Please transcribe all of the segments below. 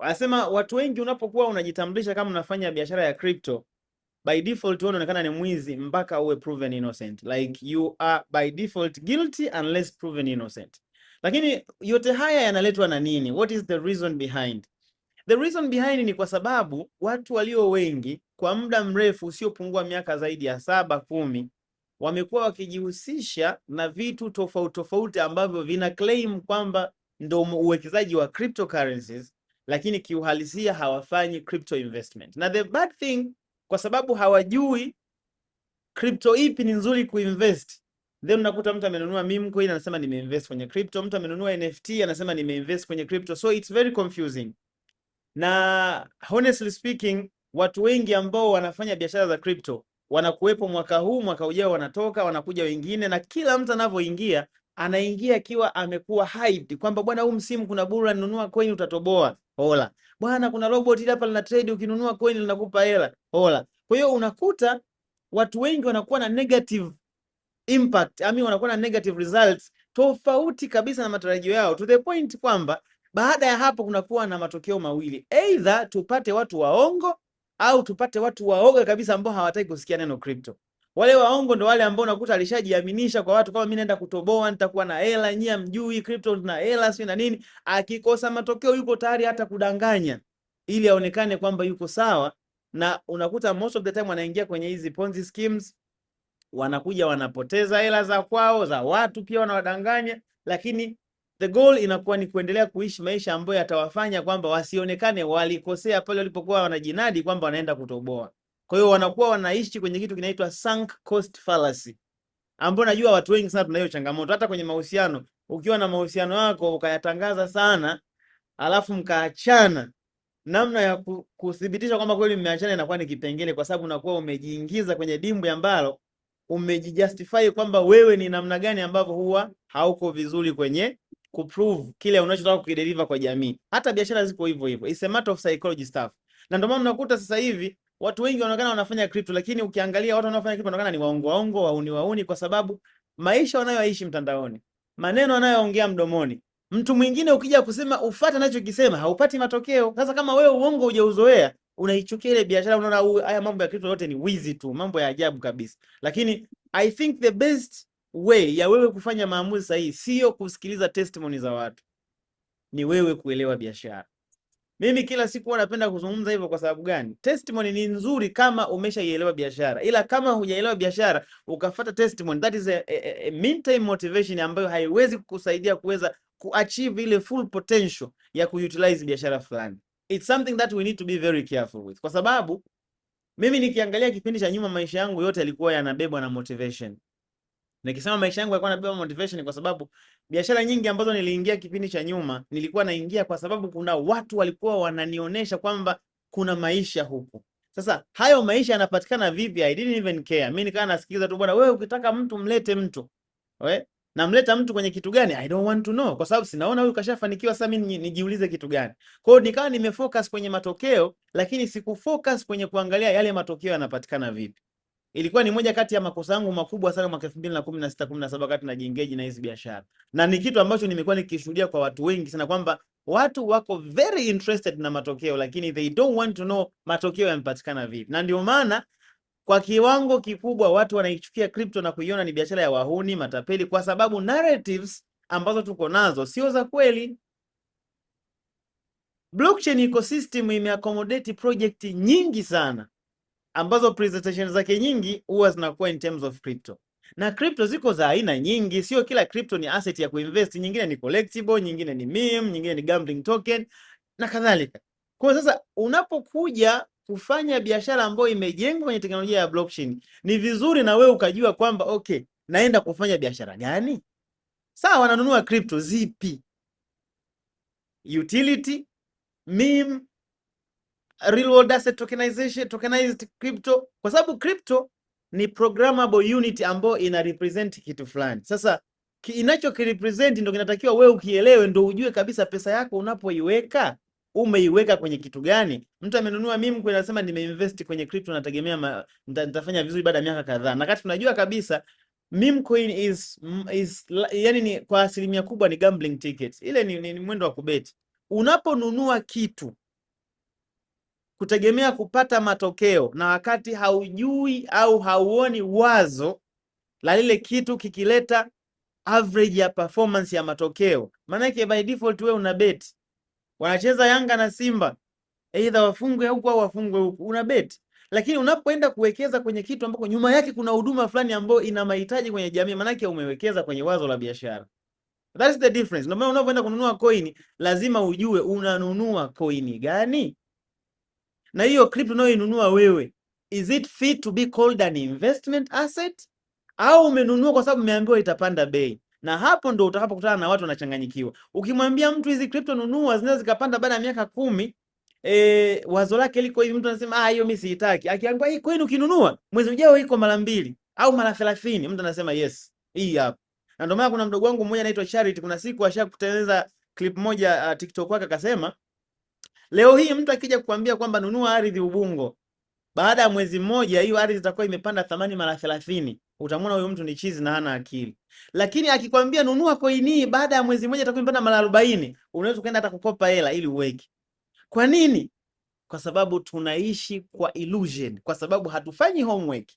Anasema watu wengi unapokuwa unajitambulisha kama unafanya biashara ya crypto, by default wewe unaonekana ni mwizi mpaka uwe proven innocent. Like you are by default guilty unless proven innocent. Lakini yote haya yanaletwa na nini? What is the reason behind? The reason behind ni kwa sababu watu walio wengi kwa muda mrefu usiopungua miaka zaidi ya 7-10 wamekuwa wakijihusisha na vitu tofauti tofauti ambavyo vina claim kwamba ndo uwekezaji wa cryptocurrencies, lakini kiuhalisia hawafanyi crypto investment. Na the bad thing, kwa sababu hawajui crypto ipi ni nzuri kuinvest, then unakuta mtu amenunua meme coin anasema nimeinvest kwenye crypto, mtu amenunua NFT anasema nimeinvest kwenye crypto. So it's very confusing. Na honestly speaking, watu wengi ambao wanafanya biashara za crypto wanakuwepo mwaka huu, mwaka ujao wanatoka, wanakuja wengine, na kila mtu anavyoingia anaingia akiwa amekuwa hyped kwamba bwana, huu msimu kuna bura, nunua coin utatoboa. Hola. Bwana, kuna robot ile hapa lina trade, ukinunua coin linakupa hela. Hola. Kwa hiyo unakuta watu wengi wanakuwa na negative impact, wanakuwa na negative results tofauti kabisa na matarajio yao, to the point kwamba baada ya hapo kunakuwa na matokeo mawili: either tupate watu waongo au tupate watu waoga kabisa ambao hawataki kusikia neno crypto. Wale waongo ndo wale ambao unakuta alishajiaminisha kwa watu kama mimi naenda kutoboa, nitakuwa na hela, nyinyi mjui crypto na hela sio na nini. Akikosa matokeo yuko tayari hata kudanganya ili aonekane kwamba yuko sawa, na unakuta most of the time wanaingia kwenye hizi ponzi schemes, wanakuja wanapoteza hela za kwao, za watu pia wanawadanganya, lakini the goal inakuwa ni kuendelea kuishi maisha ambayo yatawafanya kwamba wasionekane walikosea pale walipokuwa wanajinadi kwamba wanaenda kutoboa. Kwa hiyo wanakuwa wanaishi kwenye kitu kinaitwa sunk cost fallacy, ambapo najua watu wengi sana tunayo changamoto. Hata kwenye mahusiano, ukiwa na mahusiano yako ukayatangaza sana alafu mkaachana, namna ya kuthibitisha kwamba kweli mmeachana inakuwa ni kipengele, kwa sababu unakuwa umejiingiza kwenye dimbwi ambalo umejijustify kwamba wewe ni namna gani ambavyo huwa hauko vizuri kwenye kuprove kile unachotaka kukideliver kwa jamii. Hata biashara ziko hivyo hivyo. It's a matter of psychology stuff. Na ndio maana unakuta sasa hivi watu wengi wanaonekana wanafanya crypto, lakini ukiangalia watu wanaofanya crypto wanaonekana ni waongo, wauni, kwa sababu maisha wanayoishi mtandaoni, maneno wanayoongea mdomoni, mtu mwingine ukija kusema ufuate anachokisema haupati matokeo. Sasa kama wewe uongo hujauzoea, unaichukia ile biashara, unaona haya mambo ya crypto yote ni wizi tu, mambo ya ajabu kabisa. Lakini I think the best way ya wewe kufanya maamuzi sahihi sio kusikiliza testimony za watu, ni wewe kuelewa biashara. Mimi kila siku huwa napenda kuzungumza hivyo. Kwa sababu gani? Testimony ni nzuri kama umeshaielewa biashara, ila kama hujaelewa biashara ukafuata testimony, that is a meantime motivation ambayo haiwezi kukusaidia kuweza kuachieve ile full potential ya kuutilize biashara fulani. It's something that we need to be very careful with, kwa sababu mimi nikiangalia kipindi cha nyuma, maisha yangu yote yalikuwa yanabebwa na motivation. Nikisema maisha yangu yalikuwa yanabebwa motivation kwa sababu biashara nyingi ambazo niliingia kipindi cha nyuma, nilikuwa naingia kwa sababu kuna watu walikuwa wananionyesha kwamba kuna maisha huku. Sasa hayo maisha yanapatikana vipi? I didn't even care. Mimi nikaa nasikiza tu, bwana wewe ukitaka mtu mlete mtu. Namleta mtu kwenye kitu gani? I don't want to know, kwa sababu sinaona huyu kashafanikiwa, sasa mimi nijiulize kitu gani? Kwa hiyo nikawa nimefocus kwenye matokeo, lakini sikufocus kwenye kuangalia yale matokeo yanapatikana vipi. Ilikuwa ni moja kati ya makosa yangu makubwa sana mwaka 2016-17 wakati najiengage na hizi biashara. Na ni kitu ambacho nimekuwa nikishuhudia kwa watu wengi sana, kwamba watu wako very interested na matokeo, lakini they don't want to know matokeo yamepatikana vipi. Na ndio maana kwa kiwango kikubwa watu wanaichukia crypto na kuiona ni biashara ya wahuni, matapeli, kwa sababu narratives ambazo tuko nazo sio za kweli. Blockchain ecosystem imeaccommodate project nyingi sana ambazo presentation zake nyingi huwa zinakuwa in terms of crypto. Na crypto ziko za aina nyingi, sio kila crypto ni asset ya kuinvest. Nyingine ni collectible, nyingine ni meme, nyingine ni gambling token na kadhalika. Kwa sasa unapokuja kufanya biashara ambayo imejengwa kwenye teknolojia ya blockchain, ni vizuri na wewe ukajua kwamba okay, naenda kufanya biashara gani? Sawa, nanunua crypto zipi? Utility, meme, real world asset tokenization, tokenized crypto, kwa sababu crypto ni programmable unit ambayo ina represent kitu fulani. Sasa inacho represent ndio kinatakiwa wewe ukielewe, ndio ujue kabisa pesa yako unapoiweka umeiweka kwenye kitu gani. Mtu amenunua meme kwa anasema nimeinvest kwenye crypto, nategemea nitafanya vizuri baada ya miaka kadhaa, na kati tunajua kabisa meme coin is yani ni kwa asilimia kubwa ni gambling tickets. Ile ni mwendo wa kubeti. Unaponunua kitu kutegemea kupata matokeo, na wakati haujui au hauoni wazo la lile kitu kikileta average ya performance ya matokeo. Maanake by default wewe una bet, wanacheza Yanga na Simba, either wafungwe huku au wafungwe huku, una bet. Lakini unapoenda kuwekeza kwenye kitu ambako nyuma yake kuna huduma fulani ambayo ina mahitaji kwenye jamii, maanake umewekeza kwenye wazo la biashara. That's the difference. Ndio maana unapoenda kununua coin lazima ujue unanunua coin gani, na hiyo crypto unayoinunua wewe, is it fit to be called an investment asset, au umenunua kwa sababu umeambiwa itapanda bei? Na hapo ndo utakapokutana na watu wanachanganyikiwa. Ukimwambia mtu hizi crypto nunua, zinaweza zikapanda baada ya miaka 10, wazo lake liko hivi, mtu anasema hiyo mimi siitaki. Akiambiwa hii coin ukinunua mwezi ujao iko mara 2 au mara 30, mtu anasema yes, hii hapa. Na ndio maana kuna mdogo wangu mmoja anaitwa Charity, kuna siku ashakutengeneza clip moja TikTok wake, akasema leo hii mtu akija kukuambia kwamba nunua ardhi Ubungo, baada ya mwezi mmoja hiyo ardhi itakuwa imepanda thamani mara 30, utamwona huyo mtu ni chizi na hana akili. Lakini akikwambia nunua coin hii, baada ya mwezi mmoja itakuwa imepanda mara 40, unaweza kwenda hata kukopa hela ili uweke. Kwa nini? Kwa sababu tunaishi kwa illusion, kwa sababu hatufanyi homework.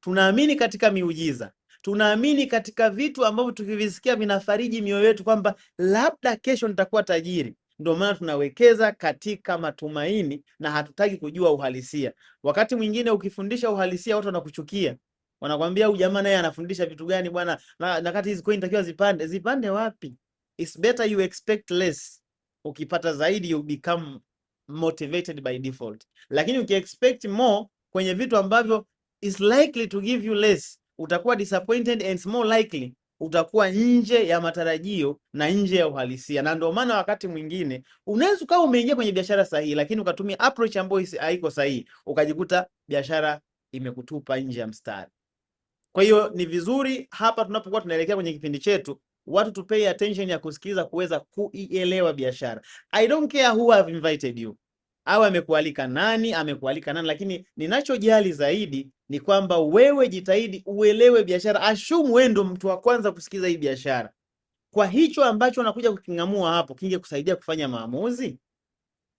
Tunaamini katika miujiza, tunaamini katika vitu ambavyo tukivisikia vinafariji mioyo yetu kwamba labda kesho nitakuwa tajiri. Ndio maana tunawekeza katika matumaini na hatutaki kujua uhalisia. Wakati mwingine ukifundisha uhalisia watu wanakuchukia. Wanakuambia huyu jamaa naye anafundisha vitu gani bwana, na kati hizi coin takiwa zipande. Zipande wapi? It's better you expect less. Ukipata zaidi you become motivated by default. Lakini ukiexpect more kwenye vitu ambavyo is likely to give you less, utakuwa disappointed and more likely utakuwa nje ya matarajio na nje ya uhalisia. Na ndio maana wakati mwingine unaweza ukawa umeingia kwenye biashara sahihi, lakini ukatumia approach ambayo haiko sahihi, ukajikuta biashara imekutupa nje ya mstari. Kwa hiyo ni vizuri hapa tunapokuwa tunaelekea kwenye kipindi chetu, watu to pay attention ya kusikiza, kuweza kuielewa biashara. I don't care who have invited you, au amekualika nani, lakini ninachojali zaidi ni kwamba wewe jitahidi uelewe biashara. Assume wewe ndo mtu wa kwanza kusikiza hii biashara. Kwa hicho ambacho unakuja kukingamua hapo, kinge kusaidia kufanya maamuzi.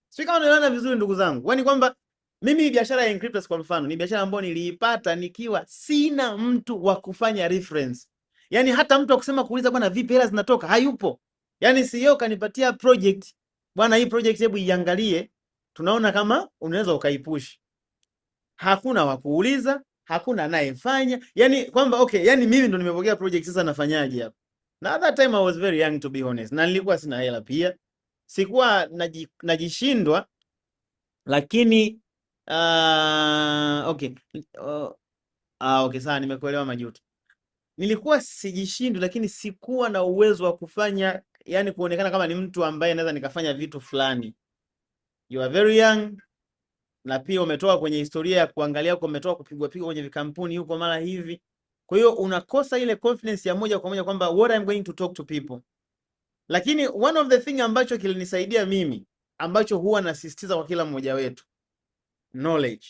Sio kama unaelewana vizuri ndugu zangu. Kwani kwamba mimi biashara ya Encryptors kwa mfano ni biashara ambayo niliipata nikiwa sina mtu wa kufanya reference. Yaani hata mtu akusema kuuliza bwana vipi hela zinatoka, hayupo. Yaani CEO kanipatia project, bwana hii project hebu iangalie, tunaona kama unaweza ukaipush. Hakuna wa kuuliza, hakuna anayefanya. Yaani kwamba okay, yaani mimi ndo nimepokea project, sasa nafanyaje hapa? Na at that time I was very young to be honest. Na nilikuwa sina hela pia. Sikuwa najishindwa, lakini okay. Okay, sawa, nimekuelewa Majuto. Nilikuwa sijishindwi, lakini sikuwa na uwezo wa kufanya, yani kuonekana kama ni mtu ambaye naweza nikafanya vitu fulani. You are very young, na pia umetoka kwenye historia ya kuangalia huko, umetoka kupigwa kwenye vikampuni huko mara hivi. Kwa hiyo unakosa ile confidence ya moja kwa moja kwamba what I'm going to talk to people. Lakini one of the thing ambacho kilinisaidia mimi, ambacho huwa nasisitiza kwa kila mmoja wetu, knowledge.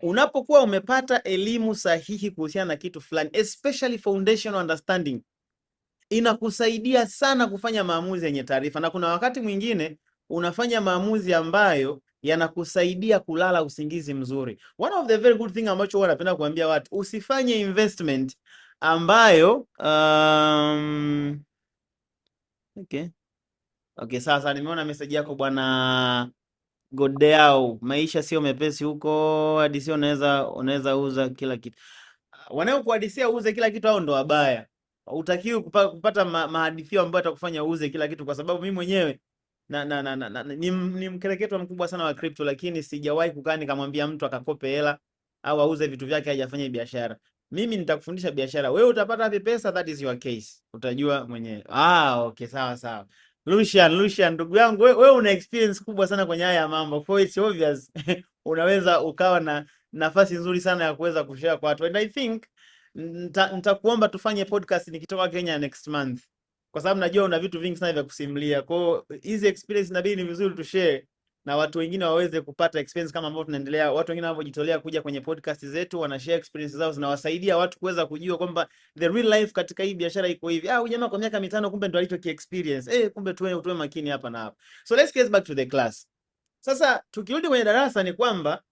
Unapokuwa umepata elimu sahihi kuhusiana na kitu fulani, especially foundational understanding, inakusaidia sana kufanya maamuzi yenye taarifa. Na kuna wakati mwingine unafanya maamuzi ambayo yanakusaidia kulala usingizi mzuri. One of the very good thing ambacho huwa napenda kuambia watu, usifanye investment ambayo okay, sasa nimeona message yako bwana Godeau. Maisha sio mepesi huko, hadisi unaweza uza kila kitu. Wanaokuhadisia uuze kila kitu hao ndo wabaya. Utakiwi kupata mahadithio ambayo atakufanya uuze kila kitu, kwa sababu mimi mwenyewe ni mkereketwa mkubwa sana wa crypto, lakini sijawahi kukaa nikamwambia mtu akakope hela au auze vitu vyake hajafanya biashara. Mimi nitakufundisha biashara, wewe utapata wapi pesa, that is your case, utajua mwenyewe. Okay, sawa. Lucian ndugu yangu, wewe una experience kubwa sana kwenye haya mambo, for it's obvious unaweza ukawa na nafasi nzuri sana ya kuweza kushare kwa watu. And I think nitakuomba tufanye podcast nikitoka Kenya next month, kwa sababu najua una vitu vingi sana vya kusimulia. Kwa hiyo hizi experience inabidi ni vizuri tu share na watu wengine waweze kupata experience kama ambavyo tunaendelea. Watu wengine wanapojitolea kuja kwenye podcast zetu, wana share experience zao, zinawasaidia watu kuweza kujua kwamba the real life katika hii biashara iko hivi. Huyu jamaa kwa miaka 5 kumbe ndo alicho experience. Kumbe tuwe makini hapa na hapa. So let's get back to the class. Sasa tukirudi kwenye darasa ni kwamba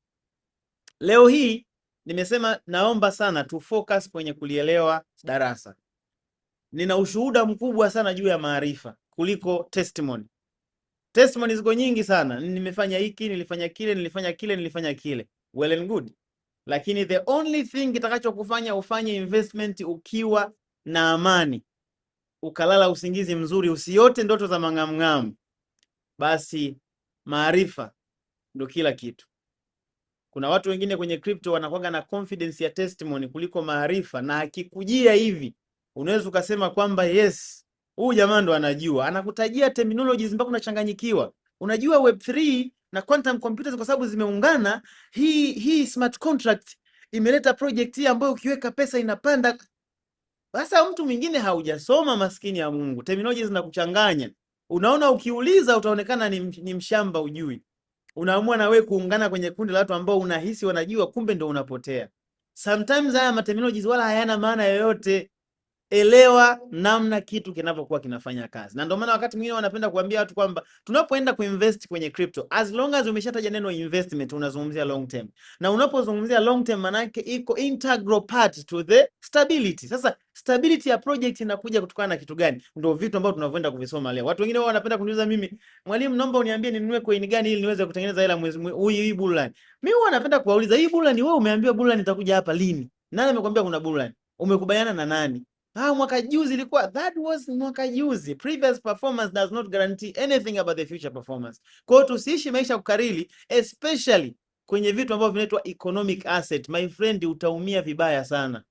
leo hii nimesema naomba sana tu focus kwenye kulielewa darasa. Nina ushuhuda mkubwa sana juu ya maarifa kuliko testimony. Testimony ziko nyingi sana. Nimefanya hiki, nilifanya kile, nilifanya kile, nilifanya kile. Well and good. Lakini the only thing kitakachokufanya ufanye investment ukiwa na amani, ukalala usingizi mzuri, usiote ndoto za mang'amng'amu, basi maarifa ndo kila kitu. Kuna watu wengine kwenye crypto wanakuwa na confidence ya testimony kuliko maarifa, na akikujia hivi unaweza ukasema kwamba yes, huyu jamaa ndo anajua. Anakutajia terminologies mpaka unachanganyikiwa. Unajua web3 na quantum computers kwa sababu zimeungana, hii smart contract imeleta project hii ambayo ukiweka pesa inapanda. Sasa mtu mwingine haujasoma, maskini ya Mungu, terminologies zinakuchanganya. Unaona, ukiuliza utaonekana ni mshamba, ujui. Unaamua na wewe kuungana kwenye kundi la watu ambao unahisi wanajua, kumbe ndo unapotea. Sometimes haya terminologies wala hayana maana yoyote. Elewa namna kitu kinavyokuwa kinafanya kazi. Na ndio maana wakati mwingine wanapenda kuambia watu kwamba tunapoenda kuinvest kwenye crypto, as long as umeshataja neno investment, unazungumzia long term. Na unapozungumzia long term, maana yake iko integral part to the stability. Sasa stability ya project inakuja kutokana na kitu gani? Ndio vitu ambavyo tunavyoenda kuvisoma leo. Watu wengine wao wanapenda kuniuliza mimi, mwalimu, naomba uniambie ninunue coin gani ili niweze kutengeneza hela mwezi hii bullion. Mimi huwa napenda kuwauliza, hii bullion wewe umeambiwa bullion itakuja hapa lini? Nani amekwambia kuna bullion? Umekubaliana na nani? Mwaka juzi ilikuwa, that was mwaka juzi. Previous performance does not guarantee anything about the future performance. Kwa hiyo tusiishi maisha kukariri, especially kwenye vitu ambavyo vinaitwa economic asset. My friend, utaumia vibaya sana.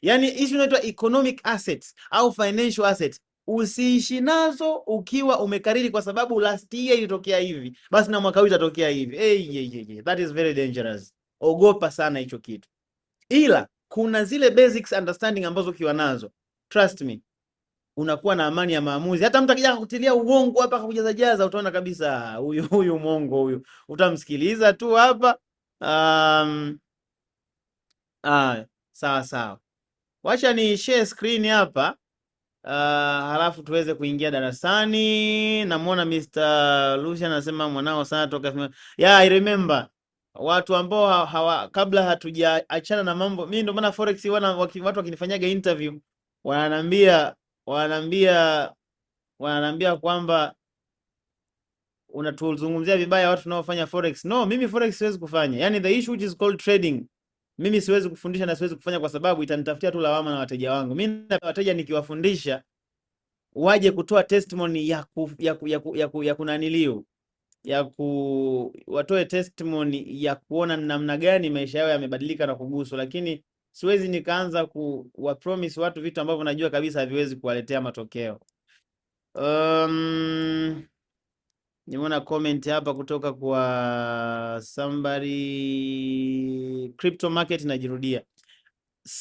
Yani issue inaitwa economic assets au financial assets, usiishi nazo ukiwa umekariri kwa sababu last year ilitokea hivi, basi na mwaka huu itatokea hivi. Hey, that is very dangerous. Ogopa sana hicho kitu. Ila kuna zile basics understanding ambazo ukiwa nazo, trust me, unakuwa na amani ya maamuzi. Hata mtu akija kukutilia uongo hapa akakujaza jaza, utaona kabisa huyu mongo huyu, utamsikiliza tu hapa. Sawa. Wacha ni share screen hapa, halafu tuweze kuingia darasani. Namuona Mr. Lucian anasema mwanao sana toka. Yeah, I remember. Watu ambao kabla hatujaachana na mambo, mimi ndio maana forex watu wakinifanyaga interview wananiambia kwamba unatuzungumzia vibaya watu wanaofanya forex. No, mimi forex siwezi kufanya. Yani the issue which is called trading, mimi siwezi kufundisha na siwezi kufanya kwa sababu itanitafutia tu lawama na wateja wangu. Mimi na wateja nikiwafundisha waje kutoa testimony ya kunaniliu watoe testimony ya kuona namna gani maisha yao yamebadilika na kuguswa, lakini siwezi nikaanza kuwa promise watu vitu ambavyo najua kabisa haviwezi kuwaletea matokeo. Nimeona comment hapa kutoka kwa somebody, crypto market inajirudia.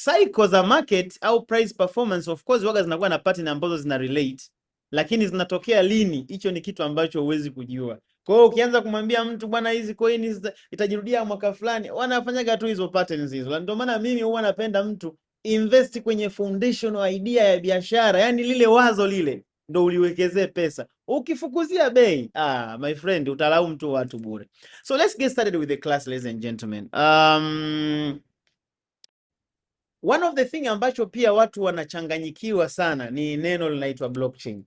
Cycle za market au price performance of course waga zinakuwa na pattern ambazo zina relate, lakini zinatokea lini, hicho ni kitu ambacho huwezi kujua. Kwa hiyo ukianza kumwambia mtu bwana hizi coins itajirudia mwaka fulani, wanafanyaga tu hizo patterns hizo. Ndio maana mimi huwa napenda mtu invest kwenye foundational idea ya biashara, yani lile wazo lile ndo uliwekezee pesa. Ukifukuzia bei, my friend, utalaumu tu watu bure. So let's get started with the class, ladies and gentlemen. One of the thing ambacho pia watu wanachanganyikiwa sana ni neno linaitwa blockchain.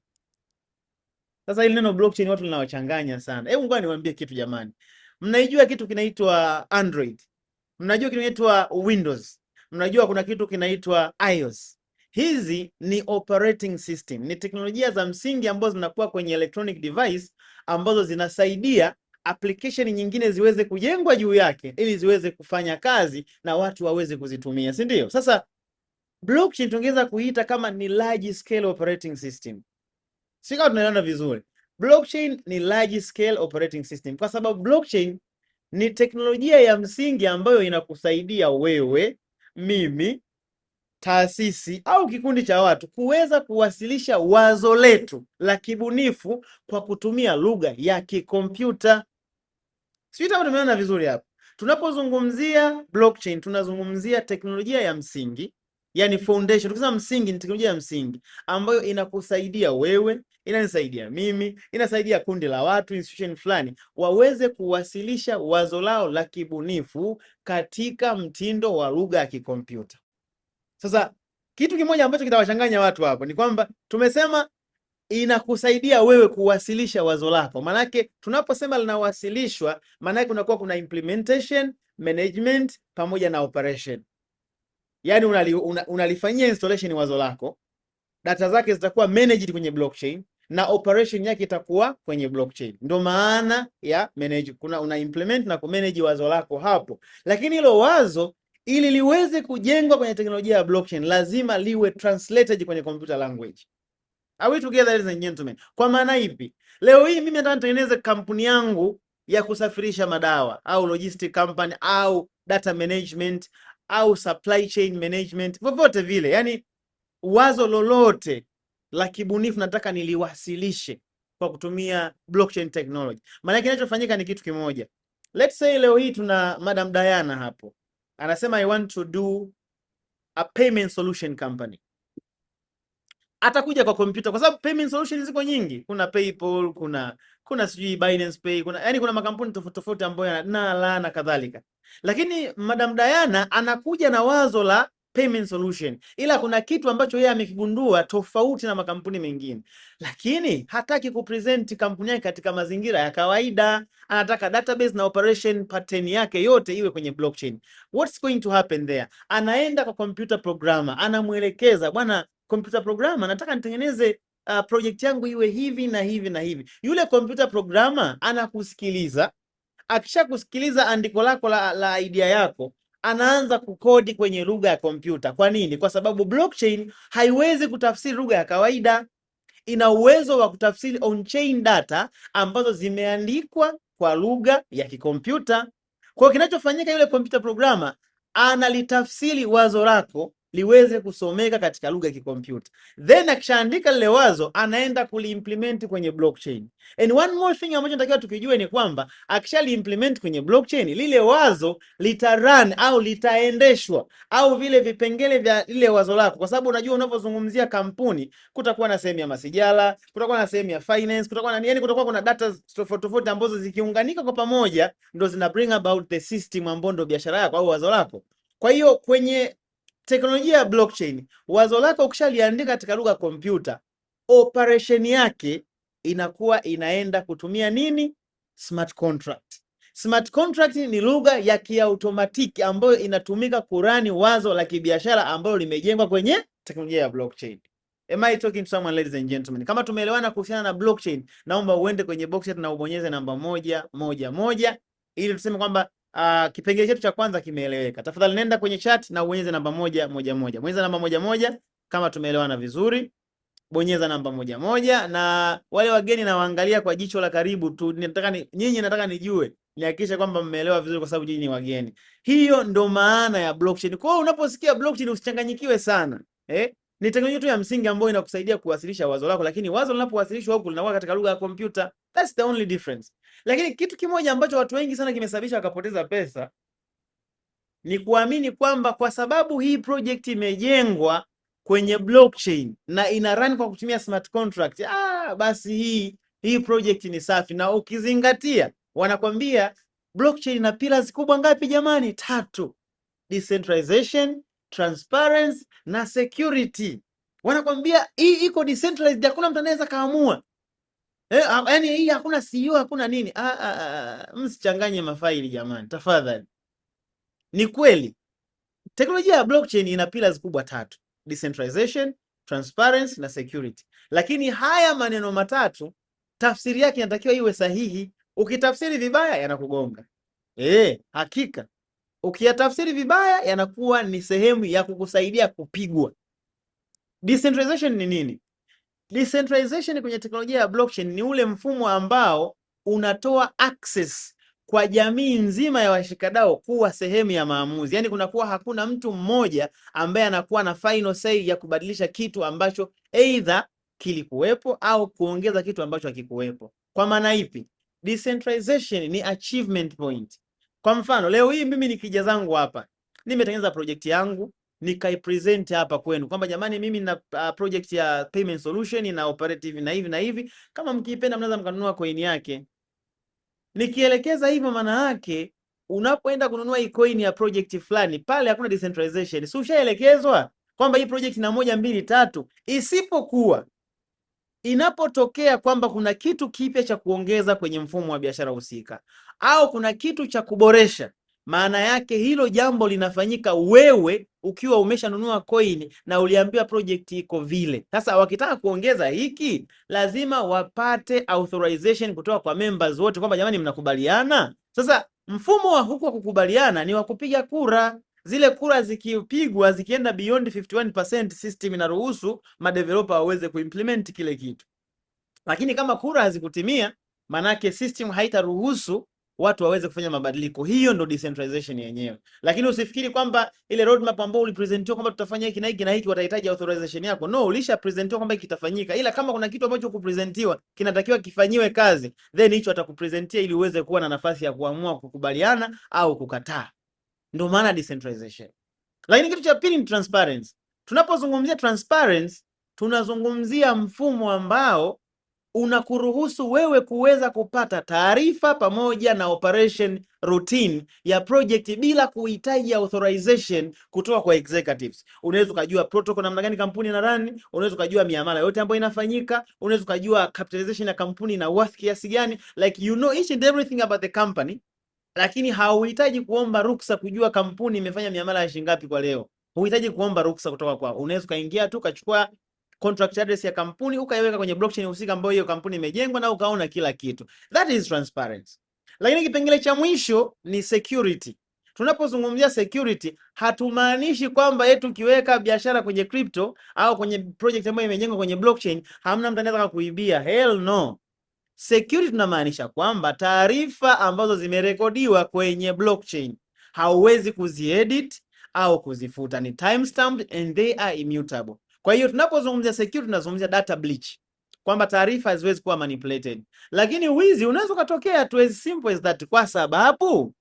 Sasa hili neno blockchain watu linawachanganya sana. Hebu ngoja niwaambie kitu jamani. Mnaijua kitu kinaitwa Android. Mnajua kitu kinaitwa Windows. Mnajua kuna kitu kinaitwa iOS. Hizi ni operating system. Ni teknolojia za msingi ambazo zinakuwa kwenye electronic device ambazo zinasaidia application nyingine ziweze kujengwa juu yake ili ziweze kufanya kazi na watu waweze kuzitumia, si ndio? Sasa blockchain tungeweza kuiita kama ni large scale operating system. Sika tunaelewana vizuri. Blockchain ni large scale operating system kwa sababu blockchain ni teknolojia ya msingi ambayo inakusaidia wewe, mimi, taasisi au kikundi cha watu kuweza kuwasilisha wazo letu la kibunifu kwa kutumia lugha ya kikompyuta. Sisi tumeona vizuri hapa. Tunapozungumzia blockchain tunazungumzia teknolojia ya msingi Yani foundation, tukisema msingi, ni teknolojia ya msingi ambayo inakusaidia wewe, inanisaidia mimi, inasaidia kundi la watu, institution fulani waweze kuwasilisha wazo lao la kibunifu katika mtindo wa lugha ya kikompyuta. Sasa kitu kimoja ambacho kitawachanganya watu hapo ni kwamba tumesema inakusaidia wewe kuwasilisha wazo lako. Manake tunaposema linawasilishwa, manake kunakuwa kuna implementation, management pamoja na operation. Yani unalifanyia installation wazo lako, data zake zitakuwa managed kwenye blockchain na operation yake itakuwa kwenye blockchain. Ndio maana ya manage, una implement na kumanage wazo lako hapo. Lakini hilo wazo ili liweze kujengwa kwenye teknolojia ya blockchain lazima liwe translated kwenye computer language. Are we together, ladies and gentlemen? Kwa maana ipi? Leo hii mimi nataka nitengeneze kampuni yangu ya kusafirisha madawa au logistic company au data management au supply chain management, vyovyote vile. Yani wazo lolote la kibunifu nataka niliwasilishe kwa kutumia blockchain technology. Maana kinachofanyika ni kitu kimoja. Let's say leo hii tuna Madam Diana hapo. Anasema I want to do a payment solution company. Atakuja kwa kompyuta kwa sababu payment solutions ziko nyingi. Kuna PayPal, kuna sijui Binance Pay, kuna makampuni tofauti tofauti ambayo na kadhalika. Lakini Madam Diana anakuja na wazo la payment solution, ila kuna kitu ambacho yeye amekigundua tofauti na makampuni mengine, lakini hataki kupresent kampuni yake katika mazingira ya kawaida. Anataka database na operation pattern yake yote iwe kwenye blockchain. What's going to happen there? Anaenda kwa computer programmer, anamuelekeza, bwana computer programmer, nataka nitengeneze project yangu iwe hivi na hivi na hivi. Yule computer programmer anakusikiliza. Akisha kusikiliza andiko lako la idea yako, anaanza kukodi kwenye lugha ya kompyuta. Kwa nini? Kwa sababu blockchain haiwezi kutafsiri lugha ya kawaida. Ina uwezo wa kutafsiri on-chain data ambazo zimeandikwa kwa lugha ya kikompyuta. Kwa kinachofanyika, yule computer programmer analitafsiri wazo lako liweze kusomeka katika lugha ya kikompyuta. Then akishaandika lile wazo, anaenda kuliimplement kwenye blockchain. And one more thing ambacho natakiwa tukijue ni kwamba akishaliimplement kwenye blockchain, lile wazo litarun au litaendeshwa au vile vipengele vya lile wazo lako, kwa sababu unajua unapozungumzia kampuni kutakuwa na sehemu ya masijala, kutakuwa na sehemu ya finance, kutakuwa na kutakuwa kuna data tofauti tofauti ambazo zikiunganika kwa pamoja ndo zina bring about the system ambayo ndo biashara yako au wazo lako. Kwa hiyo kwenye teknolojia ya blockchain, wazo lako ukishaliandika katika lugha ya kompyuta, operation yake inakuwa inaenda kutumia nini? Smart contract. Smart contract ni lugha ya kiautomatiki ambayo inatumika kurani wazo la kibiashara ambalo limejengwa kwenye teknolojia ya blockchain. Am I talking to someone, ladies and gentlemen? Kama tumeelewana kuhusiana na blockchain, naomba uende kwenye box yetu na ubonyeze namba 111 ili tuseme kwamba kipengele chetu cha kwanza kimeeleweka. Tafadhali nenda kwenye chat na ubonyeze namba 111. Bonyeza namba 11 kama tumeelewana vizuri. Bonyeza namba 11, na wale wageni na waangalia kwa jicho la karibu tu. Nataka nijue, nihakikishe kwamba mmeelewa vizuri kwa sababu nyinyi ni wageni. Hiyo ndo maana ya blockchain. Kwa hiyo unaposikia blockchain usichanganyikiwe sana. Ni teknolojia tu ya msingi ambayo inakusaidia kuwasilisha wazo lako, lakini wazo linapowasilishwa huko linakuwa katika lugha ya kompyuta. That's the only difference. Lakini kitu kimoja ambacho watu wengi sana kimesababisha wakapoteza pesa ni kuamini kwamba kwa sababu hii project imejengwa kwenye blockchain na ina run kwa kutumia smart contract, basi hii project ni safi. Na ukizingatia, wanakwambia blockchain ina pillars kubwa ngapi jamani? 3. Decentralization, transparency na security. Wanakwambia hii iko decentralized, hakuna mtu anaweza kaamua. Yaani hii hakuna CEO, hakuna nini. Msichanganye mafaili jamani, tafadhali. Ni kweli teknolojia ya blockchain ina pillars kubwa 3: decentralization, transparency na security. Lakini haya maneno matatu tafsiri yake inatakiwa iwe sahihi. Ukitafsiri vibaya yanakugonga. Hakika. Ukiyatafsiri vibaya yanakuwa ni sehemu ya kukusaidia kupigwa. Decentralization ni nini? Decentralization kwenye teknolojia ya blockchain ni ule mfumo ambao unatoa access kwa jamii nzima ya washikadau kuwa sehemu ya maamuzi. Yaani kunakuwa hakuna mtu mmoja ambaye anakuwa na final say ya kubadilisha kitu ambacho either kilikuwepo au kuongeza kitu ambacho hakikuwepo. Kwa maana ipi? Decentralization ni achievement point. Kwa mfano, leo hii mimi nikija zangu hapa, nimetengeneza project yangu, nikaipresent hapa kwenu kwamba jamani, mimi nina project ya payment solution na operative na hivi na hivi, kama mkiipenda mnaweza mkanunua coin yake. Nikielekeza hivyo, maana yake unapoenda kununua hii coin ya project fulani, pale hakuna decentralization. Si ushaelekezwa kwamba hii project ina 1 2 3, isipokuwa inapotokea kwamba kuna kitu kipya cha kuongeza kwenye mfumo wa biashara husika au kuna kitu cha kuboresha, maana yake hilo jambo linafanyika wewe ukiwa umeshanunua coin na uliambiwa project iko vile. Sasa wakitaka kuongeza hiki, lazima wapate authorization kutoka kwa members wote kwamba jamani, mnakubaliana. Sasa mfumo wa huko wa kukubaliana ni wa kupiga kura. Zile kura zikipigwa zikienda beyond 51%, system inaruhusu madeveloper waweze kuimplement kile kitu. Lakini kama kura hazikutimia, manake system haitaruhusu watu waweze kufanya mabadiliko. Hiyo ndo decentralization yenyewe. Lakini usifikiri kwamba ile roadmap ambayo ulipresentiwa kwamba tutafanya hiki na hiki na hiki watahitaji authorization yako. No, ulisha presentiwa kwamba hiki kitafanyika. Ila kama kuna kitu ambacho kupresentiwa kinatakiwa kifanyiwe kazi, then hicho atakupresentia ili uweze kuwa na nafasi ya kuamua kukubaliana au kukataa. Ndio maana decentralization. Lakini kitu cha pili ni transparency. Tunapozungumzia transparency, tunazungumzia mfumo ambao unakuruhusu wewe kuweza kupata taarifa pamoja na operation routine ya project bila kuhitaji authorization kutoka kwa executives. Unaweza kujua protocol namna gani kampuni ina run, unaweza kujua miamala yote ambayo inafanyika, unaweza kujua capitalization ya kampuni na worth kiasi gani, like you know each and everything about the company. Lakini hauhitaji kuomba ruksa kujua kampuni imefanya miamala ya shilingi ngapi kwa leo. Huhitaji kuomba ruksa kutoka kwao. Unaweza kaingia tu kachukua contract address ya kampuni ukaiweka kwenye blockchain husika ambayo hiyo kampuni imejengwa na ukaona kila kitu. That is transparency. Lakini kipengele cha mwisho ni security. Tunapozungumzia security, hatumaanishi kwamba eti ukiweka biashara kwenye crypto au kwenye project ambayo imejengwa kwenye blockchain hamna mtu anaweza kukuibia. Hell no. Security tunamaanisha kwamba taarifa ambazo zimerekodiwa kwenye blockchain hauwezi kuziedit au kuzifuta, ni timestamped and they are immutable. Kwa hiyo tunapozungumzia security tunazungumzia data breach, kwamba taarifa haziwezi kuwa manipulated. Lakini wizi unaweza kutokea tu as simple as that, kwa sababu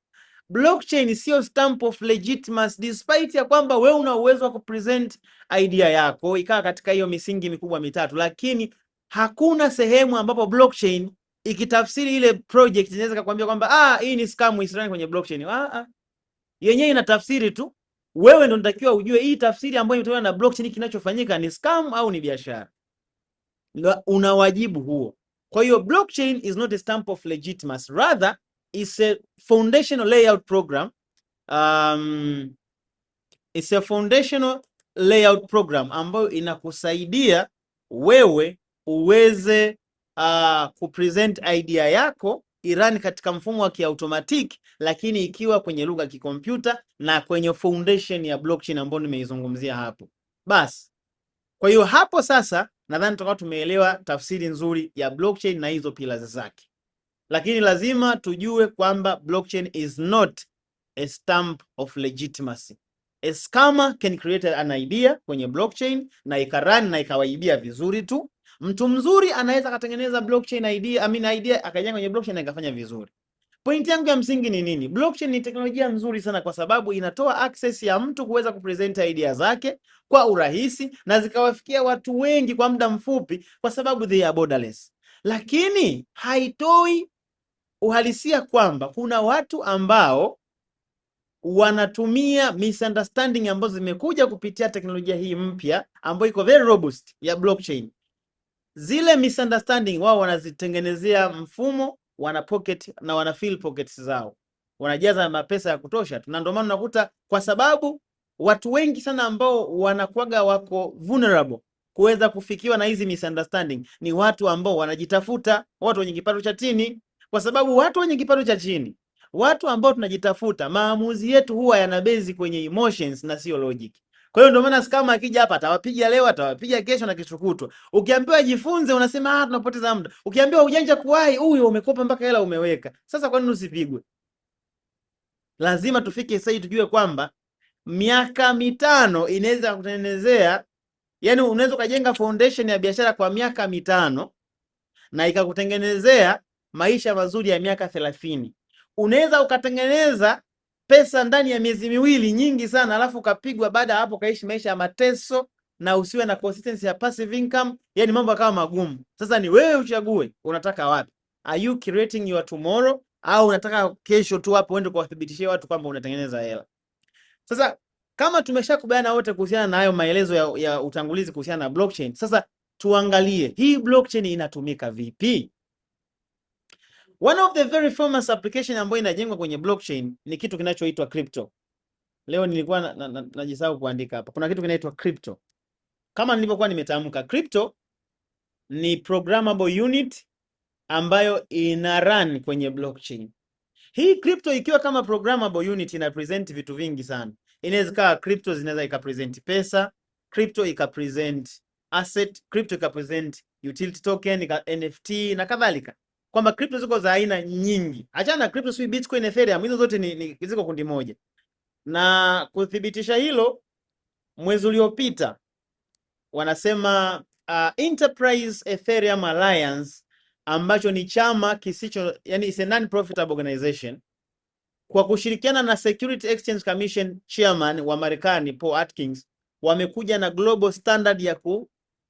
blockchain sio stamp of legitimacy, despite ya kwamba wewe una uwezo wa kupresent idea yako ikawa katika hiyo misingi mikubwa mitatu, lakini hakuna sehemu ambapo blockchain ikitafsiri ile project inaweza kukwambia kwamba hii ni scam isirani kwenye blockchain. Yenyewe inatafsiri tu. Wewe ndio unatakiwa ujue hii tafsiri ambayo imetolewa na blockchain kinachofanyika ni scam au ni biashara. Una wajibu huo. Kwa hiyo blockchain is not a stamp of legitimacy, rather is a foundational layout program. It's a foundational layout program ambayo inakusaidia wewe uweze kupresent idea yako irani katika mfumo wa kiautomatiki, lakini ikiwa kwenye lugha ya kikompyuta na kwenye foundation ya blockchain ambayo nimeizungumzia hapo. Basi, kwa hiyo hapo sasa nadhani tutakuwa tumeelewa tafsiri nzuri ya blockchain na hizo pillars zake. Lakini lazima tujue kwamba blockchain is not a stamp of legitimacy. A scammer can create an idea kwenye blockchain na ikarani na ikawaibia vizuri tu. Mtu mzuri anaweza katengeneza blockchain idea akajenga kwenye blockchain na ikafanya vizuri. Point yangu ya msingi ni nini? Blockchain ni teknolojia nzuri sana kwa sababu inatoa access ya mtu kuweza kupresent idea zake kwa urahisi na zikawafikia watu wengi kwa muda mfupi kwa sababu they are borderless. Lakini haitoi uhalisia kwamba kuna watu ambao wanatumia misunderstanding ambazo zimekuja kupitia teknolojia hii mpya ambayo iko very robust ya blockchain. Zile misunderstanding wao wanazitengenezea mfumo, wana pocket na wana fill pockets zao, wanajaza mapesa ya kutosha tu. Na ndio maana unakuta kwa sababu watu wengi sana ambao wanakuaga wako vulnerable kuweza kufikiwa na hizi misunderstanding ni watu ambao wanajitafuta, watu wenye kipato cha chini. Kwa sababu watu wenye kipato cha chini, watu ambao tunajitafuta, maamuzi yetu huwa yanabezi kwenye emotions na sio logic. Kwa hiyo ndio maana scammer akija hapa atawapiga leo, atawapiga kesho na kesho kutwa. Ukiambiwa jifunze unasema tunapoteza muda. Ukiambiwa ujanja kuwahi, huyo umekopa mpaka hela umeweka. Sasa kwa nini usipigwe? Lazima tufike sasa tujue kwamba miaka 5 inaweza kutengenezea, yani unaweza kujenga foundation ya biashara kwa miaka 5 na ikakutengenezea maisha mazuri ya miaka 30. Unaweza ukatengeneza pesa ndani ya miezi miwili nyingi sana, alafu ukapigwa baada ya hapo kaishi maisha ya mateso na usiwe na consistency ya passive income, yani mambo yakawa magumu. Sasa ni wewe uchague unataka wapi. Are you creating your tomorrow au unataka kesho tu hapo uende kuwathibitishia watu kwamba unatengeneza hela? Sasa kama tumeshakubaliana wote kuhusiana na hayo maelezo ya utangulizi kuhusiana na blockchain, sasa tuangalie hii blockchain inatumika vipi? One of the very famous application ambayo inajengwa kwenye blockchain ni kitu kinachoitwa crypto. Leo nilikuwa najisahau kuandika hapa. Kuna kitu kinaitwa crypto. Kama nilivyokuwa nimetamka, crypto ni programmable unit ambayo ina run kwenye blockchain. Hii crypto ikiwa kama programmable unit ina present vitu vingi sana. Inaweza kuwa crypto zinaweza ikapresent pesa, crypto ikapresent asset, crypto ikapresent utility token, NFT na kadhalika. Kwamba crypto ziko za aina nyingi. Achana na crypto, si Bitcoin, Ethereum, hizo zote ni ziko kundi moja. Na kuthibitisha hilo, mwezi uliopita wanasema Enterprise Ethereum Alliance ambacho ni chama kisicho, yani is a non-profitable organization, kwa kushirikiana na Security Exchange Commission chairman wa Marekani Paul Atkins, wamekuja na global standard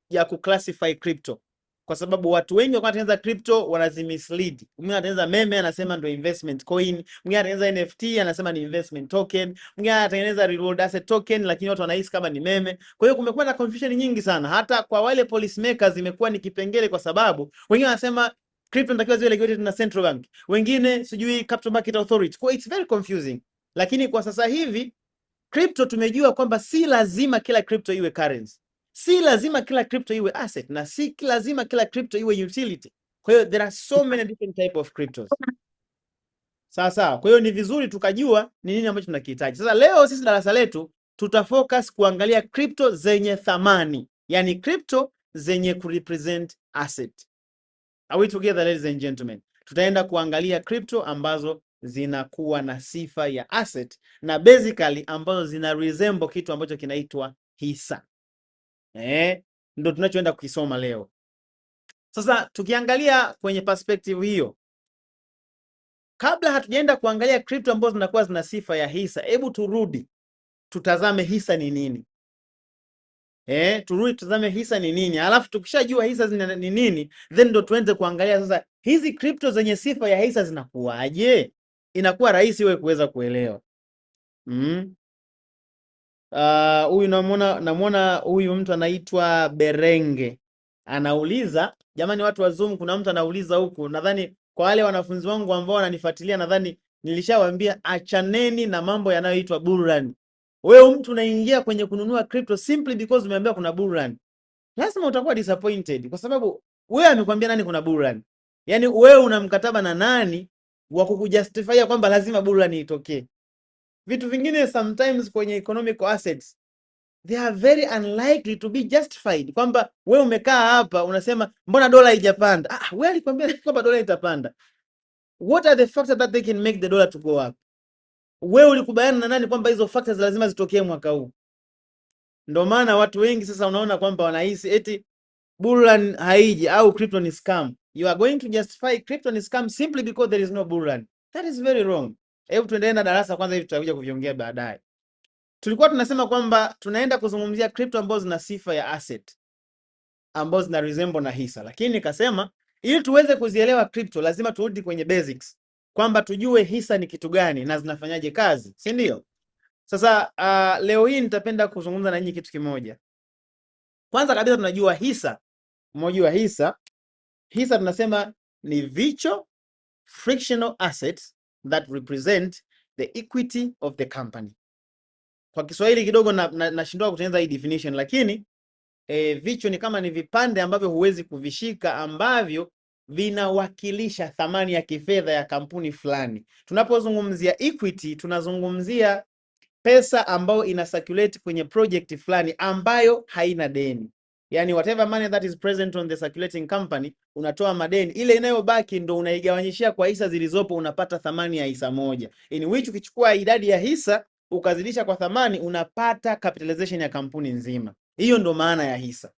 ya kuclassify crypto, kwa sababu watu wengi wanatengeneza crypto wanazimislead. Mwingine anatengeneza meme anasema ndio investment coin, mwingine anatengeneza NFT anasema ni investment token, mwingine anatengeneza real world asset token, lakini watu wanahisi kama ni meme. Kwa hiyo kumekuwa na confusion nyingi sana, hata kwa wale policy makers imekuwa ni kipengele, kwa sababu wengine wanasema crypto inatakiwa ziwe regulated na central bank, wengine sijui capital market authority. Kwa it's very confusing, lakini kwa sasa hivi crypto tumejua kwamba si lazima kila crypto iwe currency, si lazima kila crypto iwe asset, na si lazima kila crypto iwe utility. Kwa hiyo there are so many different type of cryptos. Sawa. Kwa hiyo ni vizuri tukajua ni nini ambacho tunakihitaji. Sasa leo sisi darasa letu tutafocus kuangalia crypto zenye thamani, yani crypto zenye kurepresent asset. Are we together, ladies and gentlemen? Tutaenda kuangalia crypto ambazo zinakuwa na sifa ya asset na basically ambazo zina resemble kitu ambacho kinaitwa hisa. Ndio tunachoenda kukisoma leo. Sasa tukiangalia kwenye perspective hiyo, kabla hatujaenda kuangalia crypto ambazo zinakuwa zina sifa ya hisa, hebu turudi tutazame hisa ni nini. Turudi tutazame hisa ni nini. Alafu tukishajua hisa ni nini, then ndo tuanze kuangalia sasa hizi crypto zenye sifa ya hisa zinakuwaje. Inakuwa rahisi wewe kuweza kuelewa. Huyu namuona huyu mtu anaitwa Berenge. Anauliza, jamani watu wa Zoom, kuna mtu anauliza huku, nadhani kwa wale wanafunzi wangu ambao wananifuatilia, nadhani nilishawaambia achaneni na mambo yanayoitwa bull run. Wewe mtu unaingia kwenye kununua crypto simply because umeambiwa kuna bull run, lazima utakuwa disappointed, kwa sababu wewe amekwambia nani kuna bull run? Yaani wewe una mkataba na nani wa kukujustify kwamba lazima bull run itokee? Vitu vingine sometimes kwenye economic assets they are very unlikely to be justified, kwamba wewe umekaa hapa unasema mbona dola haijapanda? Wewe alikwambia kwamba dola itapanda. What are the factors that they can make the dollar to go up? Wewe ulikubaliana na nani kwamba hizo factors lazima zitokee mwaka huu? Ndio maana watu wengi sasa unaona kwamba wanahisi eti bull run haiji au crypto ni scam. You are going to justify crypto ni scam simply because there is no bull run. That is very wrong. Hebu tuendelee na darasa kwanza, hivi tutakuja kuviongea baadaye. Tulikuwa tunasema kwamba tunaenda kuzungumzia crypto ambazo zina sifa ya asset, ambazo zina resemble na hisa, lakini nikasema ili tuweze kuzielewa crypto lazima turudi kwenye basics, kwamba tujue hisa ni kitu gani na zinafanyaje kazi, si ndio? Sasa leo hii nitapenda kuzungumza na nyinyi kitu kimoja. Kwanza kabisa tunajua hisa, mmoja wa hisa tunasema ni virtual frictional assets that represent the equity of the company. Kwa Kiswahili kidogo nashindwa kutengeneza hii definition, lakini virtual ni kama ni vipande ambavyo huwezi kuvishika, ambavyo vinawakilisha thamani ya kifedha ya kampuni fulani. Tunapozungumzia equity, tunazungumzia pesa ambayo ina circulate kwenye project fulani ambayo haina deni. Yani whatever money that is present on the circulating company, unatoa madeni, ile inayobaki ndo unaigawanyishia kwa hisa zilizopo, unapata thamani ya hisa moja. In which ukichukua idadi ya hisa ukazidisha kwa thamani, unapata capitalization ya kampuni nzima. Hiyo ndo maana ya hisa.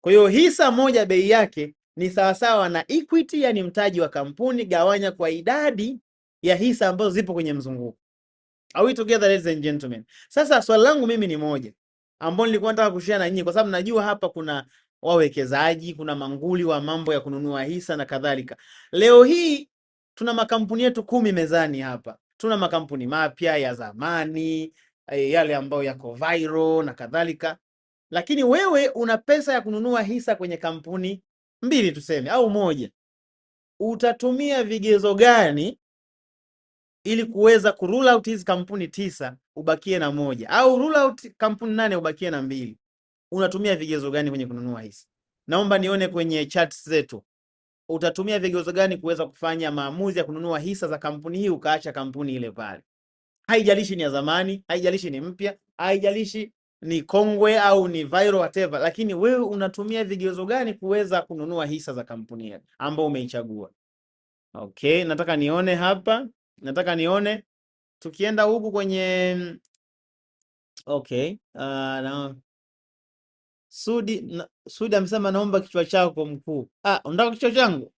Kwa hiyo hisa moja bei yake ni sawasawa na equity, yani mtaji wa kampuni, gawanya kwa idadi ya hisa ambazo zipo kwenye mzunguko. Are we together ladies and gentlemen? Sasa swali langu mimi ni moja ambao nilikuwa nataka kushare na nyinyi, kwa sababu najua hapa kuna wawekezaji, kuna manguli wa mambo ya kununua hisa na kadhalika. Leo hii tuna makampuni yetu 10 mezani hapa. Tuna makampuni mapya ya zamani, yale ambayo yako viral na kadhalika. Lakini wewe una pesa ya kununua hisa kwenye kampuni mbili tuseme au moja. Utatumia vigezo gani ili kuweza kurule out hizi kampuni 9 ubakie na moja, au rule out kampuni 8 ubakie na mbili? Unatumia vigezo gani kwenye kununua hisa? Naomba nione kwenye charts zetu. Utatumia vigezo gani kuweza kufanya maamuzi ya kununua hisa za kampuni hii ukaacha kampuni ile pale? Haijalishi ni ya zamani, haijalishi ni mpya, haijalishi ni kongwe au ni viral whatever, lakini wewe unatumia vigezo gani kuweza kununua hisa za kampuni hiyo ambayo umeichagua? Okay, nataka nione hapa. Nataka nione tukienda huku kwenye okay, Sudi amesema naomba kichwa chako mkuu. Unataka kichwa changu?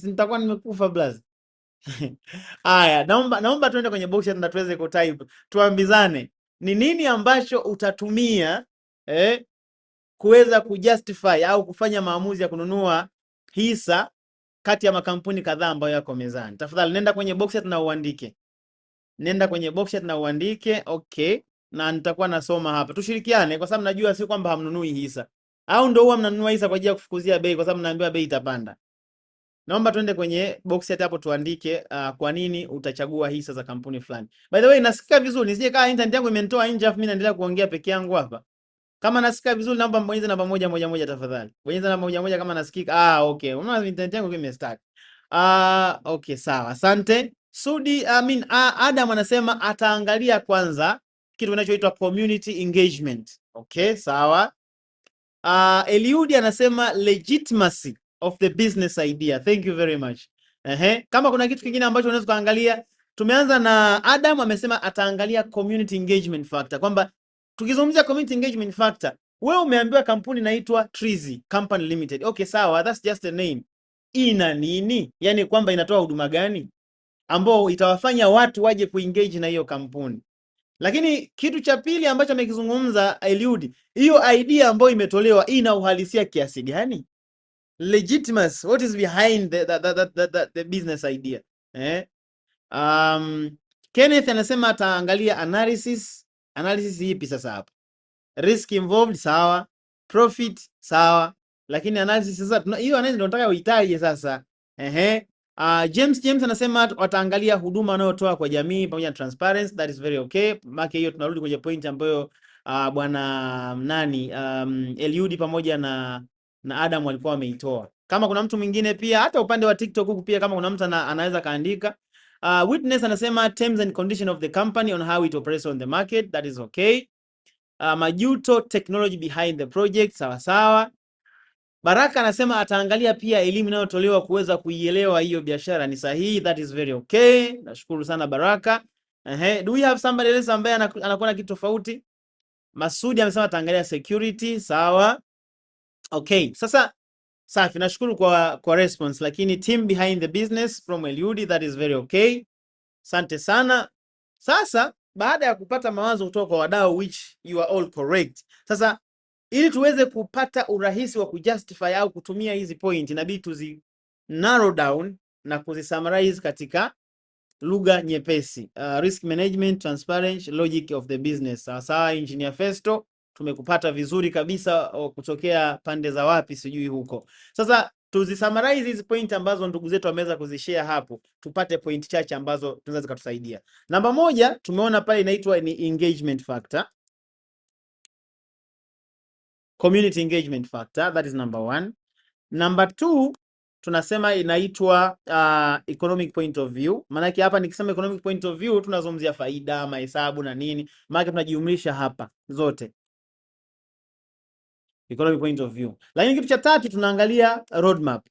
Nitakuwa nimekufa blaza. Haya, naomba tuende kwenye box na tuweze kutype. Tuambizane ni nini ambacho utatumia kuweza kujustify au kufanya maamuzi ya kununua hisa kati ya makampuni kadhaa ambayo yako mezani. Tafadhali nenda kwenye box na uandike. Nenda kwenye box na uandike, okay, na nitakuwa nasoma hapa. Tushirikiane kwa sababu najua si kwamba hamnunui hisa. Au ndio huwa mnanunua hisa kwa ajili ya kufukuzia bei kwa sababu naambiwa bei itapanda. Naomba tuende kwenye box hapo tuandike kwa nini utachagua hisa za kampuni fulani. By the way, nasikika vizuri? Nisije kaa internet yangu imenitoa nje afu mimi naendelea kuongea peke yangu hapa. Kama nasikika vizuri naomba mbonyeze namba 111 tafadhali. Bonyeza namba 111 kama nasikika. Okay. Unaona internet yangu imestart. Okay, sawa. Asante. Sudi, Adam anasema ataangalia kwanza kitu kinachoitwa community engagement. Okay, sawa. Eliudi anasema legitimacy of the business idea. Thank you very much. Kama kuna kitu kingine ambacho unaweza kuangalia, tumeanza na Adam amesema ataangalia community engagement factor, kwamba tukizungumzia community engagement factor, wewe umeambiwa kampuni inaitwa Trizi Company Limited. Okay, sawa, that's just a name. Ina nini? Yaani kwamba inatoa huduma gani ambao itawafanya watu waje kuengage na hiyo kampuni. Lakini kitu cha pili ambacho amekizungumza Eliud, hiyo idea ambayo imetolewa ina uhalisia kiasi gani? Legitimacy, what is behind the business idea? Kenneth anasema ataangalia analysis ipi sasa hapa? Risk involved, sawa. Profit, sawa. Lakini analysis sasa hiyo analysis ndio nataka uhitaji sasa. James anasema wataangalia huduma wanayotoa kwa jamii pamoja na transparency. That is very okay. Maki hiyo tunarudi kwenye point ambayo bwana Eliud pamoja na Adam walikuwa wameitoa. Kama kuna mtu mwingine pia hata upande wa TikTok huku pia kama kuna mtu anaweza kaandika. Witness anasema terms and condition of the company on how it operates on the market. That is okay. Majuto technology behind the project, sawa sawa. Baraka anasema ataangalia pia elimu inayotolewa kuweza kuielewa hiyo biashara ni sahihi. That is very okay. Nashukuru sana Baraka. Do we have somebody else ambaye anakuwa na kitu tofauti? Masudi amesema ataangalia security, sawa. Okay, sasa safi, nashukuru kwa response, lakini team behind the business from Eliud, that is very okay. Asante sana. Sasa baada ya kupata mawazo kutoka kwa wadau, which you are all correct. Sasa ili tuweze kupata urahisi wa kujustify au kutumia hizi point, inabidi tuzi narrow down na kuzisummarize katika lugha nyepesi. Risk management, transparency, logic of the business. Sawa, Engineer Festo, tumekupata vizuri kabisa. Kutokea pande za wapi sijui huko. Sasa tuzisummarize hizi point ambazo ndugu zetu wameweza kuzishare hapo, tupate point chache ambazo tunaweza zikatusaidia. Namba 1 tumeona pale inaitwa ni engagement factor. Community engagement factor, that is number 1. Number 2 tunasema inaitwa economic point of view. Maana yake hapa nikisema economic point of view tunazungumzia faida, mahesabu na nini. Maana yake tunajumlisha hapa zote. Economic point of view. Lakini kitu cha tatu tunaangalia roadmap.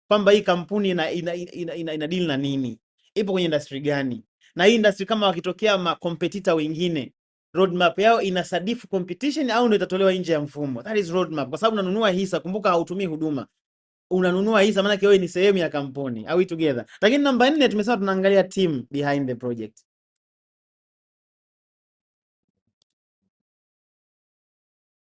Kwamba hii kampuni ina deal na nini? Ipo kwenye industry gani? Na hii industry kama wakitokea ma competitor wengine, roadmap yao inasadifu competition au ndio itatolewa nje ya mfumo. That is roadmap. Kwa sababu unanunua hisa, kumbuka hautumii huduma. unanunua hisa, maana wewe ni sehemu ya kampuni. Are we together? Lakini namba 4 tumesema tunaangalia team behind the project.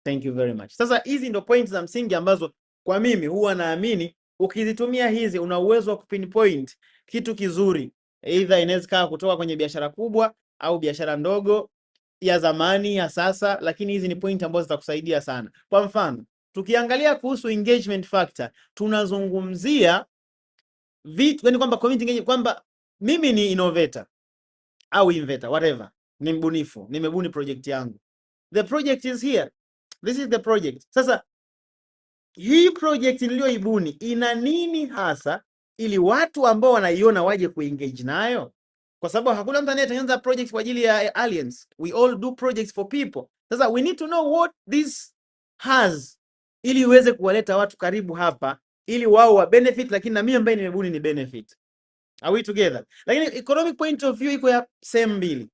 Thank you very much. Sasa hizi ndo points za msingi ambazo kwa mimi huwa naamini ukizitumia hizi una uwezo wa kupinpoint kitu kizuri. Either inaweza kutoka kwenye biashara kubwa au biashara ndogo, ya zamani, ya sasa, lakini hizi ni point ambazo zitakusaidia sana. Kwa mfano, tukiangalia kuhusu engagement factor, tunazungumzia vitu, yani kwamba community engagement, kwamba mimi ni innovator au inventor, whatever, ni mbunifu, nimebuni project yangu. The project is here. This is the project. Sasa hii project niliyoibuni ina nini hasa, ili watu ambao wanaiona waje kuengage nayo? Kwa sababu hakuna mtu anayetengeneza project kwa ajili ya aliens. We all do projects for people. Sasa we need to know what this has, ili iweze kuwaleta watu karibu hapa, ili wao wa benefit, lakini na mimi ambaye nimebuni ni benefit. Are we together? Lakini economic point of view iko ya same mbili,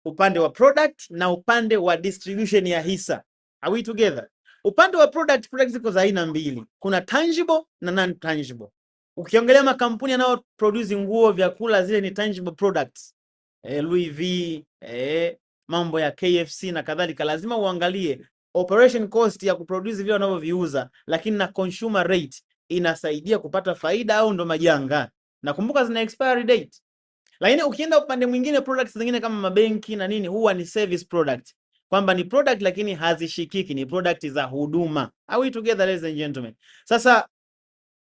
upande wa product na upande wa distribution ya hisa. Are we together? Upande wa product ziko za aina mbili, kuna tangible na non tangible. Ukiongelea makampuni yanayo produce nguo, vyakula, zile ni tangible products. Louis V, mambo ya KFC na kadhalika, lazima uangalie operation cost ya kuproduce vile wanavyoviuza, lakini na consumer rate inasaidia kupata faida au ndo majanga. Nakumbuka zina expiry date. Lakini ukienda upande mwingine, products zingine kama mabenki na nini huwa ni service product, kwamba ni product lakini hazishikiki, ni product za huduma. Are we together, ladies and gentlemen? Sasa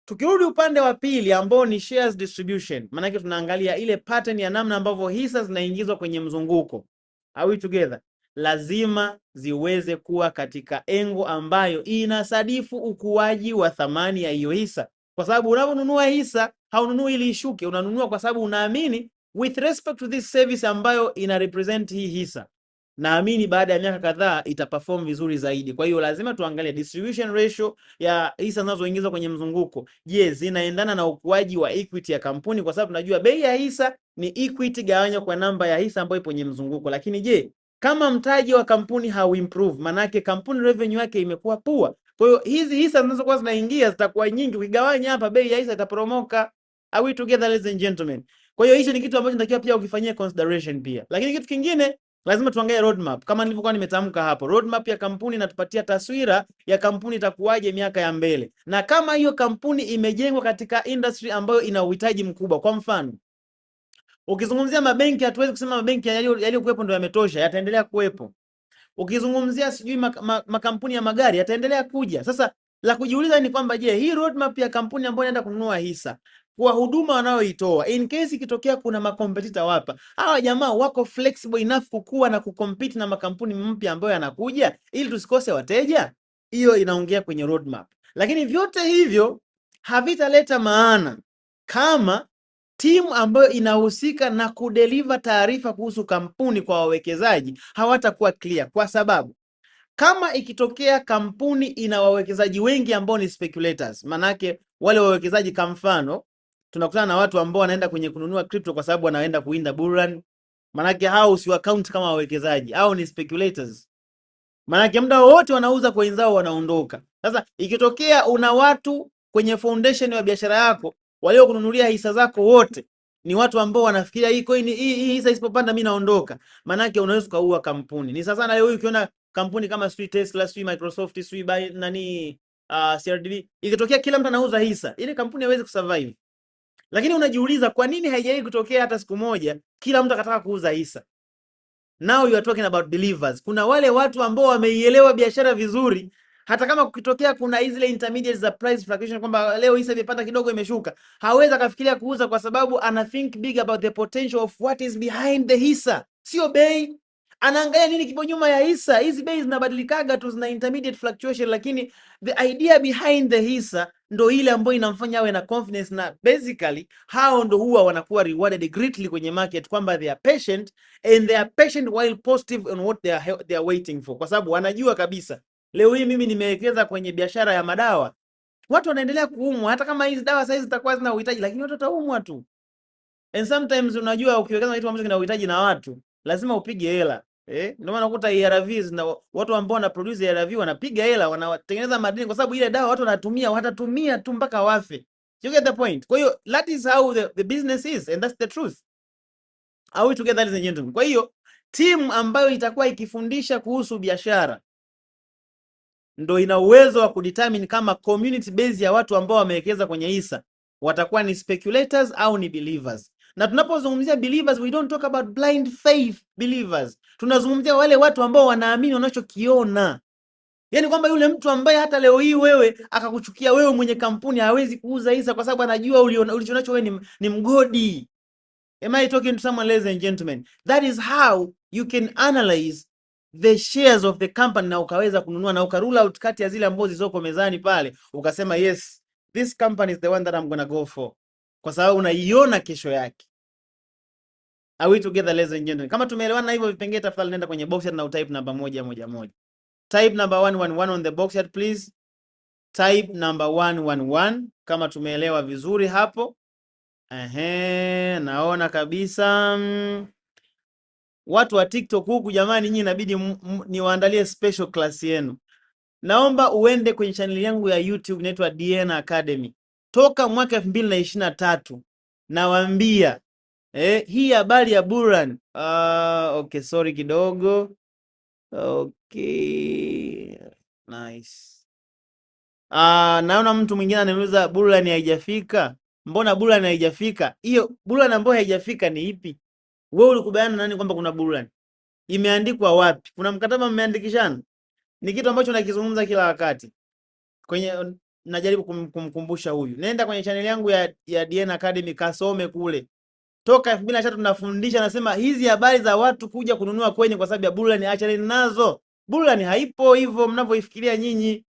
tukirudi upande wa pili ambao ni shares distribution, maana yake tunaangalia ile pattern ya namna ambavyo hisa zinaingizwa kwenye mzunguko. Are we together? Lazima ziweze kuwa katika engo ambayo inasadifu ukuaji wa thamani ya hiyo hisa, kwa sababu unaponunua hisa haununui ili ishuke, unanunua kwa sababu unaamini with respect to this service ambayo ina represent hii hisa, naamini baada ya miaka kadhaa itaperform vizuri zaidi. Kwa hiyo lazima tuangalie distribution ratio ya hisa zinazoingizwa kwenye mzunguko. Je, zinaendana na ukuaji wa equity ya kampuni? Kwa sababu tunajua bei ya hisa ni equity gawanywa kwa namba ya hisa ambayo ipo kwenye mzunguko. Lakini je, kama mtaji wa kampuni hau improve, manake kampuni revenue yake imekuwa poor, kwa hiyo hizi hisa zinazokuwa zinaingia zitakuwa nyingi, ukigawanya hapa bei ya hisa itaporomoka. Are we together, ladies and gentlemen? Kwa hiyo hicho ni kitu ambacho natakiwa pia ukifanyia consideration pia. Lakini kitu kingine, lazima tuangalie roadmap. Kama nilivyokuwa nimetamka hapo, roadmap ya kampuni inatupatia taswira ya kampuni itakuwaje miaka ya mbele, na kama hiyo kampuni imejengwa katika industry ambayo ina uhitaji mkubwa. Kwa mfano, ukizungumzia mabenki, hatuwezi kusema mabenki yaliyokuwepo ndio yametosha, yataendelea kuwepo. Ukizungumzia sijui makampuni ya magari yataendelea kuja. Sasa la kujiuliza ni kwamba je, hii roadmap ya kampuni ambayo inaenda kununua hisa kwa huduma wanayoitoa, in case ikitokea kuna makompetitor wapa, hawa jamaa wako flexible enough kukua na kucompete na makampuni mpya ambayo yanakuja ili tusikose wateja? Hiyo inaongea kwenye roadmap. Lakini vyote hivyo havitaleta maana kama timu ambayo inahusika na kudeliver taarifa kuhusu kampuni kwa wawekezaji hawatakuwa clear. Kwa sababu kama ikitokea kampuni ina wawekezaji wengi ambao ni speculators, manake wale wawekezaji, kwa mfano tunakutana na watu ambao wanaenda kwenye kununua crypto kwa sababu wanaenda kuinda bullrun, manake hao usi account kama wawekezaji, hao ni speculators, manake muda wote wanauza coins zao wanaondoka. Sasa ikitokea una watu kwenye foundation ya biashara yako walio kununulia hisa zako wote ni watu ambao wanafikiria hii coin hii hisa isipopanda mimi naondoka, manake unaweza kuua kampuni. Ni sasa na leo ukiona kampuni kama Tesla, Microsoft, CRDB, ikitokea kila mtu anauza hisa, ile kampuni haiwezi kusurvive. Lakini unajiuliza kwa nini haijawahi kutokea hata siku moja kila mtu akataka kuuza hisa? Now you are talking about believers. Kuna wale watu ambao wameielewa biashara vizuri, hata kama kukitokea kuna zile intermediates za price fluctuation, kwamba leo hisa imepanda kidogo imeshuka, hawezi akafikiria kuuza kwa sababu ana think big about the potential of what is behind the hisa, sio bei. Anaangalia nini kipo nyuma ya hisa. Hizi bei zinabadilikaga tu, zina intermediate fluctuation, lakini the idea behind the hisa ndo ile ambayo inamfanya awe na confidence, na basically hao ndo huwa wanakuwa rewarded greatly kwenye market, kwamba they are patient and they are patient while positive on what they are waiting for, kwa sababu wanajua kabisa leo hii mimi nimewekeza kwenye biashara ya madawa, watu wanaendelea kuumwa, hata kama hizi dawa sasa zitakuwa zina uhitaji, lakini watu wataumwa tu. And sometimes unajua ukiwekeza kitu ambacho kina uhitaji na watu lazima upige hela. Ndio maana unakuta ARVs na watu ambao wana produce ARV wanapiga hela, wanatengeneza madini kwa sababu ile dawa watu watatumia tu mpaka wafe. You get the point? Kwa hiyo that is how the business is and that's the truth. Are we together, ladies and gentlemen? Kwa hiyo timu ambayo itakuwa ikifundisha kuhusu biashara ndo ina uwezo wa kudetermine kama community base ya watu ambao wamewekeza kwenye hisa watakuwa ni speculators au ni believers. Na tunapozungumzia believers, we don't talk about blind faith believers. Tunazungumzia wale watu ambao wanaamini wanachokiona. Yaani kwamba yule mtu ambaye hata leo hii wewe akakuchukia wewe mwenye kampuni hawezi kuuza hisa kwa sababu anajua ulichonacho wewe ni mgodi. Am I talking to someone, ladies and gentlemen? That is how you can analyze the shares of the company na ukaweza kununua na ukarule out kati ya zile ambazo zilizoko mezani pale, ukasema yes, this company is the one that I'm gonna go for, kwa sababu unaiona kesho yake. Are we together, ladies and gentlemen? Kama tumeelewana hivyo vipengele, tafadhali nenda kwenye box na utype namba 111. Type number 111 on the box chat please. Type number 111 kama tumeelewa vizuri hapo. Naona kabisa watu wa TikTok huku jamani, nyinyi inabidi niwaandalie special class yenu. Naomba uende kwenye channel yangu ya YouTube inaitwa Diena Academy. Toka mwaka 2023 nawaambia hii habari ya Burhan. Okay, sorry kidogo. Okay. Nice. Naona mtu mwingine ananiuliza Burhan haijafika. Mbona Burhan haijafika? Hiyo Burhan ambayo haijafika ni ipi? Wewe ulikubaliana nani kwamba kuna Burhan? Imeandikwa wapi? Kuna mkataba mmeandikishana? Ni kitu ambacho nakizungumza kila wakati. Najaribu kumkumbusha huyu. Nenda kwenye channel yangu ya Diena Academy kasome kule. Toka 2023 tunafundisha, nasema hizi habari za watu kuja kununua coin kwa sababu ya Burhan, acheni nazo. Burhan haipo hivyo mnavyoifikiria nyinyi.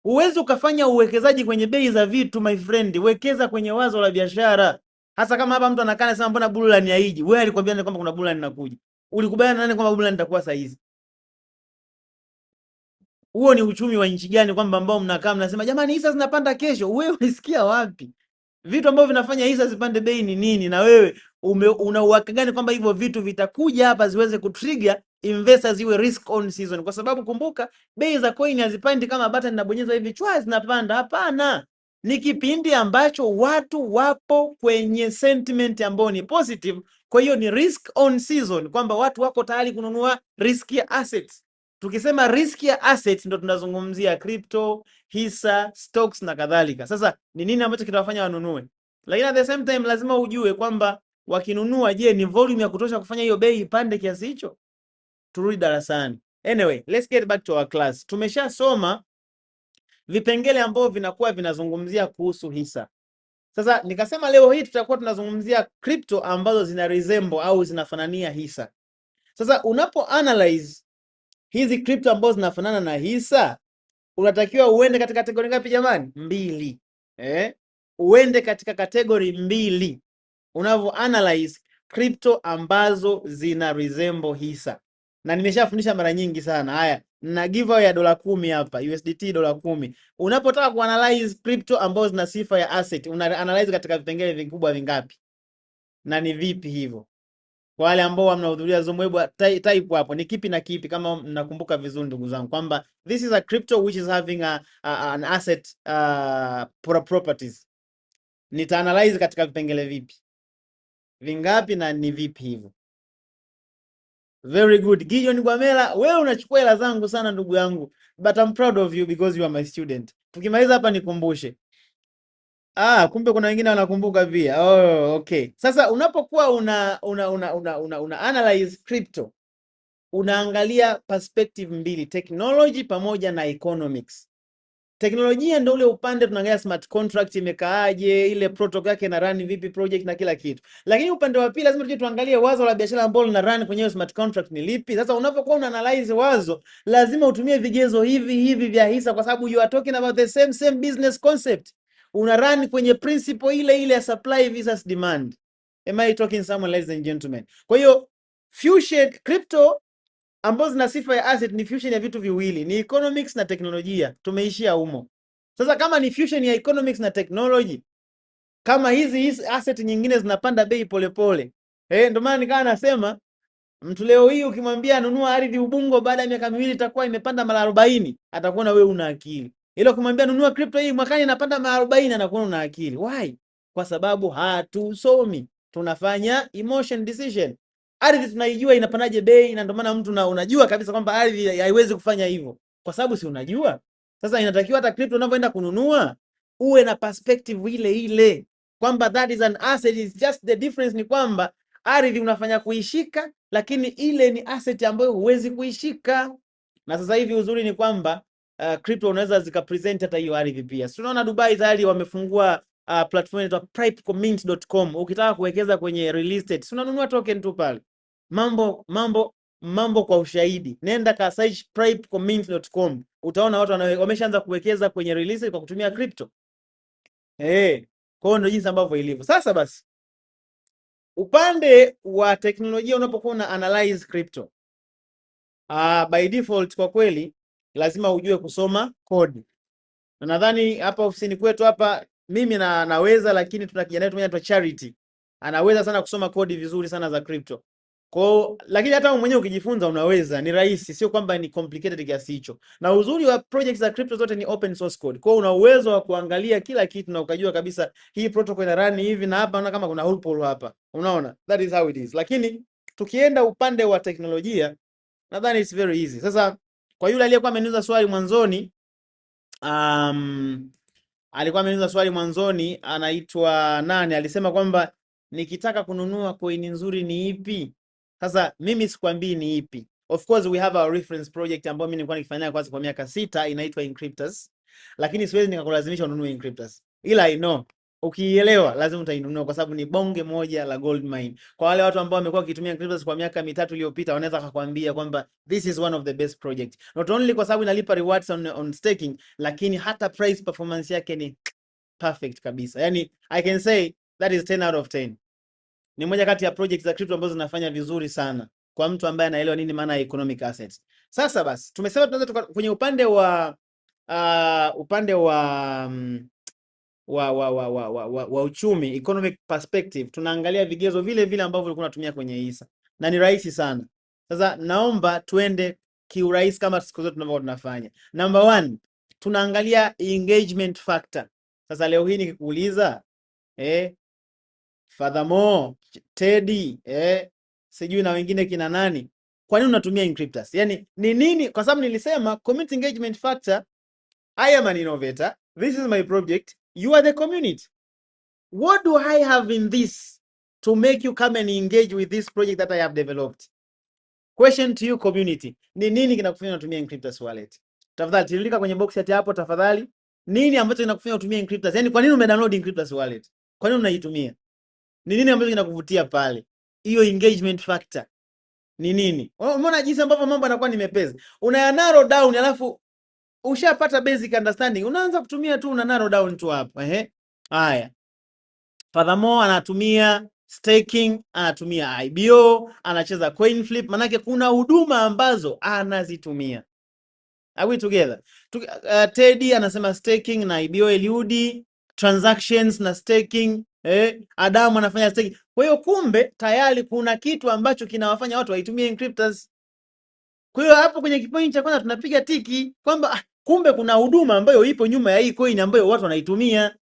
Uwezi ukafanya uwekezaji kwenye bei za vitu my friend, wekeza kwenye wazo la biashara. Hasa kama hapa mtu anakaa anasema mbona Burhan haiji? Wewe alikwambia nani kwamba kuna Burhan inakuja? Ulikubaliana nani kwamba Burhan itakuwa saa hizi? Huo ni uchumi wa nchi gani kwamba ambao mnakaa mnasema jamani hisa zinapanda kesho? Wewe unasikia wapi? Vitu ambavyo vinafanya hisa zipande bei ni nini? Na wewe una uhakika gani kwamba hivyo vitu vitakuja hapa ziweze kutrigger investors iwe risk on season? Kwa sababu kumbuka, bei za coin hazipandi kama button inabonyezwa hivi chwa zinapanda. Hapana. Ni kipindi ambacho watu wapo kwenye sentiment ambayo ni positive, kwa hiyo ni risk on season, kwamba watu wako tayari kununua risk ya assets. Tukisema risk ya assets ndo tunazungumzia crypto, hisa, stocks na kadhalika. Sasa ni nini ambacho kitawafanya wanunue? Lakini at the same time lazima ujue kwamba wakinunua, je, ni volume ya kutosha kufanya hiyo bei ipande kiasi hicho? Turudi darasani. Anyway, let's get back to our class. Tumeshasoma vipengele ambavyo vinakuwa vinazungumzia kuhusu hisa. Sasa nikasema leo hii tutakuwa tunazungumzia crypto ambazo zina resemble au zinafanania hisa. Sasa unapo analyze hizi crypto ambazo zinafanana na hisa, unatakiwa uende katika kategori ngapi jamani? 2. Uende katika kategori 2 unavyo analyze crypto ambazo zina resemble hisa. Na nimeshafundisha mara nyingi sana. Haya, na giveaway ya $10 hapa, USDT $10. Unapotaka kuanalyze crypto ambazo zina sifa ya asset, una analyze katika vipengele vikubwa vingapi? Na ni vipi hivyo? Kwa wale ambao mnahudhuria Zoom, hebu type hapo ni kipi na kipi, kama mnakumbuka vizuri ndugu zangu, kwamba this is a crypto which is having an asset properties. Nitaanalyze katika vipengele vipi? Vingapi na ni vipi hivyo? Very good. Gideon Gwamela, wewe unachukua hela zangu sana ndugu yangu. But I'm proud of you because you are my student. Tukimaliza hapa nikumbushe. Kumbe kuna wengine wanakumbuka pia. Oh, okay. Sasa unapokuwa una analyze crypto, unaangalia perspective mbili, technology pamoja na economics. Teknolojia ndio ule upande tunaangalia smart contract imekaaje, ile protocol yake na run vipi project na kila kitu. Lakini upande wa pili lazima tuje tuangalie wazo la biashara ambalo lina run kwenye smart contract ni lipi. Sasa unapokuwa una analyze wazo, lazima utumie vigezo hivi vya hisa, kwa sababu you are talking about the same business concept. Una run kwenye principle ile ya supply versus demand. Am I talking someone, ladies and gentlemen? Kwa hiyo fusion crypto ambazo zina sifa ya asset ni fusion ya vitu viwili, ni economics na teknolojia. Tumeishia humo. Sasa kama ni fusion ya economics na technology, kama hizi asset nyingine zinapanda bei polepole, ndio maana nikawa nasema Mtu leo hii ukimwambia nunua ardhi Ubungo, baada ya miaka miwili itakuwa imepanda mara 40, atakuona wewe una akili. Ile ukimwambia nunua crypto hii mwakani inapanda mara 40, anakuona una akili. Why? Kwa sababu hatusomi, tunafanya emotion decision. Ardhi tunaijua inapandaje bei, na ndio maana mtu unajua kabisa kwamba ardhi haiwezi kufanya hivyo, kwa sababu si unajua. Sasa inatakiwa hata crypto unavyoenda kununua uwe na perspective ile ile kwamba that is an asset, is just the difference ni kwamba ardhi unafanya kuishika, lakini ile ni asset ambayo huwezi kuishika. Na sasa hivi uzuri ni kwamba crypto unaweza zikapresent hata hiyo ardhi pia. Tunaona Dubai tayari wamefungua platform inaitwa pripecommint.com. Ukitaka kuwekeza kwenye real estate, unanunua token tu pale. Mambo kwa ushahidi. Nenda ka search pripecommint.com. Utaona watu wameshaanza kuwekeza kwenye real estate kwa kutumia crypto. Kwa hiyo ndio jinsi ambavyo ilivyo. Sasa basi, upande wa teknolojia unapokuwa una analyze crypto, by default kwa kweli lazima ujue kusoma code. Na nadhani hapa ofisini kwetu hapa mimi naweza, lakini tuna kijana wetu mmoja anaitwa Charity. Anaweza sana kusoma code vizuri sana za crypto. Lakini hata mwenyewe ukijifunza unaweza, ni rahisi, sio kwamba ni complicated kiasi hicho. Na uzuri wa projects za crypto zote ni open source code. Kwa hiyo una uwezo wa kuangalia kila kitu na ukajua kabisa hii protocol ina run hivi, na hapa kama kuna loophole hapa. Unaona? That is how it is. Lakini tukienda upande wa teknolojia, nadhani it's very easy. Sasa kwa yule aliyekuwa ameniuliza swali mwanzoni, anaitwa nani, alisema kwamba nikitaka kununua coin nzuri ni ipi? Sasa mimi sikwambii ni ipi. Of course we have our reference project ambayo mimi nilikuwa nikifanya kwa miaka 6, inaitwa Encryptors, lakini siwezi nikakulazimisha ununue Encryptors, ila I know ukielewa lazima utainunua kwa sababu ni bonge moja la gold mine. Kwa wale watu ambao wamekuwa wakitumia Encryptors kwa miaka 3 iliyopita, wanaweza kukwambia kwamba this is one of the best project, not only kwa sababu inalipa rewards on staking, lakini hata price performance yake ni perfect kabisa. Yani I can say that is 10 out of 10. Ni moja kati ya projects za crypto ambazo zinafanya vizuri sana kwa mtu ambaye anaelewa nini maana ya economic assets. Sasa basi, tumesema tunaweza kwenye upande wa wa uchumi, economic perspective, tunaangalia vigezo vile vile ambavyo ulikuwa unatumia kwenye hisa, na ni rahisi sana. Sasa naomba tuende kiurahisi kama siku zote tunavyo tunafanya. Number 1, tunaangalia engagement factor. Sasa leo hii nikikuuliza furthermore, Teddy, sijui na wengine kina nani, kwa nini unatumia Encryptors? Yani ni nini? Kwa sababu nilisema community engagement factor. I am an innovator, this is my project, you are the community. What do I have in this to make you come and engage with this project that I have developed? Question to you community, ni nini kinakufanya utumie Encryptors wallet? Tafadhali tiririka kwenye box hati hapo tafadhali. Nini ambacho kinakufanya utumie Encryptors? Yani kwa nini umedownload Encryptors wallet? Kwa nini unaitumia? Ni nini ambacho kinakuvutia pale? Hiyo engagement factor ni nini? Umeona jinsi ambavyo mambo yanakuwa ni mepesi. Una narrow down, alafu ushapata basic understanding, unaanza kutumia tu, una narrow down tu hapo. Haya. Furthermore, anatumia staking, anatumia IBO, anacheza coin flip, manake kuna huduma ambazo anazitumia. Are we together? Teddy anasema staking na IBO LUD, transactions na staking, Adamu anafanya staking. Kwa hiyo kumbe tayari kuna kitu ambacho kinawafanya watu waitumie Encryptors. Kwa hiyo hapo kwenye kipoint cha kwanza tunapiga tiki kwamba kumbe kuna huduma ambayo ipo nyuma ya hii coin ambayo watu wanaitumia.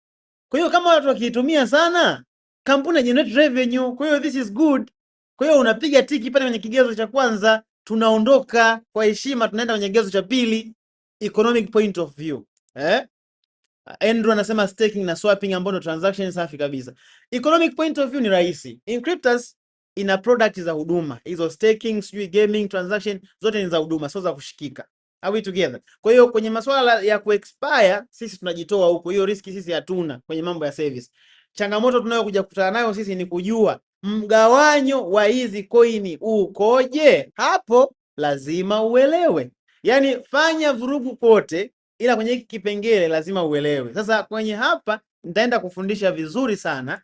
Kwa hiyo kama watu wakiitumia sana, kampuni generate revenue. Kwa hiyo this is good. Kwa hiyo unapiga tiki pale kwenye kigezo cha kwanza, tunaondoka kwa heshima, tunaenda kwenye kigezo cha pili, economic point of view. Andrew anasema staking na swapping ambapo transactions safi kabisa. Economic point of view ni rahisi. Encryptors ina product za huduma. Hizo staking, sijui gaming, transaction zote ni za huduma, sio za kushikika. Are we together? Kwa hiyo kwenye masuala ya kuexpire sisi tunajitoa huko. Hiyo riski sisi hatuna kwenye mambo ya service. Changamoto tunayokuja kukutana nayo sisi ni kujua mgawanyo wa hizi coin ukoje. Hapo lazima uelewe. Yaani fanya vurugu kote, ila kwenye hiki kipengele lazima uelewe. Sasa kwenye hapa nitaenda kufundisha vizuri sana,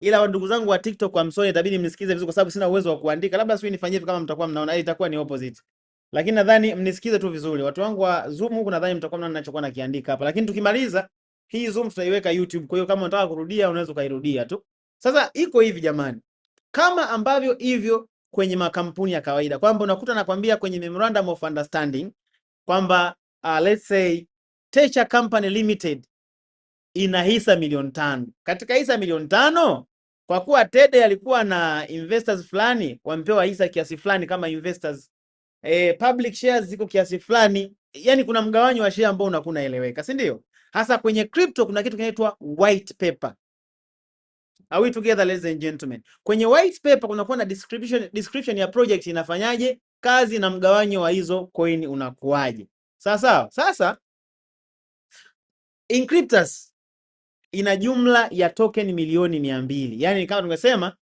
ila ndugu zangu wa TikTok kwa msoni itabidi mnisikize vizuri kwa sababu sina uwezo wa kuandika. Labda sio nifanyie kama mtakuwa mnaona, itakuwa ni opposite. Lakini nadhani mnisikize tu vizuri. Watu wangu wa Zoom huko nadhani mtakuwa mnaona ninachokuwa nakiandika hapa. Lakini tukimaliza hii Zoom tutaiweka YouTube. Kwa hiyo kama unataka kurudia unaweza kairudia tu. Sasa iko hivi jamani. Kama ambavyo hivyo kwenye makampuni ya kawaida, kwamba unakuta nakwambia kwenye memorandum of understanding kwamba let's say Techa Company Limited ina hisa milioni 5. Katika hisa milioni 5, kwa kuwa Tede alikuwa na investors fulani, wampewa hisa kiasi fulani kama investors. Public shares ziko kiasi fulani, yani kuna mgawanyo wa share ambao unakuwa unaeleweka, si ndio? Hasa kwenye crypto kuna kitu kinaitwa white paper. Are we together ladies and gentlemen? Kwenye white paper kunakuwa na description ya project inafanyaje kazi na mgawanyo wa hizo coin unakuaje. Sawa. Sasa Inkryptus ina jumla ya token milioni 200. Yaani kama tungesema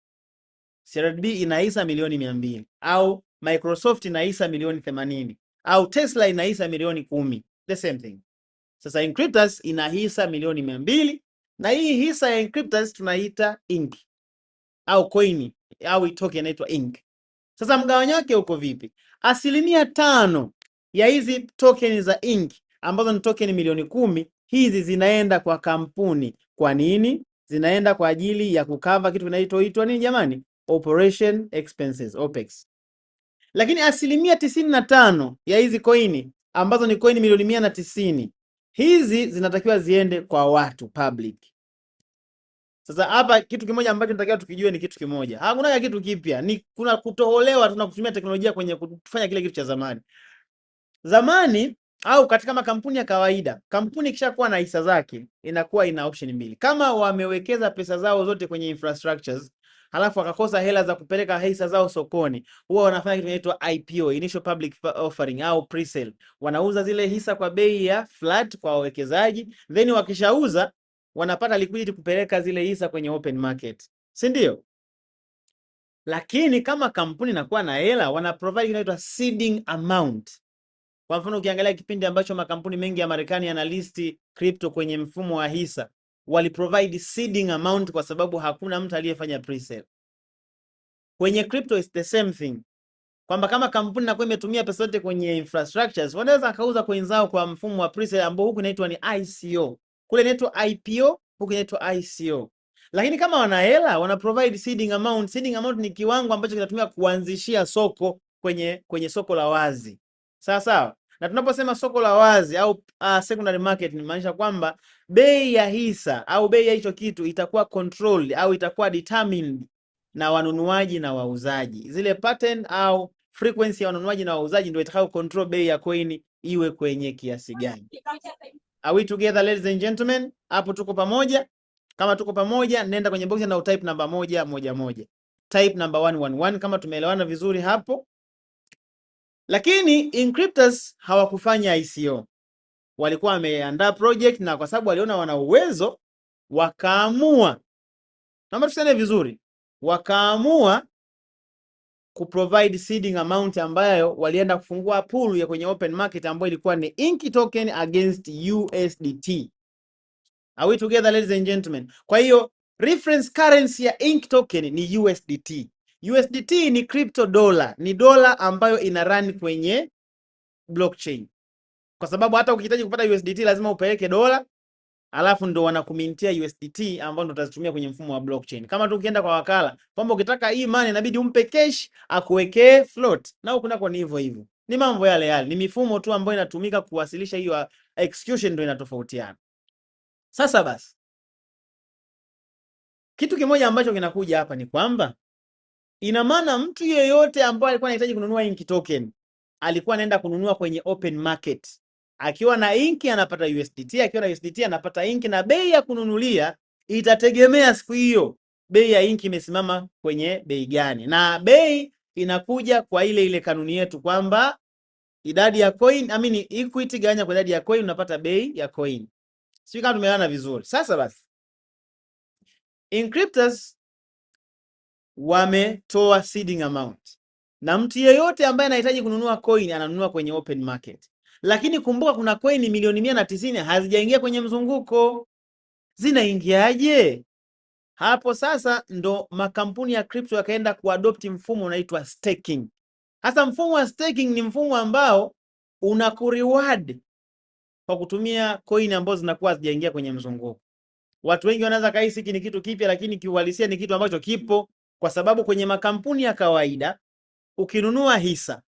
CRDB ina hisa milioni 200 au Microsoft ina hisa milioni 80 au Tesla ina hisa milioni 10. The same thing. Sasa Inkryptus ina hisa milioni 200 na hii hisa ya Inkryptus tunaita INK au coin au token inaitwa INK. Sasa mgawanyo wake uko vipi? 5% ya hizi token za INK ambazo ni token milioni 10, hizi zinaenda kwa kampuni. Kwa nini? Zinaenda kwa ajili ya kukava kitu kinaitwa nini jamani? Operation expenses, OPEX. Lakini 95% ya hizi coin ambazo ni coin milioni 190, hizi zinatakiwa ziende kwa watu public. Sasa hapa kitu kimoja ambacho tunatakiwa tukijue ni kitu kimoja. Hakuna kitu kipya, ni kuna kutoholewa, tunakutumia teknolojia kwenye kufanya kile kitu cha zamani. Zamani au katika makampuni ya kawaida, kampuni ikishakuwa na hisa zake inakuwa ina option mbili. Kama wamewekeza pesa zao zote kwenye infrastructures, halafu wakakosa hela za kupeleka hisa zao sokoni, huwa wanafanya kitu kinaitwa IPO, initial public offering au pre-sale. Wanauza zile hisa kwa bei ya flat kwa wawekezaji, then wakishauza wanapata liquidity kupeleka zile hisa kwenye open market, si ndio? Lakini kama kampuni inakuwa na hela, wana provide inaitwa seeding amount. Kwa mfano ukiangalia kipindi ambacho makampuni mengi ya Marekani yana listi crypto kwenye mfumo wa hisa, wali provide seeding amount kwa sababu hakuna mtu aliyefanya pre-sale. Kwenye crypto is the same thing. Kwamba kama kampuni inakuwa imetumia pesa zote kwenye infrastructures, wanaweza kauza coins zao kwa mfumo wa pre-sale ambao huku inaitwa ni ICO. Kule inaitwa IPO, huku inaitwa ICO. Lakini kama wana hela, wana provide seeding amount. Seeding amount ni kiwango ambacho kinatumika kuanzishia soko kwenye soko la wazi. Sawa. Na tunaposema soko la wazi au secondary market, ni maanisha kwamba bei ya hisa au bei ya hicho kitu itakuwa controlled au itakuwa determined na wanunuaji na wauzaji. Zile pattern au frequency ya wanunuaji na wauzaji ndio itakao control bei ya coin iwe kwenye kiasi gani. Are we together ladies and gentlemen? Hapo tuko pamoja? Kama tuko pamoja, nenda kwenye box na utype namba 111. Type number 111 kama tumeelewana vizuri hapo. Lakini Inkryptus hawakufanya ICO. Walikuwa wameandaa project na kwa sababu waliona wana uwezo wakaamua. Naomba tuseme vizuri. Wakaamua kuprovide seeding amount ambayo walienda kufungua pool ya kwenye open market ambayo ilikuwa ni INK token against USDT. Are we together ladies and gentlemen? Kwa hiyo reference currency ya INK token ni USDT. USDT ni crypto dollar, ni dola ambayo ina run kwenye blockchain. Kwa sababu hata ukihitaji kupata USDT lazima upeleke dola, alafu ndo wanakumintia USDT ambao ndo utazitumia kwenye mfumo wa blockchain. Kama tu ukienda kwa wakala, kwamba ukitaka hii money inabidi umpe cash akuwekee float. Na huko nako ni hivyo hivyo. Ni mambo yale yale. Ni mifumo tu ambayo inatumika kuwasilisha hiyo execution ndio inatofautiana. Sasa basi, kitu kimoja ambacho kinakuja hapa ni kwamba ina maana mtu yeyote ambaye alikuwa anahitaji kununua INK token alikuwa anaenda kununua kwenye open market. Akiwa na INK anapata USDT, akiwa na USDT anapata INK, na bei ya kununulia itategemea siku hiyo bei ya INK imesimama kwenye bei gani. Na bei inakuja kwa ile kanuni yetu kwamba idadi ya coin, equity ganya kwa idadi ya coin, unapata bei ya coin. Sio kama tumeelewana vizuri. Sasa basi, Inkryptus wametoa seeding amount. Na mtu yeyote ambaye anahitaji kununua coin ananunua kwenye open market. Lakini kumbuka kuna coin milioni 190 hazijaingia kwenye mzunguko. Zinaingiaje? Hapo sasa ndo makampuni ya crypto yakaenda kuadopt mfumo unaitwa staking. Hasa mfumo wa staking ni mfumo ambao unakureward kwa kutumia coin ambazo zinakuwa hazijaingia kwenye mzunguko. Watu wengi wanaweza kahisi hiki ni kitu kipya, lakini kiuhalisia ni kitu ambacho kipo, kwa sababu kwenye makampuni ya kawaida ukinunua hisa,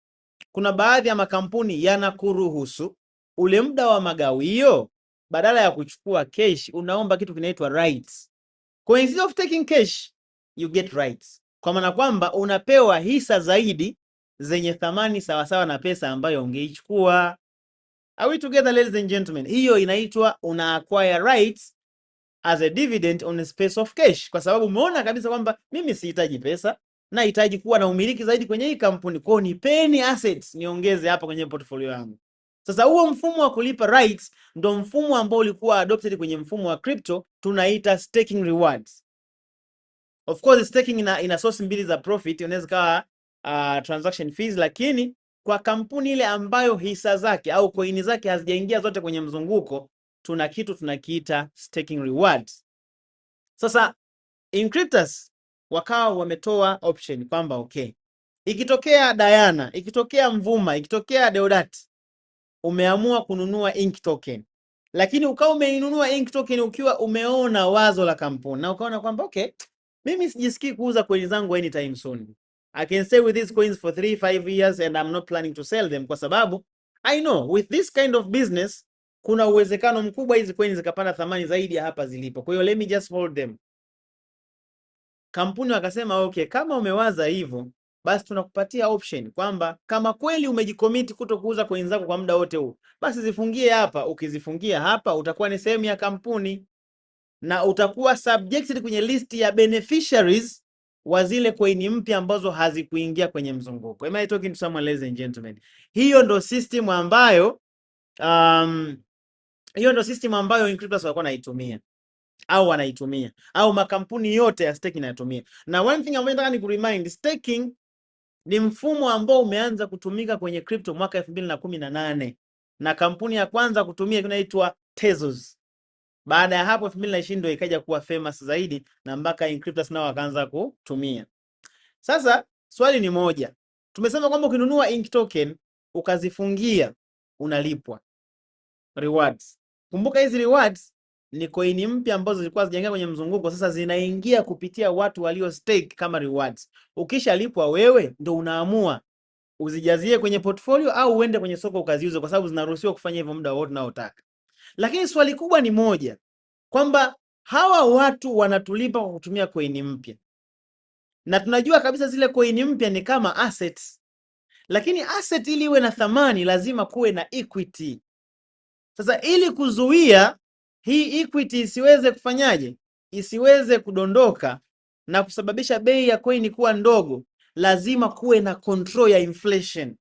kuna baadhi ya makampuni yanakuruhusu ule muda wa magawio, badala ya kuchukua cash, unaomba kitu kinaitwa rights. Kwa instead of taking cash, you get rights. Kwa maana kwamba unapewa hisa zaidi zenye thamani sawasawa na pesa ambayo ungeichukua. Are we together, ladies and gentlemen? Hiyo inaitwa una acquire rights as a dividend on a space of cash, kwa sababu umeona kabisa kwamba mimi sihitaji pesa, nahitaji kuwa na umiliki zaidi kwenye hii kampuni, kwa nipeni assets niongeze hapa kwenye portfolio yangu. Sasa huo mfumo wa kulipa rights ndo mfumo ambao ulikuwa adopted kwenye mfumo wa crypto, tunaita staking rewards. Of course staking ina source mbili za profit, inaweza kawa transaction fees, lakini kwa kampuni ile ambayo hisa zake au coin zake hazijaingia zote kwenye mzunguko, tuna kitu tunakiita staking rewards. Sasa Inkryptus wakawa wametoa option kwamba okay, ikitokea Diana, ikitokea Mvuma, ikitokea Deodat, umeamua kununua Ink token, lakini ukawa umeinunua Ink token ukiwa umeona wazo la kampuni na ukaona kwamba okay, mimi sijisikii kuuza coins zangu anytime soon. I can stay with these coins for 3-5 years and I'm not planning to sell them, kwa sababu I know with this kind of business kuna uwezekano mkubwa hizi coins zikapanda thamani zaidi ya hapa zilipo. Kwa hiyo let me just hold them. Kampuni wakasema okay, kama umewaza hivyo, basi tunakupatia option kwamba kama kweli umejicommit kuto kuuza coins zako kwa muda wote huu, basi zifungie hapa. Ukizifungia hapa utakuwa ni sehemu ya kampuni na utakuwa subjected kwenye list ya beneficiaries wa zile coin mpya ambazo hazikuingia kwenye mzunguko. Am I talking to someone, ladies and gentlemen? Hiyo ndo system ambayo Inkryptus walikuwa wanaitumia au wanaitumia au makampuni yote ya staking yanatumia. Na one thing ambayo nataka ni kuremind, staking ni mfumo ambao umeanza kutumika kwenye crypto mwaka 2018 na kampuni ya kwanza kutumia inaitwa Tezos. Baada ya hapo 2020 ndio ikaja kuwa famous zaidi na mpaka Inkryptus nao wakaanza kutumia. Sasa swali ni moja. Tumesema kwamba ukinunua Ink token ukazifungia unalipwa rewards. Kumbuka hizi rewards ni coin mpya ambazo zilikuwa zijaingia kwenye mzunguko, sasa zinaingia kupitia watu walio stake kama rewards. Ukishalipwa wewe ndio unaamua uzijazie kwenye portfolio au uende kwenye soko ukaziuze, kwa sababu zinaruhusiwa kufanya hivyo muda wote unaotaka. Lakini swali kubwa ni moja, kwamba hawa watu wanatulipa kwa kutumia coin mpya, na tunajua kabisa zile coin mpya ni kama assets, lakini asset ili iwe na thamani lazima kuwe na equity. Sasa ili kuzuia hii equity isiweze kufanyaje, isiweze kudondoka na kusababisha bei ya coin kuwa ndogo, lazima kuwe na control ya inflation.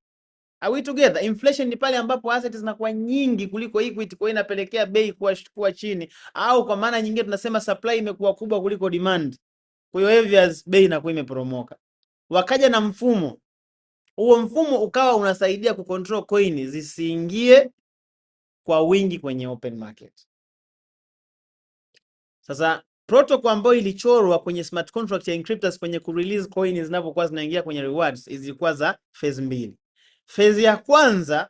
Are we together? Inflation ni pale ambapo assets zinakuwa nyingi kuliko equity, kwa inapelekea bei kuwa chini, au kwa maana nyingine tunasema supply imekuwa kubwa kuliko demand. Kwa hiyo obvious bei inakuwa imeporomoka. Wakaja na mfumo. Huo mfumo ukawa unasaidia kucontrol coin zisiingie kwa wingi kwenye open market. Sasa protocol ambayo ilichorwa kwenye smart contract ya Inkryptus kwenye kurelease coins zinapokuwa zinaingia kwenye rewards zilikuwa za phase mbili. Phase ya kwanza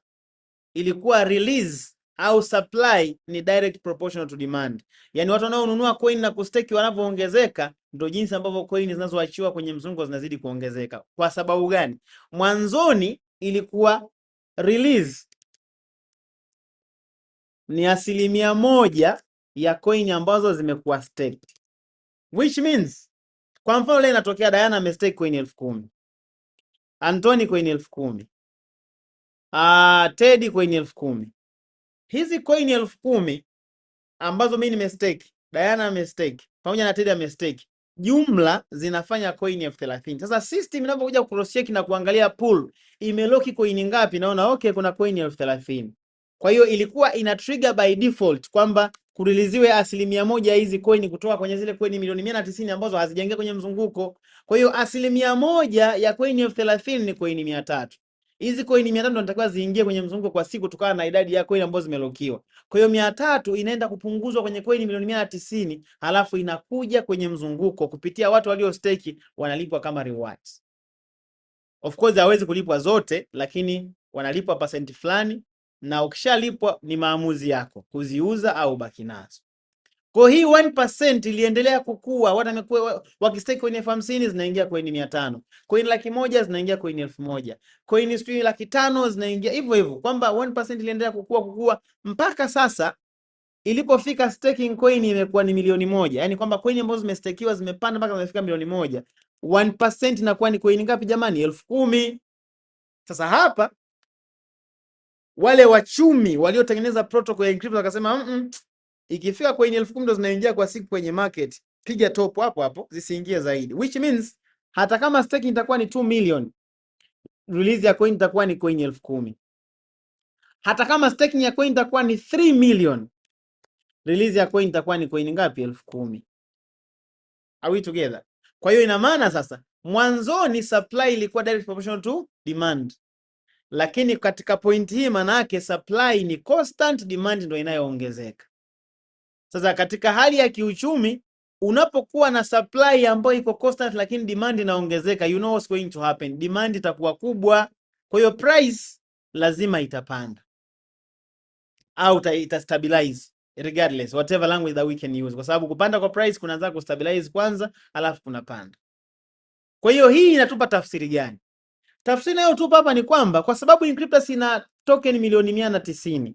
ilikuwa release au supply ni direct proportional to demand. Yaani watu wanaonunua coin na kustake wanavyoongezeka ndio jinsi ambavyo coin zinazoachiwa kwenye mzunguko zinazidi kuongezeka. Kwa sababu gani? Mwanzoni ilikuwa release ni 1% ya coin ambazo zimekuwa staked. Which means kwa mfano leo inatokea Diana amestake coin 10,000. Anthony coin 10,000. Teddy coin 10,000. Hizi coin 10,000 ambazo mimi nimestake, Diana amestake, pamoja na Teddy amestake, jumla zinafanya coin 30,000. Sasa system inapokuja cross check na kuangalia pool imeloki coin ngapi, naona okay kuna coin 30,000. Kwa hiyo ilikuwa ina trigger by default kwamba kuriliziwe 1% ya hizi coin kutoka kwenye zile coin milioni 190 ambazo hazijaingia kwenye mzunguko. Kwa hiyo 1% ya coin 30,000 ni coin 300. Hizi coin 300 zinatakiwa ziingie kwenye mzunguko kwa siku kutokana na idadi ya coin ambazo zimelokiwa. Kwa hiyo 300 inaenda kupunguzwa kwenye coin milioni 190, halafu inakuja kwenye mzunguko kupitia watu walio stake, wanalipwa kama rewards. Of course hawezi kulipwa zote, lakini wanalipwa percent fulani, na ukishalipwa ni maamuzi yako kuziuza au baki nazo. Kwa hii 1% iliendelea kukua, watu wamekuwa wakistake coin 50,000 zinaingia coin 500, coin 100,000 zinaingia coin 1,000, coin 500,000 zinaingia hivyo hivyo, kwamba 1% iliendelea kukua mpaka sasa ilipofika staking coin imekuwa ni milioni 1. Yaani kwamba coin ambazo zimestakiwa zimepanda mpaka zimefika milioni 1. 1% inakuwa ni coin ngapi jamani? 10,000. Sasa hapa wale wachumi waliotengeneza protocol ya encryption wakasema ikifika coin 10,000 ndo zinaingia kwa siku kwenye market, piga top hapo hapo zisiingie zaidi, which means hata kama staking itakuwa ni 2 million, release ya coin itakuwa ni coin 10,000. Hata kama staking ya coin itakuwa ni 3 million, release ya coin itakuwa ni coin ngapi? 10,000. Are we together? Kwa hiyo ina maana sasa mwanzoni supply ilikuwa direct proportional to demand, lakini katika point hii maana yake supply ni constant, demand ndio inayoongezeka. Sasa katika hali ya kiuchumi unapokuwa na supply ambayo iko constant lakini demand inaongezeka, you know what's going to happen, demand itakuwa kubwa, kwa hiyo price lazima itapanda au itastabilize regardless whatever language that we can use, kwa sababu kupanda kwa price kunaanza kustabilize kwanza alafu kunapanda. Kwa hiyo hii inatupa tafsiri gani? Tafsiri inayotupa hapa ni kwamba kwa sababu Inkryptus ina token milioni 190,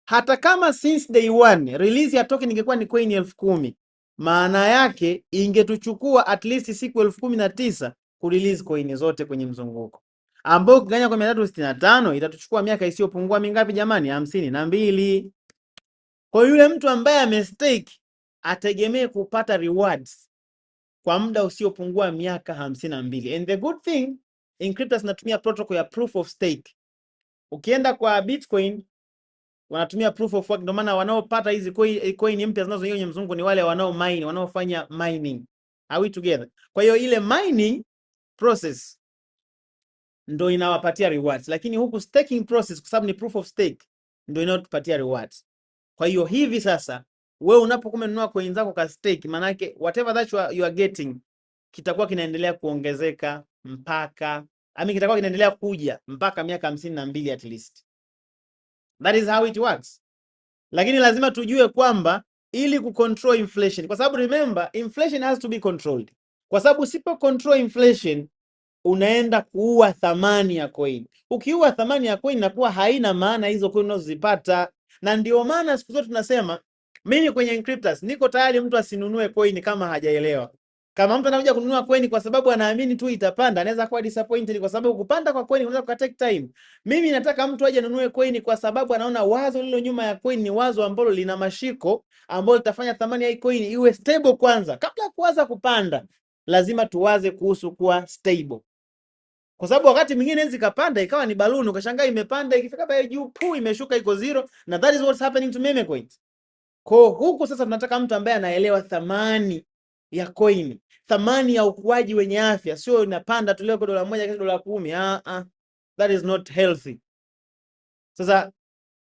hata kama since day one release ya token ingekuwa ni coin 10,000, maana yake ingetuchukua at least siku 19,000 kurelease coin zote kwenye mzunguko, ambao ukiganya kwa 365 itatuchukua miaka isiyopungua mingapi jamani? 52. Kwa yule mtu ambaye amestake ategemee kupata rewards kwa muda usiopungua miaka 52. And the good thing, Inkryptus inatumia protocol ya proof of stake. Ukienda kwa Bitcoin wanatumia proof of work, ndio maana wanaopata hizi coin mpya zinazoingia kwenye mzunguko ni wale wanaofanya mining. Are we together? Kwa hiyo ile mining process ndio inawapatia rewards, lakini huku staking process kwa sababu ni proof of stake ndio inayotupatia rewards. Kwa hiyo hivi sasa wewe unapokuwa umenunua coin zako ka stake, maana yake whatever that you are getting kitakuwa kinaendelea kuongezeka mpaka kitakuwa kinaendelea kuja mpaka miaka 52 at least. That is how it works. Lakini lazima tujue kwamba ili kucontrol inflation, kwa sababu remember inflation has to be controlled, kwa sababu usipo control inflation unaenda kuua thamani ya coin. Ukiua thamani ya coin inakuwa haina maana hizo coin unazozipata, na ndio maana siku zote tunasema mimi kwenye Inkryptus niko tayari mtu asinunue coin kama hajaelewa. Kama mtu anakuja kununua coin kwa sababu anaamini tu itapanda, anaweza kuwa disappointed kwa sababu kupanda kwa coin unaweza ku take time. Mimi nataka mtu aje anunue coin kwa sababu anaona wazo lilo nyuma ya coin ni wazo ambalo lina mashiko, ambalo litafanya thamani ya coin iwe stable kwanza. Kabla ya kuanza kupanda, lazima tuwaze kuhusu kuwa stable. Kwa sababu wakati mwingine hizi kapanda ikawa ni balloon, ukashangaa imepanda, ikifika pale juu imeshuka iko zero, na that is what's happening to meme coins. Kwa huku sasa tunataka mtu ambaye anaelewa thamani ya coin, thamani ya ukuaji wenye afya, sio inapanda tu leo kwa $1 kesho $10. That is not healthy. Sasa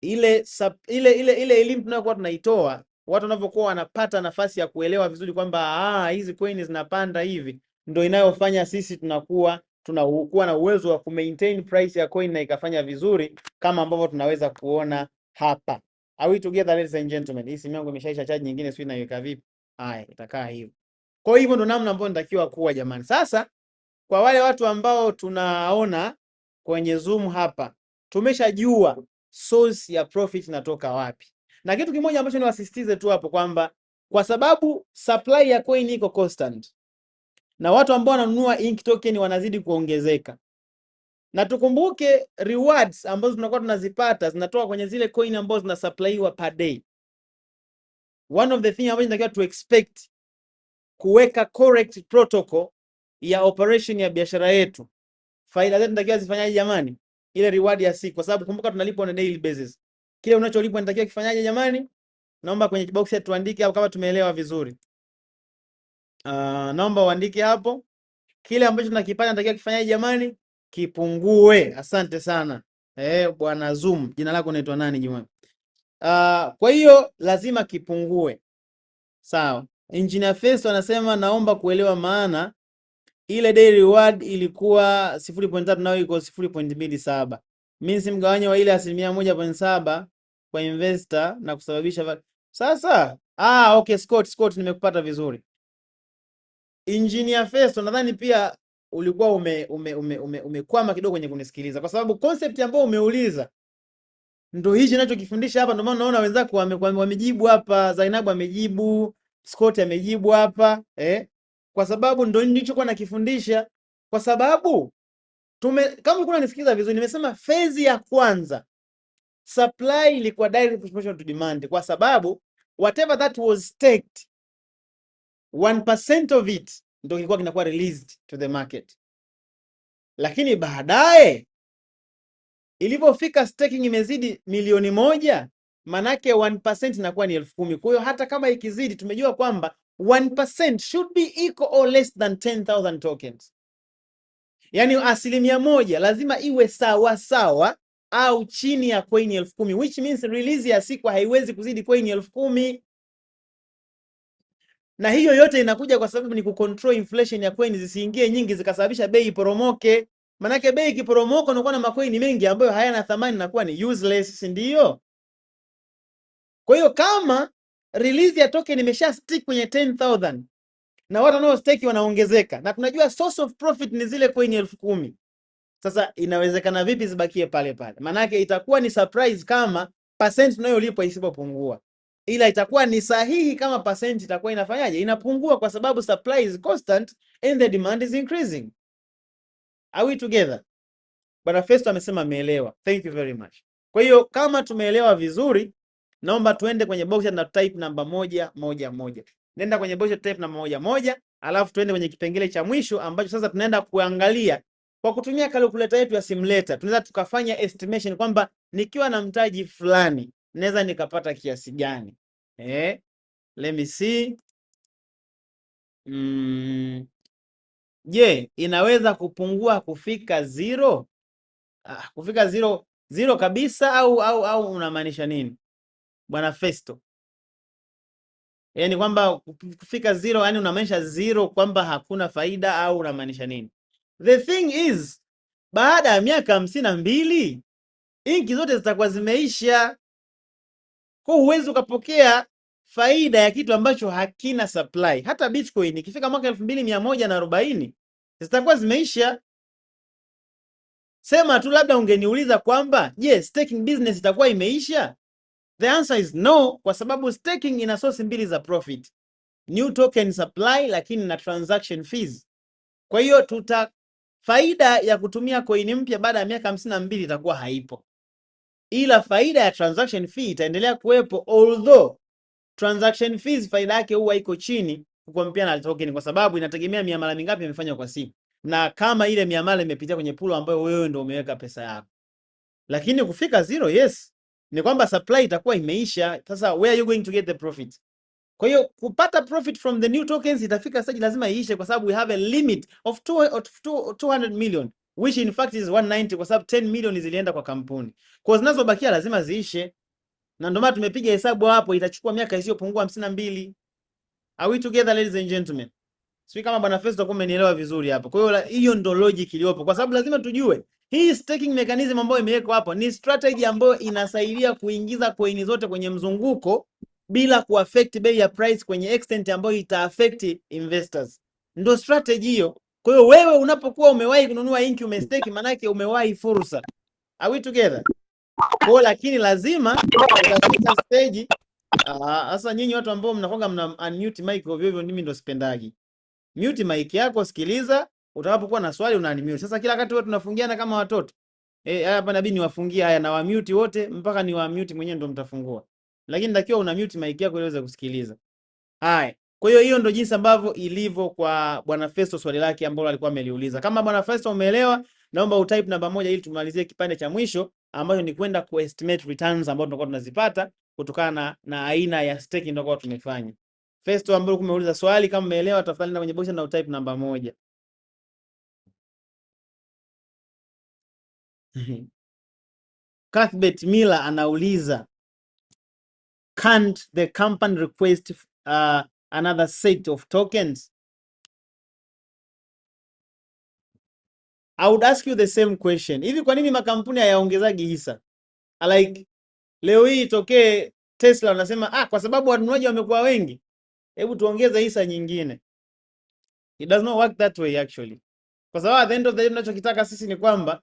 ile elimu tunayokuwa tunaitoa, watu wanavyokuwa wanapata nafasi ya kuelewa vizuri kwamba hizi coin zinapanda hivi, ndio inayofanya sisi tunakuwa na uwezo wa kumaintain price ya coin na ikafanya vizuri kama ambavyo tunaweza kuona hapa. Are we together ladies and gentlemen? Hii simu yangu imeshaisha charge, nyingine sio inaiweka vipi? Haya, itakaa hivyo. Kwa hivyo ndo namna ambayo natakiwa kuwa jamani. Sasa kwa wale watu ambao tunaona kwenye Zoom hapa, tumeshajua source ya profit inatoka wapi. Na kitu kimoja ambacho niwasisitize tu hapo kwamba kwa sababu supply ya coin iko constant na watu ambao wananunua Ink token wanazidi kuongezeka, na tukumbuke rewards ambazo tunakuwa tunazipata zinatoka kwenye zile coin ambazo zinasupplywa per day. One of the things ambazo tunatakiwa to expect kuweka correct protocol ya operation ya biashara yetu. Faida zetu tunatakiwa zifanyaje jamani? Ile reward ya siku, kwa sababu kumbuka tunalipwa on a daily basis. Kile unacholipwa unatakiwa kifanyaje jamani? Naomba kwenye box yetu tuandike hapo kama tumeelewa vizuri. Naomba uandike hapo. Kile ambacho tunakipata natakiwa kifanyaje jamani? Kipungue. Asante sana. Bwana Zoom, jina lako unaitwa nani jamani? Kwa hiyo lazima kipungue. Sawa. Engineer Festo anasema naomba kuelewa maana ile day reward ilikuwa 0.3 nao iko 0.27. Means mgawanyo wa ile 1.7% kwa investor na kusababisha sasa Okay, Scott nimekupata vizuri. Engineer Festo, nadhani pia ulikuwa umekwama kidogo kwenye kunisikiliza, kwa sababu concept ambayo umeuliza ndio hichi ninachokifundisha hapa. Ndio maana unaona wenzako wamejibu hapa, Zainabu amejibu, Scott amejibu hapa kwa sababu ndio nilichokuwa nakifundisha. Kwa sababu kama ulikuwa unanisikiliza vizuri, nimesema phase ya kwanza supply ilikuwa direct proportional to demand, kwa sababu whatever that was staked 1% of it ndio kilikuwa kinakuwa released to the market. Lakini baadaye ilipofika staking imezidi milioni moja, manake 1% inakuwa ni 10,000. Kwa hiyo hata kama ikizidi, tumejua kwamba 1% should be equal or less than 10,000 tokens. Yaani 1% lazima iwe sawa sawa au chini ya coin 10,000, which means release ya siku haiwezi kuzidi coin 10,000. Na hiyo yote inakuja kwa sababu ni kucontrol inflation ya coin zisiingie nyingi zikasababisha bei iporomoke. Manake bei ikiporomoka unakuwa na macoin mengi ambayo hayana thamani na kuwa ni useless, si ndio? Kwa hiyo kama release ya token imesha stick kwenye 10,000 na watu wanao stake wanaongezeka, na tunajua source of profit ni zile coin 10,000. Sasa inawezekana vipi zibakie pale pale? Manake itakuwa ni surprise kama percent tunayolipwa isipopungua, ila itakuwa ni sahihi kama percent itakuwa inafanyaje, inapungua, kwa sababu supply is constant and the demand is increasing. Are we together? Bwana Festo amesema ameelewa. Thank you very much. Kwa hiyo kama tumeelewa vizuri, naomba tuende kwenye box na type namba 111. Nenda kwenye box type namba 11, alafu tuende kwenye kipengele cha mwisho ambacho sasa tunaenda kuangalia kwa kutumia calculator yetu ya simulator. Tunaweza tukafanya estimation kwamba nikiwa na mtaji fulani naweza nikapata kiasi gani. Let me see. Je, inaweza kupungua kufika zero? Kufika zero kabisa au unamaanisha nini Bwana Festo? Yaani kwamba kufika zero, yani unamaanisha zero kwamba hakuna faida au unamaanisha nini? The thing is, baada ya miaka 52 inki zote zitakuwa zimeisha. Kwa huwezi ukapokea faida ya kitu ambacho hakina supply. Hata Bitcoin ikifika mwaka 2140 zitakuwa zimeisha. Sema tu labda ungeniuliza kwamba staking business itakuwa imeisha? The answer is no, kwa sababu staking ina source mbili za profit. New token supply, lakini na transaction fees. Kwa hiyo faida ya kutumia coin mpya baada ya miaka 52 itakuwa haipo, ila faida ya transaction fee itaendelea kuwepo, although transaction fees faida yake huwa iko chini kukompea na token, kwa sababu inategemea miamala mingapi imefanywa kwa siku, na kama ile miamala imepitia kwenye pool ambayo wewe ndio umeweka pesa yako. Lakini kufika zero, yes, ni kwamba supply itakuwa imeisha. Sasa where are you going to get the profit? Kwa hiyo kupata profit from the new tokens itafika stage lazima iishe, kwa sababu we have a limit of 200 million, which in fact is 190, kwa sababu 10 million zilienda kwa kampuni. Kwa zinazobakia lazima ziishe, na ndio maana tumepiga hesabu hapo, itachukua miaka isiyopungua 52. Are we together, ladies and gentlemen? Sio kama Bwana Festo kwa umenielewa vizuri hapo. Kwa hiyo hiyo ndio logic iliyopo, kwa sababu lazima tujue hii staking mechanism ambayo imewekwa hapo ni strategy ambayo inasaidia kuingiza coin zote kwenye mzunguko bila kuaffect bei ya price kwenye extent ambayo itaaffect investors. Ndio strategy hiyo. Kwa hiyo wewe unapokuwa umewahi kununua inki umestake, maana yake umewahi fursa. Are we together? Kwa lakini lazima utafika stage. Sasa nyinyi watu ambao mnakonga mna unmute mic ovyo ovyo, mimi ndo sipendaji. Mute mic yako, sikiliza, utakapokuwa na swali una unmute. Sasa kila wakati wewe tunafungiana kama watoto. Hapa inabidi niwafungie haya na wa mute wote mpaka ni wa mute mwenyewe ndo mtafungua. Lakini natakiwa una mute mic yako ili uweze kusikiliza. Haya. Kwa hiyo hiyo ndo jinsi ambavyo ilivyo kwa Bwana Festo, swali lake ambalo alikuwa ameliuliza. Kama Bwana Festo umeelewa, naomba utype namba 1 ili tumalizie kipande cha mwisho ambayo ni kwenda ku estimate returns ambazo tunakuwa tunazipata kutokana na aina ya staking ndio kwa tumefanya. Festo ambaye umeuliza swali, kama umeelewa tafadhali na kwenye box na utype namba 1. Cuthbert Miller anauliza, can't the company request another set of tokens? I would ask you the same question. Hivi kwa nini makampuni hayaongezagi hisa? Like leo hii itokee Tesla wanasema kwa sababu wanunuaji wamekuwa wengi, hebu tuongeze hisa nyingine. It does not work that way actually. Kwa sababu at the end of the day tunachokitaka sisi ni kwamba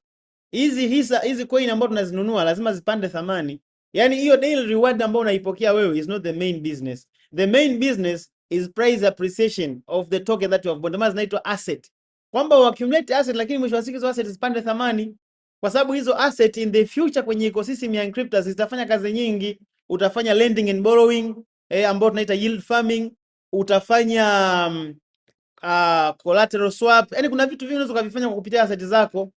hizi coin ambazo tunazinunua lazima zipande thamani. Yaani hiyo daily reward ambayo unaipokea wewe is not the main business. The main business is price appreciation of the token that you have bought. Ndio zinaitwa asset. Kwamba accumulate asset, lakini mwisho wa siku hizo asset zipande thamani. Kwa sababu hizo asset in the future kwenye ecosystem ya Inkryptus zitafanya kazi nyingi. Utafanya lending and borrowing, ambayo tunaita yield farming. Utafanya collateral swap. Yaani kuna vitu vingi unaweza kuvifanya kwa kupitia asset zako.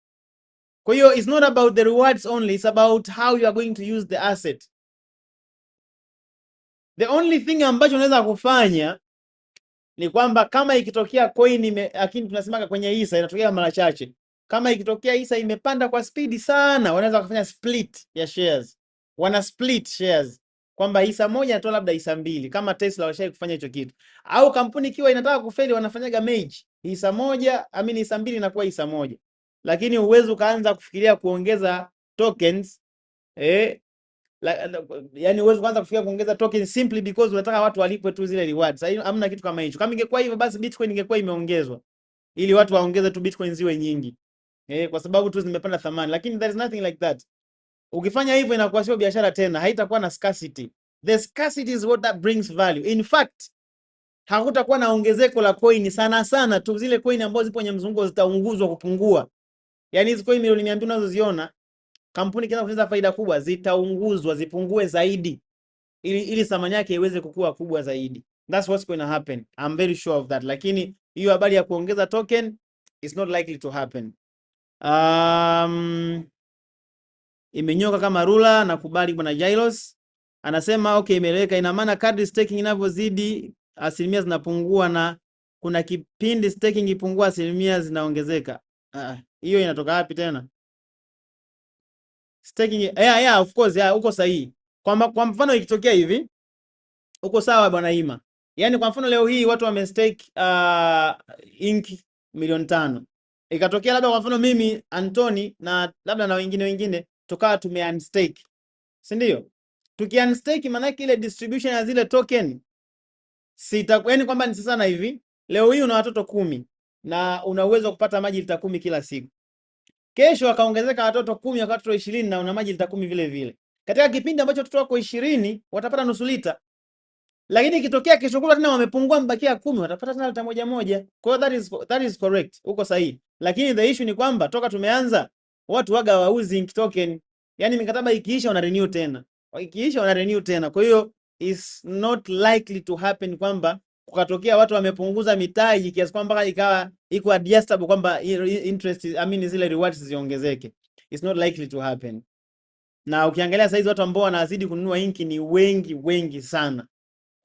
Kwa hiyo it's not about the rewards only, it's about how you are going to use the asset. The only thing ambacho unaweza kufanya ni kwamba kama ikitokea coin lakini tunasemaga kwenye hisa inatokea mara chache. Kama ikitokea hisa imepanda kwa speed sana, wanaweza kufanya split ya shares. Wana split shares. Kwamba hisa moja inatoa labda hisa mbili, kama Tesla walishawahi kufanya hicho kitu. Au kampuni ikiwa inataka kufeli wanafanyaga merge. Hisa moja, hisa mbili inakuwa hisa moja. Lakini uwezo ukaanza kufikiria kuongeza tokens yani uwezo kuanza kufikiria kuongeza tokens simply because unataka watu walipwe tu zile rewards. Sasa hamna kitu kama hicho. Kama ingekuwa hivyo basi Bitcoin ingekuwa imeongezwa ili watu waongeze tu Bitcoin ziwe nyingi. Kwa sababu tu zimepanda thamani, lakini there is nothing like that. Ukifanya hivyo inakuwa sio biashara tena, haitakuwa na scarcity. The scarcity is what that brings value. In fact, hakutakuwa na ongezeko la coin sana tu, zile coin ambazo zipo kwenye mzunguko zitaunguzwa kupungua. Yaani hizo coin milioni 200 unazoziona, kampuni kianza kutengeneza faida kubwa, zitaunguzwa zipungue zaidi ili thamani yake iweze kukua kubwa zaidi. That's what's going to happen. I'm very sure of that. Lakini hiyo habari ya kuongeza token is not likely to happen. Imenyoka kama rula. Nakubali bwana Jailos. Anasema okay, imeleweka. Ina maana kadri staking inavyozidi asilimia zinapungua na kuna kipindi staking ipungua asilimia zinaongezeka. Hiyo inatoka wapi tena? Staking, of course, uko sahihi. Kwa mfano ikitokea hivi, uko sawa bwana Ima. Yaani kwa mfano leo hii watu wamestake Ink milioni 5. Ikatokea labda kwa mfano mimi Anthony na labda na wengine tukawa tumeunstake. Si ndio? Tukiunstake maana yake ile distribution ya zile token yaani kwamba ni sasa na hivi, leo hii una watoto 10 na una uwezo kupata maji lita 10 kila siku. Kesho akaongezeka watoto 10 au watoto 20 na una maji lita 10 vile vile. Katika kipindi ambacho watoto wako 20 watapata nusu lita. Lakini ikitokea kesho kula tena wamepungua mbakia 10 watapata tena lita moja. Kwa hiyo that is correct. Uko sahihi. Lakini the issue ni kwamba toka tumeanza watu waga wauzi Ink token. Yaani mikataba ikiisha una renew tena. Ikiisha una renew tena. Kwa hiyo is not likely to happen kwamba kukatokea watu wamepunguza mitaji kiasi kwamba ikawa iko adjustable kwamba interest zile rewards ziongezeke. It's not likely to happen. Na ukiangalia sasa hizi watu ambao wanazidi kununua Ink ni wengi sana.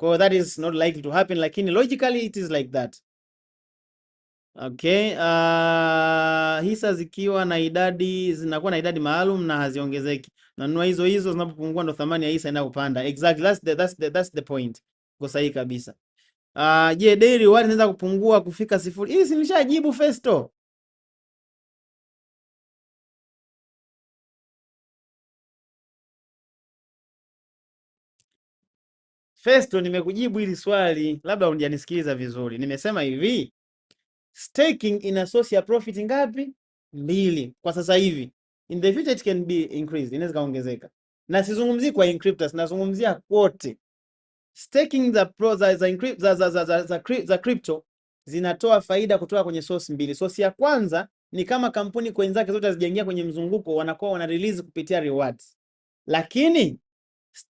So that is not likely to happen, lakini logically it is like that. Okay, hisa zikiwa na idadi zinakuwa na idadi maalum na haziongezeki. Nanunua hizo zinapopungua ndo thamani ya hisa inapopanda. Exactly, that's the point. Kwa sahihi kabisa. Je, daily reward inaweza kupungua kufika 0? Hii si nimeshajibu Festo. Festo, nimekujibu hili swali, labda hujanisikiliza vizuri. Nimesema hivi, staking ina source ya profit ngapi? 2 kwa sasa hivi. In the future it can be increased, inaweza kaongezeka. Na sizungumzii kwa Inkryptus, nazungumzia kote. Staking za crypto zinatoa faida kutoka kwenye source 2. Source ya kwanza ni kama kampuni coin zake zote hazijaingia kwenye mzunguko, wanakuwa wana release kupitia rewards. Lakini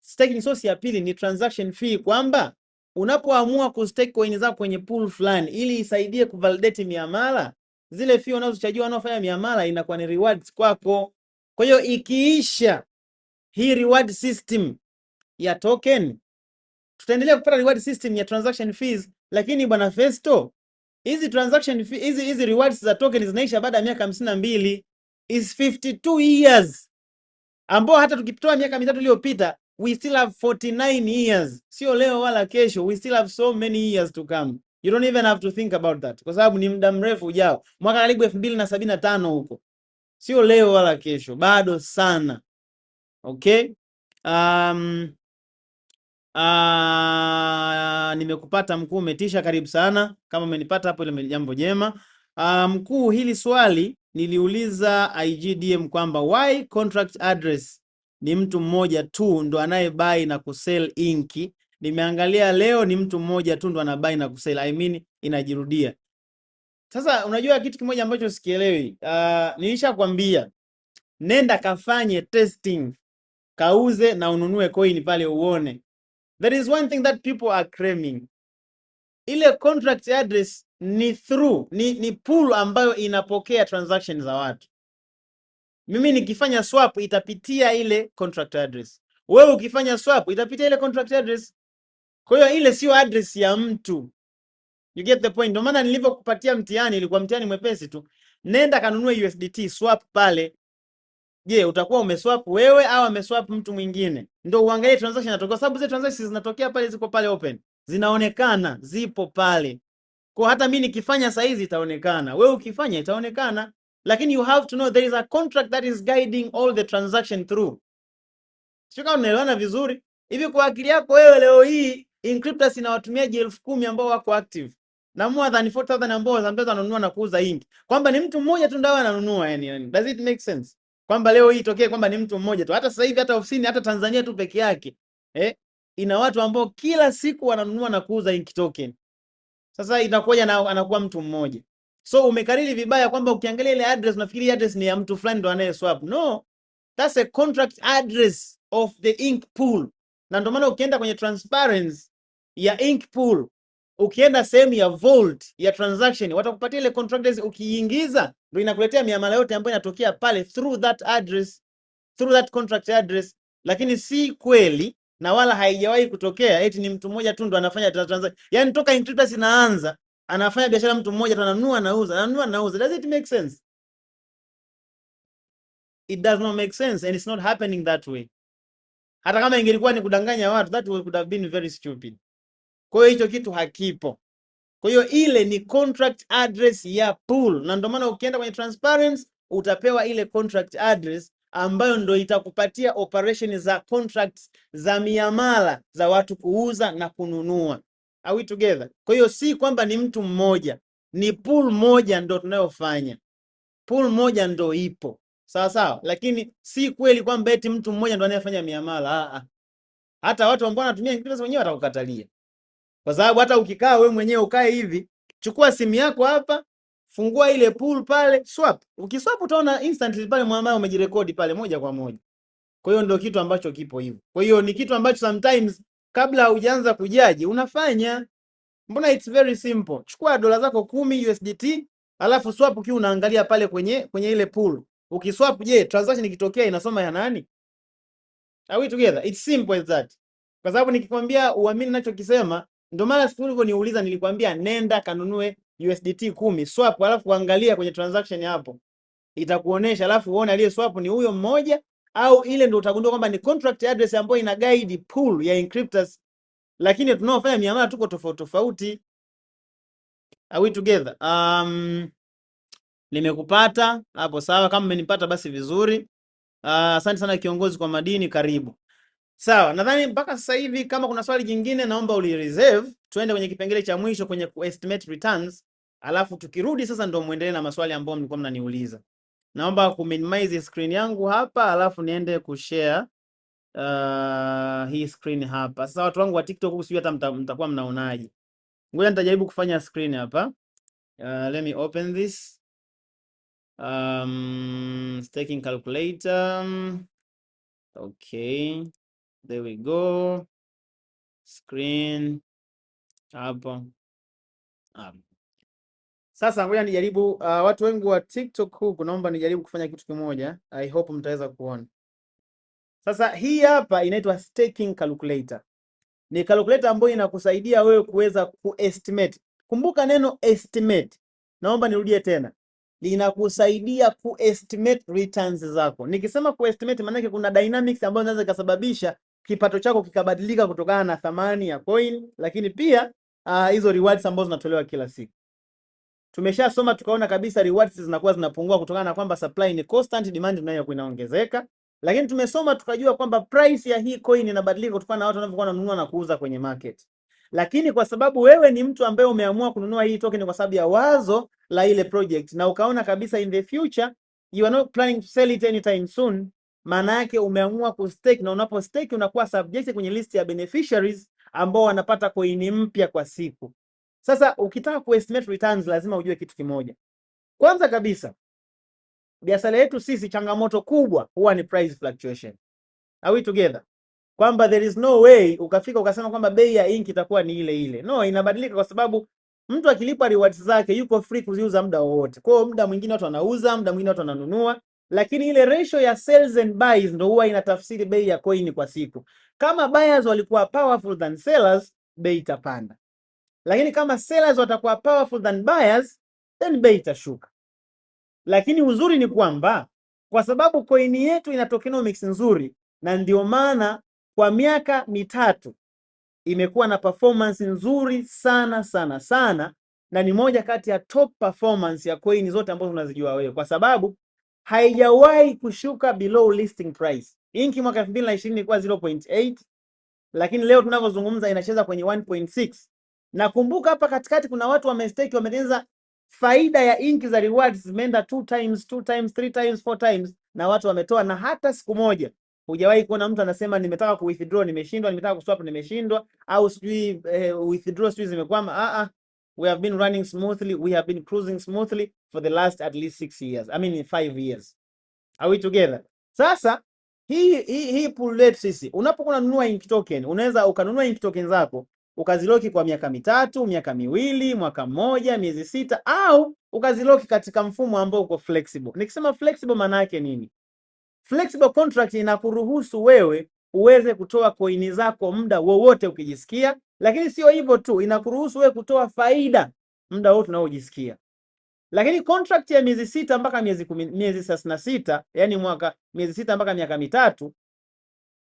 staking source ya pili ni transaction fee, kwamba unapoamua kustake coin zako kwenye pool fulani ili isaidie kuvalidate miamala, zile fee unazochajiwa wanaofanya miamala inakuwa ni rewards kwako. Kwa hiyo ikiisha hii reward system ya token, tutaendelea kupata reward system ya transaction fees. Lakini bwana Festo, hizi transaction fees, hizi rewards za token zinaisha baada ya miaka 52. Is 52 years, ambao hata tukitoa miaka 3 iliyopita we still have 49 years. Sio leo wala kesho, we still have so many years to come. You don't even have to think about that, kwa sababu ni muda mrefu ujao, mwaka karibu 2075 huko. Sio leo wala kesho, bado sana. Okay, Nimekupata mkuu, umetisha, karibu sana. Kama umenipata hapo, ile jambo jema. Mkuu, hili swali niliuliza IGDM kwamba why contract address ni mtu mmoja tu ndo anaye buy na kusell inki. Nimeangalia leo ni mtu mmoja tu ndo anabuy na kusell. I mean inajirudia. Sasa unajua kitu kimoja ambacho sikielewi. Nilishakwambia nenda kafanye testing, kauze na ununue coin pale uone. There is one thing that people are claiming. Ile contract address ni through, ni pool ambayo inapokea transaction za watu. Mimi nikifanya swap itapitia ile contract address. Wewe ukifanya swap itapitia ile contract address. Kwa hiyo ile sio address ya mtu. You get the point? Ndio maana nilivyokupatia mtihani ilikuwa mtihani mwepesi tu. Nenda kanunue USDT, swap pale. Je, utakuwa umeswap wewe au ameswap mtu mwingine? Ndio uangalie transaction inatokea, sababu zile transactions zinatokea pale, ziko pale open. Zinaonekana, zipo pale. Kwa hata mimi nikifanya saizi itaonekana, wewe ukifanya itaonekana, lakini you have to know there is a contract that is guiding all the transaction through. Sio kama unaelewana vizuri? Hivi kwa akili yako wewe leo hii Inkryptus ina watumiaji 10,000 ambao wako active na more than 4,000 ambao wananunua na kuuza ink. Kwamba ni mtu mmoja tu ndio ananunua yani. Does it make sense? Kwamba leo hii itokee kwamba ni mtu mmoja tu. Hata sasa hivi hata ofisini, hata Tanzania tu peke yake ina watu ambao kila siku wananunua na kuuza ink token. Sasa inakuja na anakuwa mtu mmoja. So umekariri vibaya kwamba ukiangalia ile address unafikiri address ni ya mtu fulani ndo anaye swap. No. That's a contract address of the ink pool. Na ndio maana ukienda kwenye transparency ya ink pool, ukienda sehemu ya vault ya transaction, watakupatia ile contract address, ukiingiza ndio inakuletea miamala yote ambayo inatokea pale through that address, through that contract address. Lakini si kweli na wala haijawahi kutokea eti ni mtu mmoja tu ndo anafanya transaction. Yaani toka Inkryptus inaanza anafanya biashara mtu mmoja tu, ananunua anauza. Does it make sense? It does not make sense and it's not happening that way. Hata kama ingelikuwa ni kudanganya watu, that would have been very stupid. Kwa hiyo hicho kitu hakipo. Kwa hiyo ile ni contract address ya pool, na ndio maana ukienda kwenye transparency utapewa ile contract address ambayo ndio itakupatia operation za contracts za miamala za watu kuuza na kununua. Are we together? Kwa hiyo si kwamba ni mtu mmoja, ni pool moja ndio tunayofanya. Pool moja ndio ipo. Sawa sawa, lakini si kweli kwamba eti mtu mmoja ndo anayefanya miamala. Hata watu ambao wanatumia Inkryptus wenyewe watakukatalia. Kwa sababu hata ukikaa wewe mwenyewe ukae hivi, chukua simu yako hapa, fungua ile pool pale, swap. Ukiswap utaona instantly pale muamala umejirekodi pale moja kwa moja. Kwa hiyo ndio kitu ambacho kipo hivyo. Kwa hiyo ni kitu ambacho sometimes kabla hujaanza kujaji unafanya. Mbona it's very simple. Chukua dola zako 10 USDT, alafu swap ukiwa unaangalia pale kwenye ile pool. Ukiswap, je, transaction ikitokea inasoma ya nani? Are we together? It's simple as that. Kwa sababu nikikwambia uamini ninachokisema, ndio maana siku ulivyoniuliza nilikwambia nenda kanunue USDT 10, swap, alafu angalia kwenye transaction hapo. Itakuonesha, alafu uone aliye swap ni huyo mmoja au ile, ndio utagundua kwamba ni contract address ambayo ina guide pool ya Inkryptus. Lakini tunaofanya miamala tuko tofauti tofauti. Are we together? Nimekupata hapo, sawa. Kama umenipata basi vizuri. Asante sana kiongozi kwa madini, karibu. Sawa, nadhani mpaka sasa hivi kama kuna swali jingine naomba reserve, tuende kwenye kipengele cha mwisho kwenye estimate returns, alafu tukirudi sasa ndio muendelee na maswali ambayo mlikuwa mnaniuliza. Naomba minimize screen yangu hapa, alafu niende kushare hii screen hapa. Sasa watu wangu wa TikTok huku sijui hata mtakuwa mnaonaje. Ngoja nitajaribu kufanya screen hapa. Let me open this. Staking calculator. Okay. There we go. Screen. Hapo. Sasa ngoja nijaribu, watu wengi wa TikTok huku naomba nijaribu kufanya kitu kimoja. I hope mtaweza kuona. Sasa hii hapa inaitwa staking calculator. Ni calculator ambayo inakusaidia wewe kuweza kuestimate. Kumbuka neno estimate. Naomba nirudie tena. Linakusaidia kuestimate returns zako. Nikisema kuestimate maana yake kuna dynamics ambazo zinaweza kusababisha kipato chako kikabadilika kutokana na thamani ya coin, lakini pia hizo rewards ambazo zinatolewa kila siku. Tumeshasoma tukaona kabisa rewards zinakuwa zinapungua kutokana na kwamba supply ni constant, demand nayo inaongezeka. Lakini tumesoma tukajua kwamba price ya hii coin inabadilika kutokana na watu wanavyokuwa wananunua na kuuza kwenye market. Lakini kwa sababu wewe ni mtu ambaye umeamua kununua hii token kwa sababu ya wazo la ile project na ukaona kabisa in the future you are not planning to sell it anytime soon, maana yake umeamua kustake, na unapo stake unakuwa subject kwenye list ya beneficiaries ambao wanapata coin mpya kwa siku. Sasa ukitaka kuestimate returns lazima ujue kitu kimoja. Kwanza kabisa, biashara yetu sisi changamoto kubwa huwa ni price fluctuation. Are we together? Kwamba there is no way ukafika ukasema kwamba bei ya ink itakuwa ni ile ile. No, inabadilika kwa sababu mtu akilipa rewards zake yuko free kuziuza muda wowote. Kwa hiyo muda mwingine watu wanauza, muda mwingine watu wananunua, lakini ile ratio ya sales and buys ndio huwa inatafsiri bei ya coin kwa siku. Kama buyers walikuwa powerful than sellers, bei itapanda. Lakini kama sellers watakuwa powerful than buyers, then bei itashuka. Lakini uzuri ni kwamba kwa sababu coin yetu ina tokenomics nzuri, na ndio maana kwa miaka mitatu imekuwa na performance nzuri sana sana sana, na ni moja kati ya top performance ya coin zote ambazo unazijua wewe, kwa sababu haijawahi kushuka below listing price. Inki mwaka 2020 ilikuwa 0.8, lakini leo tunavyozungumza inacheza kwenye 1.6. Na kumbuka hapa katikati kuna watu wamestake, wametengeneza faida ya inki za rewards zimeenda 2 times, 3 times, 4 times, na watu wametoa, na hata siku moja hujawahi kuona mtu anasema nimetaka ku withdraw nimeshindwa, nimetaka ku swap nimeshindwa, au sijui withdraw sijui zimekwama. We have been running smoothly, we have been cruising smoothly for the last at least 6 years. I mean 5 years. Are we together? Sasa hii pool yetu sisi, unapokuwa unanunua ink token, unaweza ukanunua ink token zako ukaziloki kwa miaka mitatu, miaka miwili, mwaka mmoja, miezi 6, au ukaziloki katika mfumo ambao uko flexible. Nikisema flexible maana yake nini? Flexible contract inakuruhusu wewe uweze kutoa coin zako muda wowote ukijisikia, lakini sio hivyo tu, inakuruhusu wewe kutoa faida muda wote unaojisikia. Lakini contract ya miezi 6 mpaka miezi 36, yani miezi 6 mpaka miaka mitatu,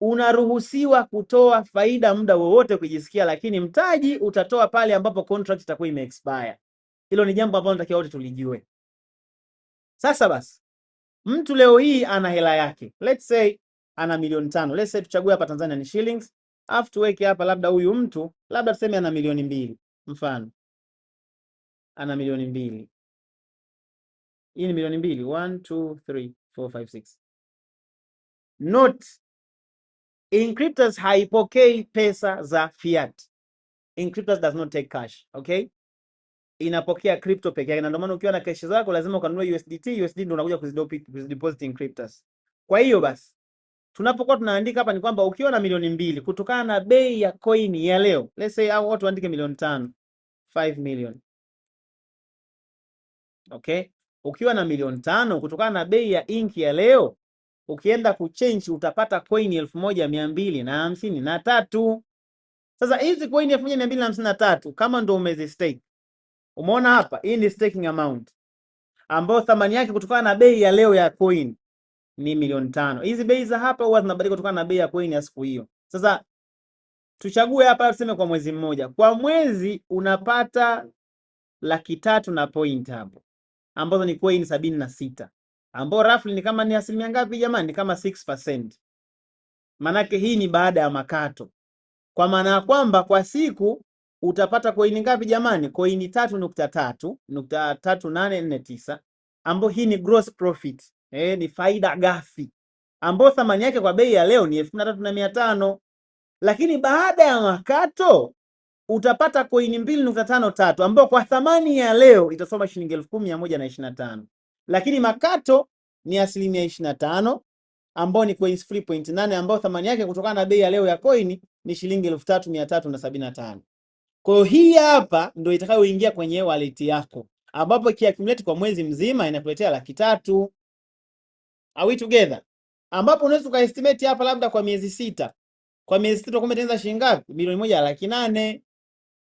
unaruhusiwa kutoa faida muda wowote ukijisikia, lakini mtaji utatoa pale ambapo contract itakuwa imeexpire. Hilo ni jambo ambalo natakiwa wote tulijue. Sasa basi, mtu leo hii ana hela yake, let's say ana milioni 5. Let's say tuchague hapa Tanzania ni shillings, afu tuweke hapa labda huyu mtu labda tuseme ana milioni 2, mfano ana milioni 2. Hii ni milioni 2, 1 2 3 4 5 6. Note, Inkryptus haipokei pesa za fiat. Inkryptus does not take cash, okay? Inapokea crypto peke yake, na ndio maana ukiwa na cash zako lazima ukanunue USDT ndio unakuja kuzideposit Inkryptus. Kwa hiyo basi tunapokuwa tunaandika hapa ni kwamba ukiwa na milioni 2 kutokana na bei ya coin ya leo, let's say au watu waandike milioni 5, 5 million. Okay? Ukiwa na milioni 5 kutokana na bei ya ink ya leo, ukienda kuchange utapata coin 1253. Sasa hizi coin 1253 kama ndo umezistake, umeona hapa, hii ni staking amount ambayo thamani yake kutokana na bei ya leo ya coin ni milioni 5. Hizi bei za hapa huwa zinabadilika kutokana na bei ya coin ya siku hiyo. Sasa tuchague hapa tuseme kwa mwezi mmoja. Kwa mwezi unapata 300,000 na point hapo, ambazo ni coin 76, ambao roughly ni kama ni asilimia ngapi jamani? Ni kama 6%. Manake hii ni baada ya makato. Kwa maana ya kwamba kwa siku utapata coin ngapi jamani? Coin 3.3.3849, ambao hii ni gross profit. Ni faida ghafi ambao thamani yake kwa bei ya leo ni 13,500, lakini baada ya makato utapata coin 2.53 ambao kwa thamani ya leo itasoma shilingi 10,125, lakini makato ni 25%, ambao ni coins 3.8 ambao thamani yake kutokana na bei ya leo ya coin ni shilingi 3,375. Kwa hiyo hii hapa ndio itakayoingia kwenye wallet yako, ambapo kiaccumulate kwa mwezi mzima inakuletea 300,000. Are we together? Ambapo unaweza ukaestimate hapa labda kwa miezi 6. Kwa miezi 6 umetengeneza shilingi ngapi? Milioni 1,800,000.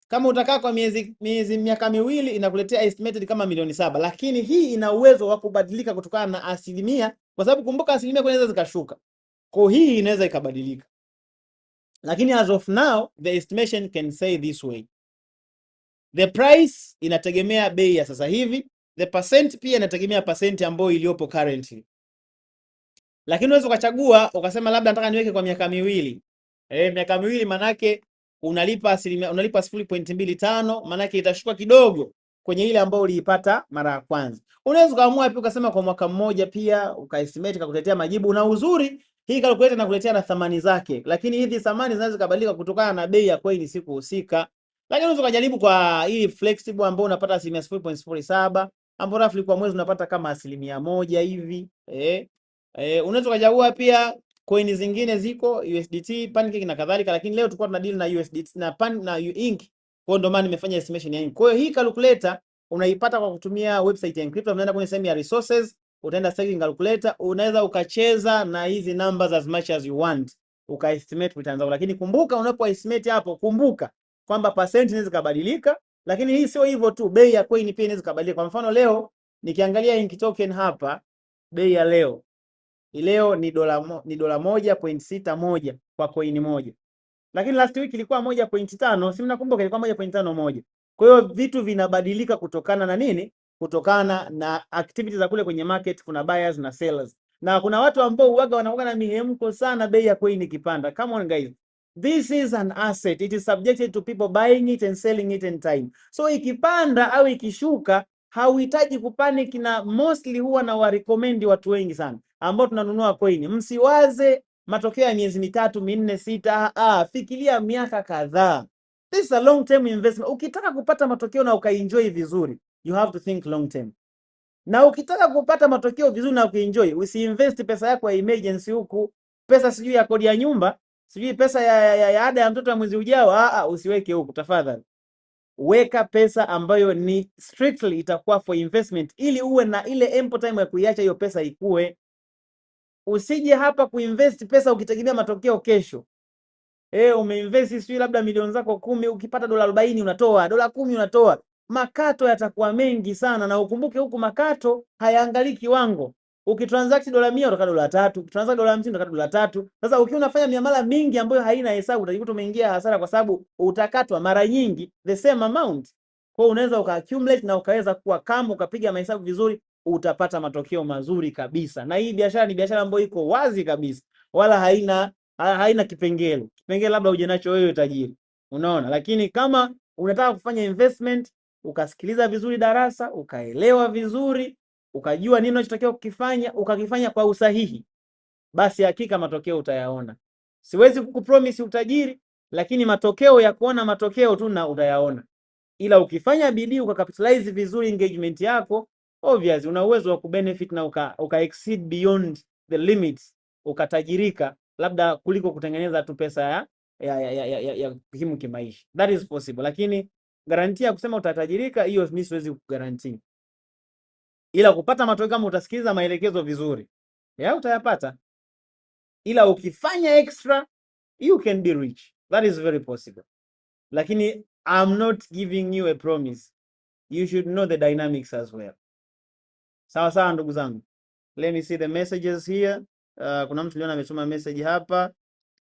Kama utakaa kwa miaka miwili inakuletea estimated kama milioni 7, lakini hii ina uwezo wa kubadilika kutokana na asilimia, kwa sababu kumbuka asilimia inaweza zikashuka. Kwa hii inaweza ikabadilika. Lakini as of now the estimation can say this way. The price inategemea bei ya sasa hivi, the percent pia inategemea percent ambayo iliyopo currently. Lakini unaweza ukachagua ukasema labda nataka niweke kwa miaka miwili. Miaka miwili manake unalipa 0.25, manake itashuka kidogo kwenye ile ambayo uliipata mara ya kwanza. Unaweza kaamua pia ukasema kwa mwaka mmoja pia ukaestimate kakuletea majibu, na uzuri hii calculator inakuletea na thamani zake, lakini hizi thamani zinaweza kubadilika kutokana na bei ya coin siku husika. Lakini unaweza kujaribu kwa hii flexible ambayo unapata 0.07, ambapo roughly kwa mwezi unapata kama 1% hivi. Unaweza kujagua pia coin zingine ziko USDT, Pancake na kadhalika, lakini leo tulikuwa tunadeal na USDT na Ink. Kwa ndio maana nimefanya estimation ya Ink. Kwa hiyo hii calculator unaipata kwa kutumia website ya Encryptor. Unaenda kwenye sehemu ya resources, utaenda stacking calculator, unaweza ukacheza na hizi numbers as much as you want, ukaestimate returns zako. Lakini kumbuka, unapo estimate hapo, kumbuka kwamba percent inaweza kubadilika, lakini hii sio hivyo tu, bei ya coin pia inaweza kubadilika. Kwa mfano leo nikiangalia Ink token hapa, bei ya leo ni dola 1.61 kwa coin moja, lakini last week ilikuwa 1.5, si mnakumbuka, ilikuwa 1.51. Kwa hiyo vitu vinabadilika kutokana na nini? Kutokana na activities za kule kwenye market. Kuna buyers na sellers, na kuna watu ambao huaga wanakuwa na mihemko sana bei ya coin ikipanda. Come on guys, this is an asset, it is subjected to people buying it and selling it in time. So ikipanda au ikishuka hauhitaji kupanic, na mostly huwa na recommend watu wengi sana ambao tunanunua coin, msiwaze matokeo ya miezi mitatu, minne, sita. Fikiria miaka kadhaa. This is a long term investment. Ukitaka kupata matokeo na ukaenjoy vizuri, you have to think long term. Na ukitaka kupata matokeo vizuri na ukaenjoy, usiinvest pesa yako ya emergency huku, pesa sijui ya kodi ya nyumba, sijui pesa ya ada ya mtoto wa mwezi ujao. Usiweke huku tafadhali. Weka pesa ambayo ni strictly itakuwa for investment, ili uwe na ile ample time ya kuiacha hiyo pesa ikue. Usije hapa kuinvest pesa ukitegemea matokeo kesho. Umeinvest sio labda milioni zako 10, ukipata dola 40 unatoa, dola 10 unatoa. Makato yatakuwa mengi sana, na ukumbuke huku makato hayaangalii kiwango. Ukitransact dola 100 utapata dola 3, ukitransact dola 50 utapata dola 3. Sasa ukiwa unafanya miamala mingi ambayo haina hesabu, utajikuta umeingia hasara, kwa sababu utakatwa mara nyingi the same amount. Kwa hiyo unaweza ukaaccumulate na ukaweza kuwa, kama ukapiga mahesabu vizuri, utapata matokeo mazuri kabisa. Na hii biashara ni biashara ambayo iko wazi kabisa, wala haina kipengele labda uje nacho wewe tajiri, unaona. Lakini kama unataka kufanya investment, ukasikiliza vizuri darasa, ukaelewa vizuri, ukajua nini unachotakiwa kukifanya, ukakifanya kwa usahihi, basi hakika matokeo utayaona. Siwezi kukupromise utajiri, lakini matokeo ya kuona matokeo tu na utayaona. Ila ukifanya bidii, ukacapitalize vizuri engagement yako, obviously una uwezo wa kubenefit na uka exceed beyond the limits, ukatajirika labda kuliko kutengeneza tu pesa ya kuhimu kimaisha. That is possible, lakini garantia ya kusema utatajirika, hiyo mimi siwezi kugarantii. Ila kupata matokeo, kama utasikiliza maelekezo vizuri, utayapata. Ila ukifanya extra, you can be rich. That is very possible. Lakini I'm not giving you a promise. You should know the dynamics as well. Sawa sawa ndugu zangu. Let me see the messages here. Kuna mtu aliona ametuma message hapa.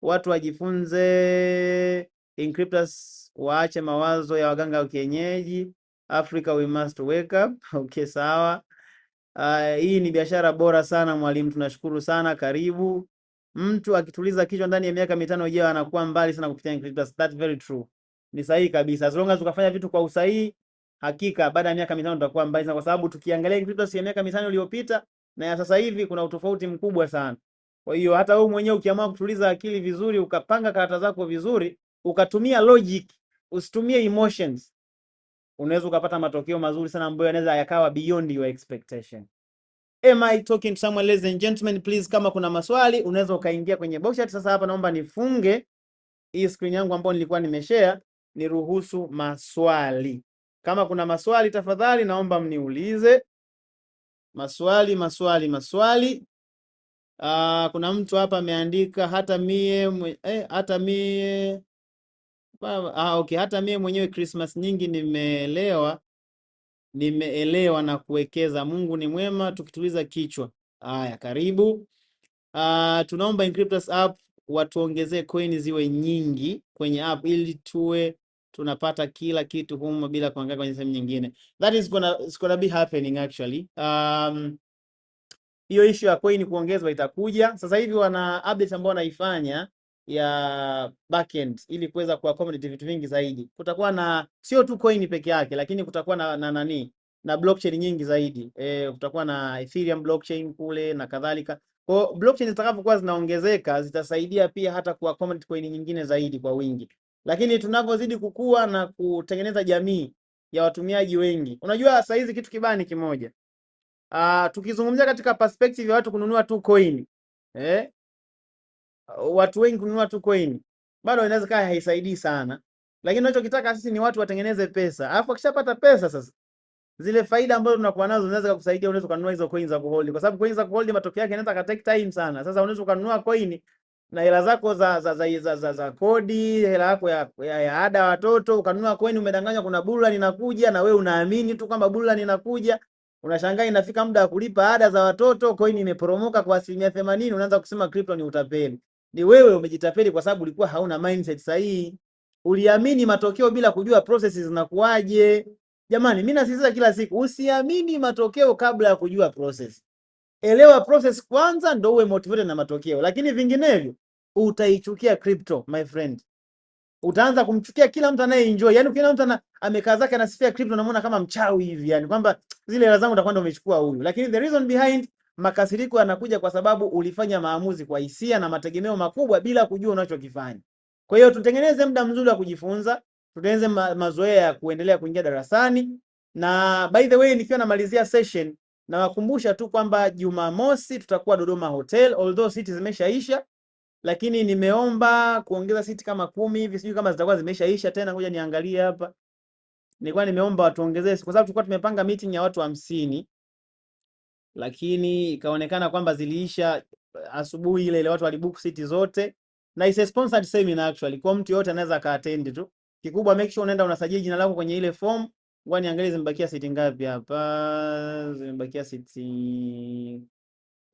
Watu wajifunze Encryptors, waache mawazo ya waganga wa kienyeji. Africa we must wake up. Okay, sawa. Hii ni biashara bora sana mwalimu, tunashukuru sana, karibu. Mtu akituliza kichwa ndani ya miaka 5 ijayo anakuwa mbali sana kupitia Encryptors. That's very true. Ni sahihi kabisa. As long as ukafanya vitu kwa usahihi, hakika baada ya miaka 5 utakuwa mbali sana, kwa sababu tukiangalia Encryptors ya miaka 5 iliyopita na ya sasa hivi kuna utofauti mkubwa sana. Kwa hiyo hata wewe mwenyewe ukiamua kutuliza akili vizuri, ukapanga karata zako vizuri, ukatumia logic, usitumie emotions, unaweza ukapata matokeo mazuri sana ambayo yanaweza yakawa beyond your expectation. Am I talking to someone? Ladies and gentlemen, please, kama kuna maswali unaweza ukaingia kwenye box chat. Sasa hapa naomba nifunge hii screen yangu ambayo nilikuwa nimeshare, niruhusu maswali. Kama kuna maswali tafadhali naomba mniulize. Maswali. Kuna mtu hapa ameandika hata mie okay, hata mie mwenyewe Christmas nyingi nimeelewa na kuwekeza. Mungu ni mwema tukituliza kichwa. Haya, karibu. Tunaomba Encryptors app watuongezee coin ziwe nyingi kwenye app, ili tuwe tunapata kila kitu humo bila kuangalia kwenye sehemu nyingine. That is gonna be happening actually. hiyo issue ya coin kuongezwa itakuja. Sasa hivi wana update ambao wanaifanya ya backend ili kuweza kuaccommodate vitu vingi zaidi. Kutakuwa na sio tu coin peke yake, lakini kutakuwa na blockchain nyingi zaidi. Kutakuwa na Ethereum blockchain kule na kadhalika. Kwa blockchain zitakapokuwa zinaongezeka zitasaidia pia hata kuaccommodate coin nyingine zaidi kwa wingi. Lakini tunavyozidi kukua na kutengeneza jamii ya watumiaji wengi, unajua sasa hizi kitu kibaya ni kimoja. Tukizungumzia katika perspective ya watu kununua tu coin, watu wengi kununua tu coin bado inaweza kaa haisaidii sana, lakini tunachokitaka sisi ni watu watengeneze pesa, alafu akishapata pesa sasa zile faida ambazo tunakuwa nazo zinaweza kukusaidia. Unaweza kununua hizo coins za kuhold, kwa sababu coins za kuhold matokeo yake yanaweza ka take time sana. Sasa unaweza kununua coin na hela zako za kodi, hela yako ya ada ya watoto, ukanunua coin, umedanganywa kuna bullion inakuja, na wewe unaamini tu kwamba bullion inakuja. Unashangaa inafika muda wa kulipa ada za watoto, coin imeporomoka kwa 80%, unaanza kusema crypto ni utapeli. Ni wewe umejitapeli kwa sababu ulikuwa hauna mindset sahihi. Uliamini matokeo bila kujua processes zinakuaje. Jamani, mimi nasisitiza kila siku, usiamini matokeo kabla ya kujua process. Elewa process kwanza ndio uwe motivated na matokeo, lakini vinginevyo utaichukia crypto my friend. Utaanza kumchukia kila mtu anayeenjoy. Yaani kila mtu amekaa zake anasifia crypto, unamuona kama mchawi hivi, yani kwamba zile hela zangu utakwenda umechukua huyu. Lakini the reason behind makasiriko yanakuja kwa sababu ulifanya maamuzi kwa hisia na mategemeo makubwa bila kujua unachokifanya. Kwa hiyo tutengeneze muda mzuri wa kujifunza, tutengeneze mazoea ya kuendelea kuingia darasani. Na by the way, nikiwa namalizia session na wakumbusha tu kwamba Jumamosi tutakuwa Dodoma Hotel, although seats zimeshaisha, lakini nimeomba kuongeza siti kama 10 hivi, sijui kama zitakuwa zimeshaisha tena, ngoja niangalie hapa. Nilikuwa nimeomba watuongezee kwa sababu tulikuwa tumepanga meeting ya watu 50, lakini ikaonekana kwamba ziliisha asubuhi ile watu walibook siti zote, na is a sponsored seminar actually, kwa mtu yote anaweza ka-attend tu. Kikubwa make sure unaenda unasajili jina lako kwenye ile form. Ngoja niangalie zimebakia siti ngapi hapa. Zimebakia siti,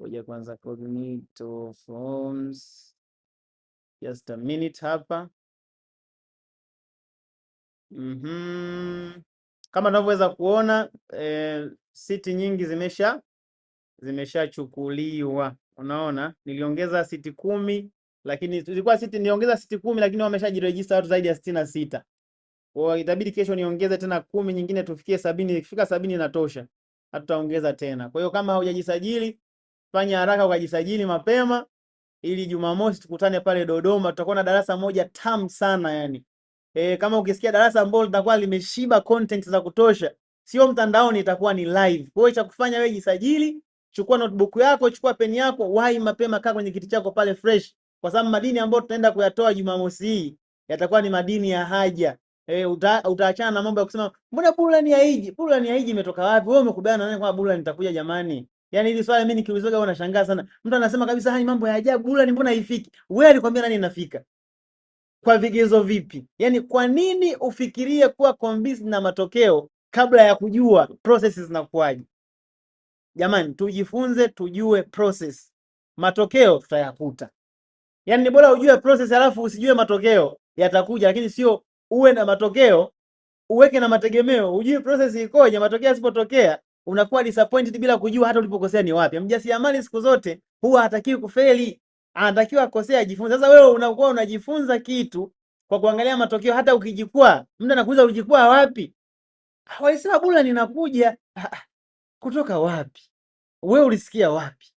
ngoja kwanza cognito forms. Just a minute hapa. Kama unavyoweza kuona siti nyingi zimeshachukuliwa. Unaona, niliongeza siti 10, lakini zilikuwa siti niongeza siti 10, lakini wameshajiregister watu zaidi ya 66. Kwa itabidi kesho niongeze tena 10 nyingine tufikie 70. Ikifika 70 inatosha, hatutaongeza tena. Kwa hiyo kama hujajisajili, fanya haraka ukajisajili mapema ili Jumamosi tukutane pale Dodoma. Tutakuwa na darasa moja tamu sana yani. Kama ukisikia darasa ambalo litakuwa limeshiba content za kutosha, sio mtandaoni, itakuwa ni live. Kwa hiyo cha kufanya wewe jisajili, chukua notebook yako, chukua peni yako, wahi mapema, kaa kwenye kiti chako pale fresh, kwa sababu madini ambayo tutaenda kuyatoa Jumamosi hii yatakuwa ni madini ya haja. Utaachana na mambo ya kusema mbona bullion haiji? Bullion haiji imetoka wapi? Wewe umekubaliana na nani kwamba bullion itakuja jamani? Yaani hili swali mimi nikiulizoga unashangaa sana. Mtu anasema kabisa hani mambo ya ajabu, bullion mbona haifiki? Wewe alikwambia nani inafika? Kwa vigezo vipi? Yaani kwa nini ufikirie kuwa convinced na matokeo kabla ya kujua processes zinakuaje? Jamani, tujifunze, tujue process. Matokeo tutayakuta. Yaani ni bora ujue process alafu usijue matokeo yatakuja, lakini sio uwe na matokeo uweke na mategemeo, ujue process ikoje, matokeo yasipotokea unakuwa disappointed bila kujua hata ulipokosea ni wapi. Mjasiriamali siku zote huwa hatakiwi kufeli, anatakiwa akosea ajifunze. Sasa wewe unakuwa unajifunza kitu kwa kuangalia matokeo, hata ukijikwaa, mtu anakuuliza ulijikwaa wapi? Walisema bullion inakuja. Kutoka wapi? Wewe ulisikia wapi?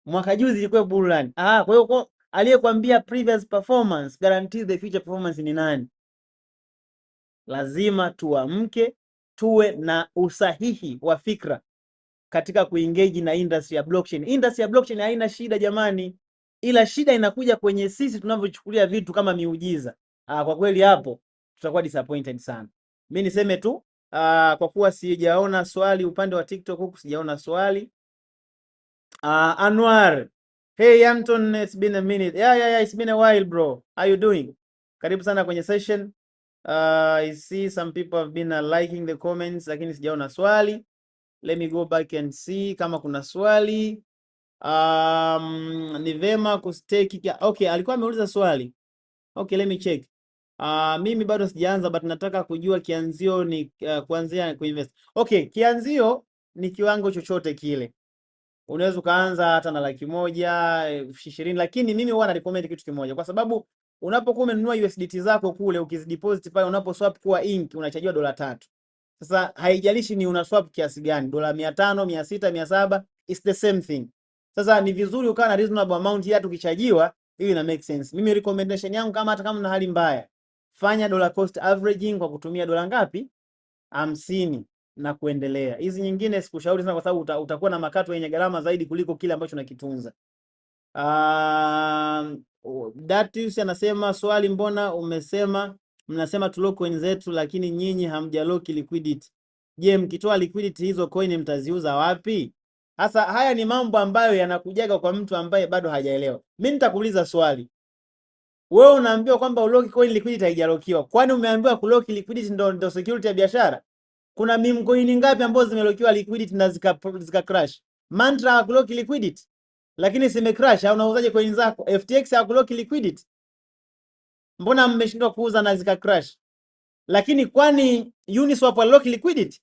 Mwaka juzi ilikuwa bullion. Kwa hiyo aliyekwambia previous performance guarantee the future performance ni nani? Lazima tuamke, tuwe na usahihi wa fikra katika kuengage na industry ya blockchain. Industry ya blockchain haina shida jamani, ila shida inakuja kwenye sisi tunavyochukulia vitu kama miujiza. Kwa kweli hapo tutakuwa disappointed sana. Mimi niseme tu kwa kuwa sijaona swali upande wa TikTok huku, sijaona swali. Anwar, hey Anton, it's been a minute. Yeah, it's been a while bro. How you doing? Karibu sana kwenye session. I see some people have been liking the comments, lakini sijaona swali. Let me go back and see kama kuna swali. Ni vema kustake. Okay, alikuwa ameuliza swali. Okay, let me check. Mimi bado sijaanza, but nataka kujua kianzio ni kuanzia kuinvest. Okay, kianzio ni kiwango chochote kile. unaweza ukaanza hata na 100,000, 20,000, lakini mimi huwa na recommend kitu kimoja, kwa sababu unapokuwa umenunua USDT zako kule, ukizideposit pale, unaposwap kuwa ink unachajiwa $3. Sasa haijalishi ni una swap kiasi gani, $500, 600, 700, it's the same thing. Sasa ni vizuri ukawa na reasonable amount ya tukichajiwa, hiyo ina make sense. Mimi recommendation yangu, kama hata kama na hali mbaya, fanya dollar cost averaging kwa kutumia dola ngapi? 50 na kuendelea. Hizi nyingine sikushauri sana, kwa sababu utakuwa na makato yenye gharama zaidi kuliko kile ambacho unakitunza. Datius anasema swali, mbona umesema mnasema tulock coin zetu lakini nyinyi hamjalock liquidity? Je, mkitoa liquidity hizo coin mtaziuza wapi? Sasa haya ni mambo ambayo yanakujaga kwa mtu ambaye bado hajaelewa. Mimi nitakuuliza swali. Wewe unaambiwa kwamba ulock coin liquidity haijalokiwa. Kwani umeambiwa kulock liquidity ndo security ya biashara? Kuna meme coin ngapi ambazo zimelokiwa liquidity na zika crash? Mantra hakulock liquidity, lakini zime crash. Au unauzaje coin zako? FTX hakulock liquidity, mbona mmeshindwa kuuza na zika crash? Lakini kwani Uniswap lock liquidity?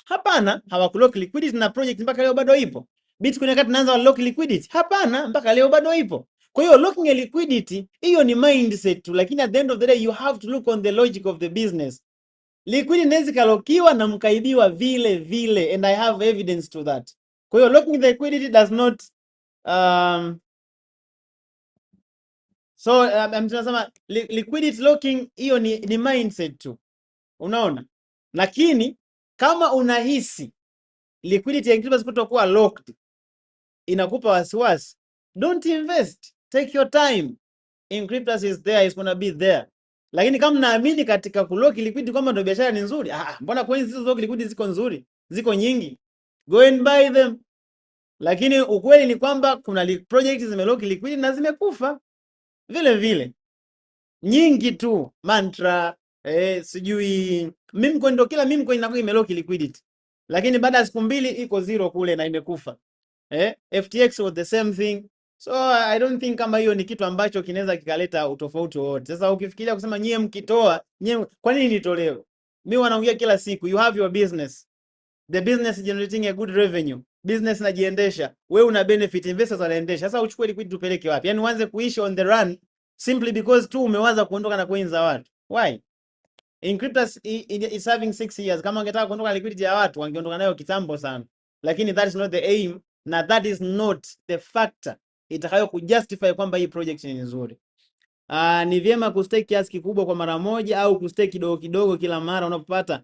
Hapana, hawakulock liquidity na project mpaka leo bado ipo. Bitcoin wakati naanza lock liquidity? Hapana, mpaka leo bado ipo. Kwa hiyo locking a liquidity hiyo ni mindset tu, lakini at the end of the day you have to look on the logic of the business. Liquidity inaweza kalokiwa na mkaibiwa vile vile, and I have evidence to that. Kwa hiyo locking the liquidity does not tunasema liquidity locking hiyo ni mindset tu, unaona. Lakini kama unahisi liquidity ya Inkryptus kutokuwa locked inakupa wasiwasi, don't invest, take your time. Inkryptus is there, is gonna be there. Lakini kama naamini katika kulock liquidity kwamba ndio biashara ni nzuri, mbona coins hizo lock liquidity ziko nzuri, ziko nyingi, go and buy them. Lakini ukweli ni kwamba kuna projects zimelock liquidity na zimekufa vile vile, nyingi tu. Mantra sijui meme coin, ndio kila meme coin inakuwa imelock liquidity, lakini baada ya siku 2 iko zero kule na imekufa. FTX was the same thing. So I don't think kama hiyo ni kitu ambacho kinaweza kikaleta utofauti wote. Sasa ukifikiria kusema nyie mkitoa, kwa nini nitolewe? Mimi wanaongea kila siku, you have your business, the business generating a good revenue, business najiendesha, wewe una benefit, investors wanaendesha. Sasa uchukue liquidity tupeleke wapi? Yani uanze kuishi on the run simply because tu umewaza kuondoka na coins za watu. Why? Inkryptus is having 6 years. Kama wangetaka kuondoka na liquidity ya watu wangeondoka nayo kitambo sana, lakini that is not the aim, na that is not the factor itakayo kujustify kwamba hii project ni nzuri. Ni vyema kustake kiasi kikubwa kwa mara moja au kustake kidogo kidogo kila mara unapopata,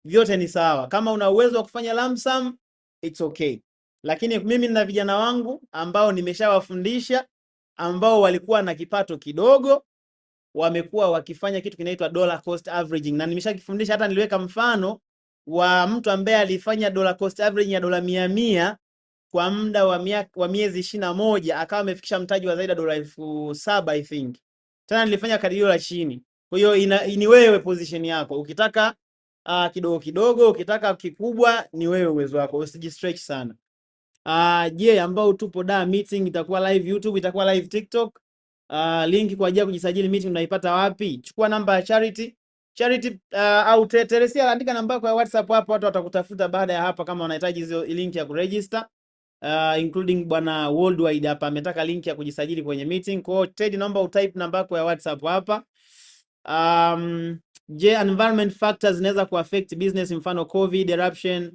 vyote ni sawa. Kama una uwezo wa kufanya lump sum, it's okay. Lakini mimi na vijana wangu ambao nimeshawafundisha, ambao walikuwa na kipato kidogo, wamekuwa wakifanya kitu kinaitwa dollar cost averaging, na nimeshakifundisha. Hata niliweka mfano wa mtu ambaye alifanya dollar cost averaging ya dola 100 kwa muda wa miezi 21, akawa amefikisha mtaji wa zaidi ya dola 7,000 I think. Tena nilifanya kadirio la chini. Kwa hiyo ni wewe position yako. Ukitaka kidogo kidogo, ukitaka kikubwa, ni wewe uwezo wako, usijistretch sana. Je, ambao tupo meeting itakuwa live YouTube, itakuwa live TikTok. Link kwa ajili ya kujisajili meeting unaipata wapi? Chukua namba ya Charity au Teresia, andika namba yako ya WhatsApp hapo, watu watakutafuta baada ya hapa kama wanahitaji hizo link ya kuregister. Including bwana Worldwide hapa ametaka link ya kujisajili kwenye meeting. Kwa Ted, naomba utype namba yako ya WhatsApp hapa. Je, environment factors zinaweza kuaffect business, mfano COVID, eruption?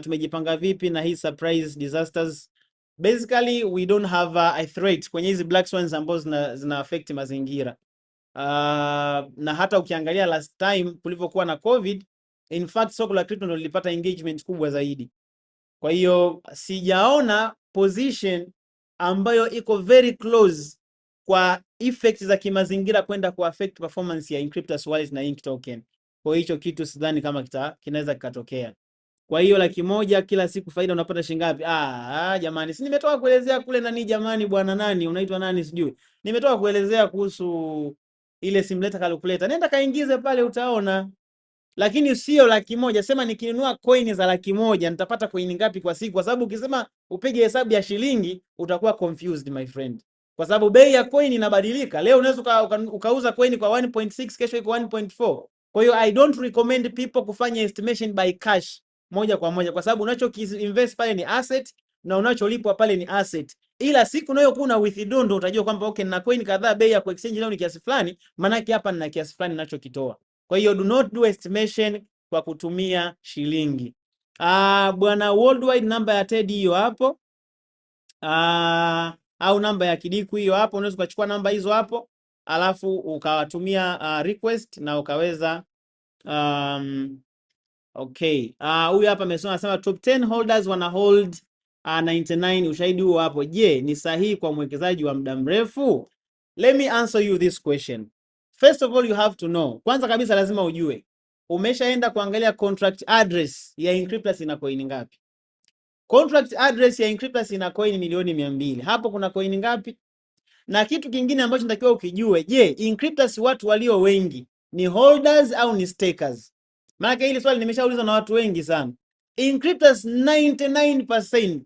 Tumejipanga vipi na hii surprise disasters? Basically we don't have a threat kwenye hizi black swans ambazo zina affect mazingira. Na hata ukiangalia last time kulivyokuwa na COVID, in fact soko la crypto ndio lilipata engagement kubwa zaidi. Kwa hiyo sijaona position ambayo iko very close kwa effects za kimazingira kwenda ku affect performance ya Inkryptus wallet na Ink token. Kwa hiyo kitu sidhani kama kinaweza kikatokea. Kwa hiyo 100,000 kila siku faida unapata shilingi ngapi? Jamani, si nimetoka kuelezea kule nani jamani, bwana nani unaitwa nani sijui. Nimetoka kuelezea kuhusu ile simulator calculator. Nenda kaingize pale utaona. Lakini sio 100,000, sema nikinunua coin za 100,000 nitapata coin ngapi kwa siku? Kwa sababu ukisema upige hesabu ya shilingi utakuwa confused my friend. Kwa sababu bei ya coin inabadilika. Leo unaweza ukauza coin kwa 1.6, kesho iko 1.4. Kwa hiyo I don't recommend people kufanya estimation by cash moja kwa moja, kwa sababu unacho invest pale ni asset, na unacholipwa pale ni asset. Ila siku unayokuwa una withdraw ndo utajua kwamba okay, na coin kadhaa, bei ya ku exchange leo ni kiasi fulani, maana yake hapa nina kiasi fulani ninachokitoa. Kwa hiyo do not do estimation kwa kutumia shilingi. Bwana Worldwide, namba ya TED hiyo hapo. Au namba ya Kidiku hiyo hapo, unaweza kuchukua namba hizo hapo, alafu ukawatumia request na ukaweza okay. Huyu hapa amesema, anasema top 10 holders wana hold 99. Ushahidi huo hapo. Je, ni sahihi kwa mwekezaji wa muda mrefu? Let me answer you this question. First of all, you have to know. Kwanza kabisa lazima ujue, umeshaenda kuangalia contract address ya Inkryptus ina coin ngapi? Contract address ya Inkryptus ina coin milioni 200. Hapo kuna coin ngapi? Na kitu kingine ambacho natakiwa ukijue, je, Inkryptus watu walio wengi ni holders au ni stakers? Maana hili swali nimeshaulizwa na watu wengi sana. Inkryptus 99%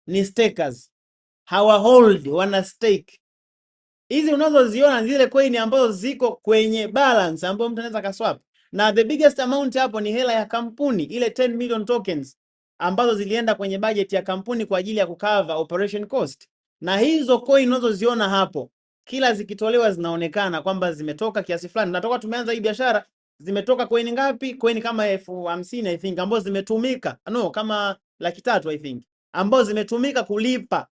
ni stakers. Hawa hold, wana stake. Hizi unazoziona zile coin ambazo ziko kwenye balance ambayo mtu anaweza kaswap. Na the biggest amount hapo ni hela ya kampuni, ile 10 million tokens ambazo zilienda kwenye budget ya kampuni kwa ajili ya kucover operation cost. Na hizo coin unazoziona hapo, kila zikitolewa zinaonekana kwamba zimetoka kiasi fulani. Natoka tumeanza hii biashara, zimetoka coin ngapi? Coin kama 50,000 I think, ambazo zimetumika. No, kama 300,000 I think, ambazo zimetumika kulipa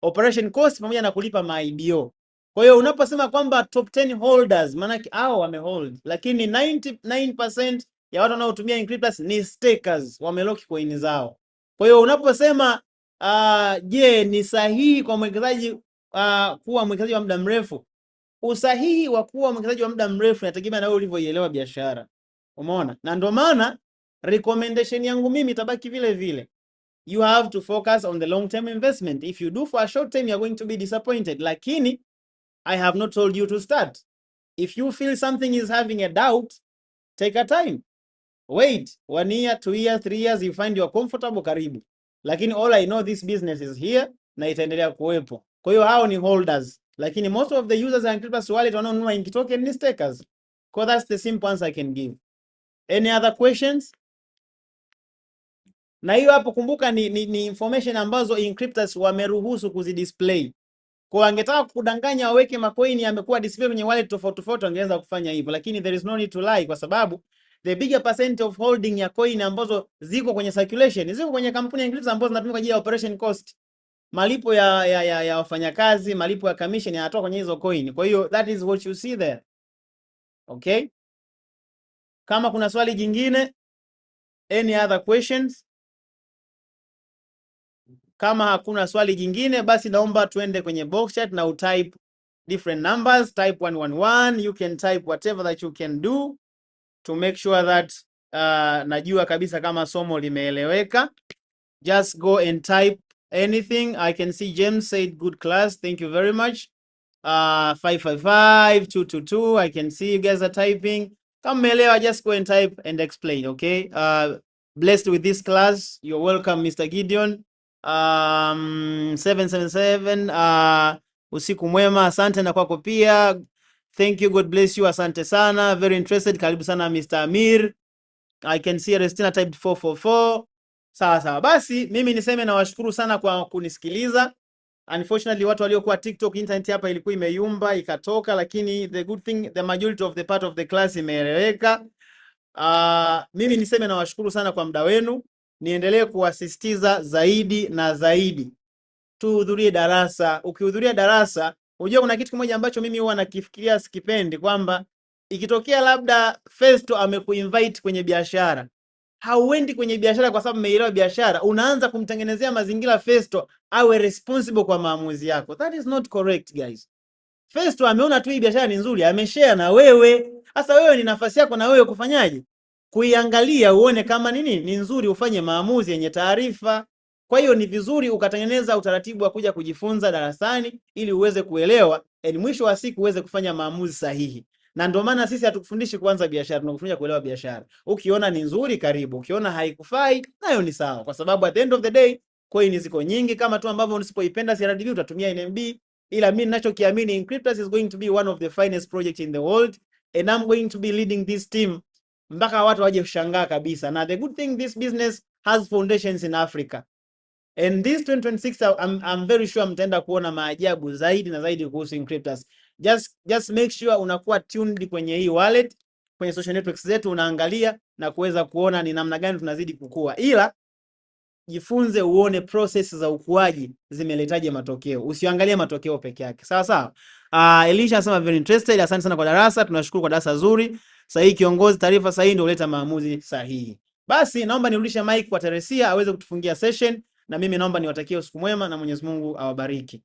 operation cost pamoja na kulipa ma-IDO. Kwa hiyo unaposema kwamba top 10 holders, maana hao wamehold, lakini 99% ya watu wanaotumia Inkryptus ni stakers, wamelock coin zao. Kwa hiyo unaposema je, ni sahihi kwa mwekezaji kuwa mwekezaji wa muda mrefu? Usahihi wa kuwa mwekezaji wa muda mrefu inategemea na wewe ulivyoielewa biashara. Umeona? Na ndio maana recommendation yangu mimi itabaki vile vile. You have to focus on the long term investment. If you do for a short time, you are going to be disappointed. Lakini I have not told you to start. If you feel something is having a doubt, take a time. Wait 1 year, 2 years, 3 years, you find you're comfortable, karibu. Lakini all I know, this business is here na itaendelea kuwepo. Kwa hiyo hao ni holders. Lakini most of the users and Inkryptus wallet wanaonunua Ink token ni stakers. So that's the simple answer I can give. Any other questions? Na hiyo hapo kumbuka ni information ambazo Inkryptus wameruhusu kuzidisplay. Kwa wangetaka kudanganya waweke macoin yamekuwa display kwenye wallet tofauti tofauti, wangeweza kufanya hivyo, lakini there is no need to lie, kwa sababu the bigger percent of holding ya coin ambazo ziko kwenye circulation ziko kwenye kampuni ya Inkryptus ambazo zinatumika kwa ajili ya operation cost. Malipo ya wafanyakazi, malipo ya commission yanatoka kwenye hizo coin. Kwa hiyo that is what you see there. Okay? Kama kuna swali jingine, any other questions? Kama hakuna swali jingine, basi naomba tuende kwenye box chat na utype different numbers, type 111, you can type whatever that you can do to make sure that najua kabisa kama somo limeeleweka. Just go and type anything. I can see James said good class, thank you very much. 555 222, I can see you guys are typing. Kama umeelewa, just go and type and explain, okay? Blessed with this class, you're welcome Mr. Gideon. 777, usiku mwema, asante na kwako pia. Thank you, God bless you, asante sana, very interested, karibu sana Mr. Amir. I can see Restina typed 444. Sawa sawa, basi mimi niseme na washukuru sana kwa kunisikiliza. Unfortunately watu waliokuwa TikTok, internet hapa ilikuwa imeyumba ikatoka, lakini the good thing, the majority of the part of the class imeeleweka. Mimi niseme na washukuru sana kwa muda wenu. Niendelee kuwasisitiza zaidi na zaidi tuhudhurie darasa. Ukihudhuria darasa, unajua kuna kitu kimoja ambacho mimi huwa nakifikiria sikipendi, kwamba ikitokea labda Festo amekuinvite kwenye biashara, hauendi kwenye biashara kwa sababu umeelewa biashara, unaanza kumtengenezea mazingira Festo awe responsible kwa maamuzi yako. That is not correct guys. Festo ameona tu hii biashara ni nzuri, ameshare na wewe. Sasa wewe ni nafasi yako na wewe kufanyaje? Kuiangalia uone kama nini ni nzuri, ufanye maamuzi yenye taarifa. Kwa hiyo ni vizuri ukatengeneza utaratibu wa kuja kujifunza darasani ili uweze kuelewa, ili mwisho wa siku uweze kufanya maamuzi sahihi. Na ndio maana sisi hatukufundishi kuanza biashara, tunakufundisha kuelewa biashara. Ukiona ni nzuri karibu, ukiona haikufai nayo ni sawa, kwa sababu at the end of the day coin ziko nyingi, kama tu ambavyo usipoipenda CRDB utatumia NMB. Ila mimi ninachokiamini, Inkryptus is going to be one of the finest projects in the world and I'm going to be leading this team mpaka watu waje kushangaa kabisa. Na the good thing, this business has foundations in Africa. And this 2026 I'm very sure mtaenda kuona maajabu zaidi na zaidi kuhusu Inkryptus. Just make sure unakuwa tuned kwenye hii wallet, kwenye social networks zetu, unaangalia na kuweza kuona ni namna gani tunazidi kukua. Ila jifunze uone process za ukuaji zimeletaje matokeo. Usiangalie matokeo peke yake. Sawa sawa. Elisha anasema very interested. Asante sana kwa darasa. Tunashukuru kwa darasa zuri. Sahihi kiongozi, taarifa sahihi ndio huleta maamuzi sahihi. Basi naomba nirudishe mic kwa Teresia aweze kutufungia session, na mimi naomba niwatakie usiku mwema na Mwenyezi Mungu awabariki.